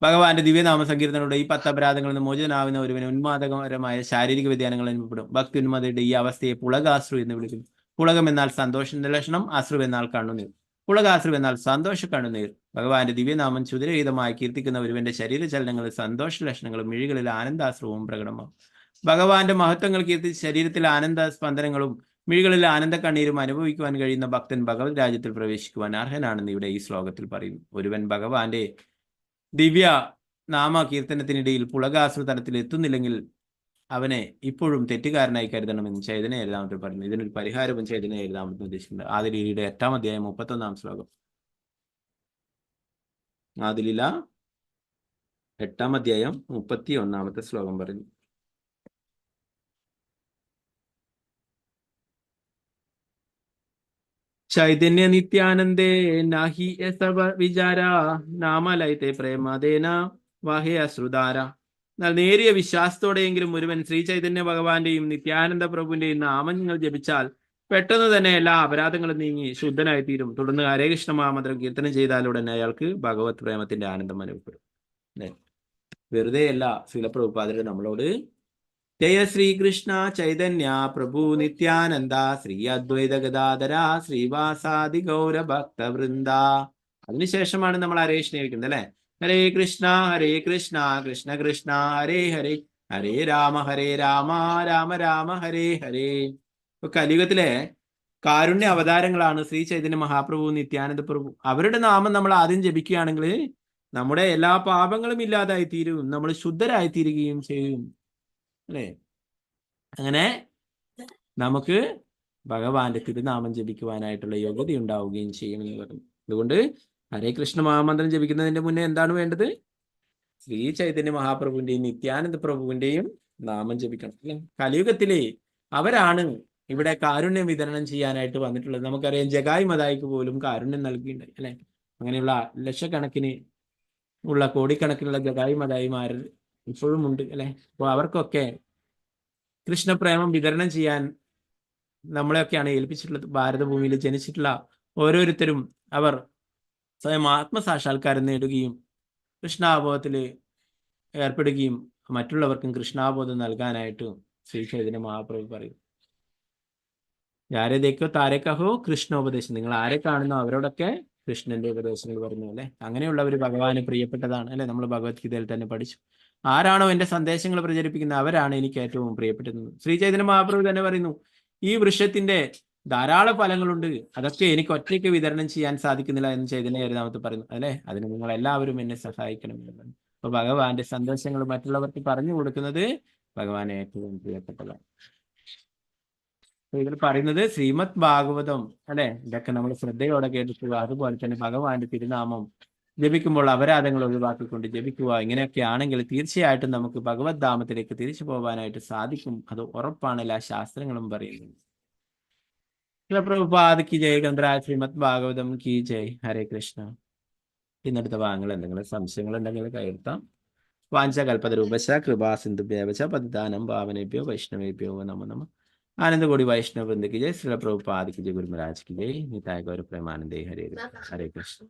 ഭഗവാന്റെ ദിവ്യനാമ സങ്കീർത്തനയുടെ ഈ 10 അപരാധങ്ങളിൽ നിന്ന് മോചനാവുന്ന ഒരുവന് ഉന്മാദകരമായ ശാരീരിക വ്യതിയാനങ്ങൾ അനുഭവപ്പെടും. ഭക്തി ഉന്മതയുടെ ഈ അവസ്ഥയെ പുളകാശ്രു എന്ന് വിളിക്കുന്നു. പുളകം എന്നാൽ സന്തോഷത്തിന്റെ ലക്ഷണം, അശ്രു എന്നാൽ കണ്ണുനീർ. പുളകാശ്രു എന്നാൽ സന്തോഷ കണ്ണുനീർ. ഭഗവാന്റെ ദിവ്യനാമം ചുതിരഹിതമായി കീർത്തിക്കുന്ന ഒരുവന്റെ ശരീരചലനങ്ങളിൽ സന്തോഷ ലക്ഷണങ്ങളും മിഴികളിൽ ആനന്ദാശ്രവും പ്രകടമാവും. ഭഗവാന്റെ മഹത്വങ്ങൾ കീർത്തിച്ച് ശരീരത്തിൽ ആനന്ദ സ്പന്ദനങ്ങളും മിഴികളിൽ ആനന്ദ കണ്ണീരും അനുഭവിക്കുവാൻ കഴിയുന്ന ഭക്തൻ ഭഗവത് രാജ്യത്തിൽ പ്രവേശിക്കുവാൻ അർഹനാണെന്ന് ഇവിടെ ഈ ശ്ലോകത്തിൽ പറയുന്നു. ഒരുവൻ ഭഗവാന്റെ ദിവ്യ നാമ കീർത്തനത്തിനിടയിൽ പുളകാശ്രു തലത്തിൽ എത്തുന്നില്ലെങ്കിൽ അവനെ ഇപ്പോഴും തെറ്റുകാരനായി കരുതണമെന്ന് ചൈതന്യ ചരിതാമൃതത്തിൽ പറയുന്നു. ഇതിനൊരു പരിഹാരവും ചൈതന്യ ചരിതാമൃതത്തിൽ ഉദ്ദേശിക്കുന്നത്. ആദിലീലയുടെ 8-ാം അധ്യായം 31-ാം ശ്ലോകം. ആദിലീല 8-ാം അധ്യായം 31-ാമത്തെ ശ്ലോകം പറയുന്നു. ചൈതന്യ നിത്യാനന്ദേ നാഹി വിചാര നാമലയത്തെ പ്രേമദേന വാഹേ അശ്രുധാര. എന്നാൽ നേരിയ വിശ്വാസത്തോടെയെങ്കിലും ഒരുവൻ ശ്രീ ചൈതന്യ ഭഗവാന്റെയും നിത്യാനന്ദ പ്രഭുവിന്റെയും നാമങ്ങൾ ജപിച്ചാൽ പെട്ടെന്ന് തന്നെ എല്ലാ അപരാധങ്ങളും നീങ്ങി ശുദ്ധനായി തീരും. തുടർന്ന് ഹരേ കൃഷ്ണ മഹാമന്ത്രം കീർത്തനം ചെയ്താലുടനെ അയാൾക്ക് ഭഗവത് പ്രേമത്തിന്റെ ആനന്ദം അനുഭവപ്പെടും. വെറുതെയല്ല ശ്രീലപ്രഭുപാദര് നമ്മളോട് ജയ ശ്രീകൃഷ്ണ ചൈതന്യ പ്രഭു നിത്യാനന്ദ ശ്രീ അദ്വൈത ഗദാധര ശ്രീവാസാദി ഗൗര ഭക്തവൃന്ദ. അതിനുശേഷമാണ് നമ്മൾ ഹരേ സ്നേഹിക്കുന്നത് അല്ലെ. ഹരേ കൃഷ്ണ കൃഷ്ണ കൃഷ്ണ ഹരേ ഹരേ, ഹരേ രാമ രാമ രാമ ഹരേ ഹരേ. ഇപ്പൊ കലിയുഗത്തിലെ കാരുണ്യ അവതാരങ്ങളാണ് ശ്രീ ചൈതന്യ മഹാപ്രഭു, നിത്യാനന്ദ പ്രഭു. അവരുടെ നാമം നമ്മൾ ആദ്യം ജപിക്കുകയാണെങ്കിൽ നമ്മുടെ എല്ലാ പാപങ്ങളും ഇല്ലാതായി തീരും, നമ്മൾ ശുദ്ധരായി തീരുകയും ചെയ്യും അല്ലേ. അങ്ങനെ നമുക്ക് ഭഗവാന്റെ തിരുനാമം ജപിക്കുവാനായിട്ടുള്ള യോഗ്യത ഉണ്ടാവുകയും ചെയ്യുമെന്ന് പറഞ്ഞു. അതുകൊണ്ട് ഹരേ കൃഷ്ണ മഹാമന്ത്രം ജപിക്കുന്നതിന്റെ മുന്നേ എന്താണ് വേണ്ടത്? ശ്രീ ചൈതന്യ മഹാപ്രഭുവിന്റെയും നിത്യാനന്ദ പ്രഭുവിന്റെയും നാമം ജപിക്കണം അല്ലെ. കലിയുഗത്തിലെ അവരാണ് ഇവിടെ കാരുണ്യം വിതരണം ചെയ്യാനായിട്ട് വന്നിട്ടുള്ളത്. നമുക്കറിയാം, ജഗായി മതായിക്ക് പോലും കാരുണ്യം നൽകിയിട്ടുണ്ടായി അല്ലെ. അങ്ങനെയുള്ള ലക്ഷക്കണക്കിന് ഉള്ള കോടിക്കണക്കിനുള്ള ജഗായി മതായിമാർ ഇപ്പോഴും ഉണ്ട് അല്ലെ. അപ്പോൾ അവർക്കൊക്കെ കൃഷ്ണപ്രേമം വിതരണം ചെയ്യാൻ നമ്മളെയൊക്കെയാണ് ഏൽപ്പിച്ചിട്ടുള്ളത്. ഭാരതഭൂമിയിൽ ജനിച്ചിട്ടുള്ള ഓരോരുത്തരും അവർ സ്വയം ആത്മസാക്ഷാത്കാരം നേടുകയും കൃഷ്ണാബോധത്തിൽ ഏർപ്പെടുകയും മറ്റുള്ളവർക്കും കൃഷ്ണാബോധം നൽകാനായിട്ട് ശ്രീ ചൈതന്യ മഹാപ്രഭു പറയും. ആരെ ദേക്കോ താരെ കഹോ കൃഷ്ണോപദേശം. നിങ്ങൾ ആരെ കാണുന്നോ അവരോടൊക്കെ കൃഷ്ണന്റെ ഉപദേശങ്ങൾ പറഞ്ഞു അല്ലെ. അങ്ങനെയുള്ളവർ ഭഗവാന് പ്രിയപ്പെട്ടതാണ് അല്ലെ. നമ്മൾ ഭഗവത്ഗീതയിൽ തന്നെ പഠിച്ചു. ആരാണോ എന്റെ സന്ദേശങ്ങൾ പ്രചരിപ്പിക്കുന്നത് അവരാണ് എനിക്ക് ഏറ്റവും പ്രിയപ്പെട്ടത്. ശ്രീ ചൈതന്യ മഹാപ്രഭു തന്നെ പറയുന്നു, ഈ വൃക്ഷത്തിന്റെ ധാരാളം ഫലങ്ങളുണ്ട്, അതൊക്കെ എനിക്ക് ഒറ്റയ്ക്ക് വിതരണം ചെയ്യാൻ സാധിക്കുന്നില്ല എന്ന് ചൈതന്യ ചരിതാമൃതത്തിൽ പറയുന്നു അല്ലെ. അതിന് നിങ്ങൾ എല്ലാവരും എന്നെ സഹായിക്കണം എന്നുള്ളത്. അപ്പൊ ഭഗവാന്റെ സന്ദേശങ്ങൾ മറ്റുള്ളവർക്ക് പറഞ്ഞു കൊടുക്കുന്നത് ഭഗവാനെ ഏറ്റവും പ്രിയപ്പെട്ടതാണ്. ഇതിൽ പറയുന്നത് ശ്രീമദ് ഭാഗവതം അല്ലെ. ഇതൊക്കെ നമ്മൾ ശ്രദ്ധയോടെ കേട്ടിട്ടുള്ള, അതുപോലെ തന്നെ ഭഗവാന്റെ തിരുനാമം ജപിക്കുമ്പോൾ അപരാധങ്ങൾ ഒഴിവാക്കിക്കൊണ്ട് ജപിക്കുക. ഇങ്ങനെയൊക്കെ ആണെങ്കിൽ തീർച്ചയായിട്ടും നമുക്ക് ഭഗവത് ധാമത്തിലേക്ക് തിരിച്ചു പോകാനായിട്ട് സാധിക്കും. അത് ഉറപ്പാണ് എല്ലാ ശാസ്ത്രങ്ങളും പറയുന്നത്. പ്രഭുപാദ് കി ജയ്, ഗ്രന്ഥരാജ് ശ്രീമദ് ഭാഗവതം കി ജയ്. ഹരേ കൃഷ്ണ. ഇന്നടുത്ത ഭാഗങ്ങൾ എന്തെങ്കിലും സംശയങ്ങൾ ഉണ്ടെങ്കിൽ കയർത്താം. വാഞ്ചകൽപതരൂപശ കൃപാ സിന്ധുഭ്യവച പതിദാനം ഭാവനേഭ്യോ വൈഷ്ണവേഭ്യോ നമോ നമഃ. ആനന്ദകോടി വൈഷ്ണവ വൃന്ദ കി ജയ്. ശ്രീല പ്രഭുപാദ് കി ജയ്. ഗുരു മഹാരാജ് കി ജയ്. നിതായ ഗൗര പ്രേമാനന്ദേ. ഹരേ കൃഷ്ണ.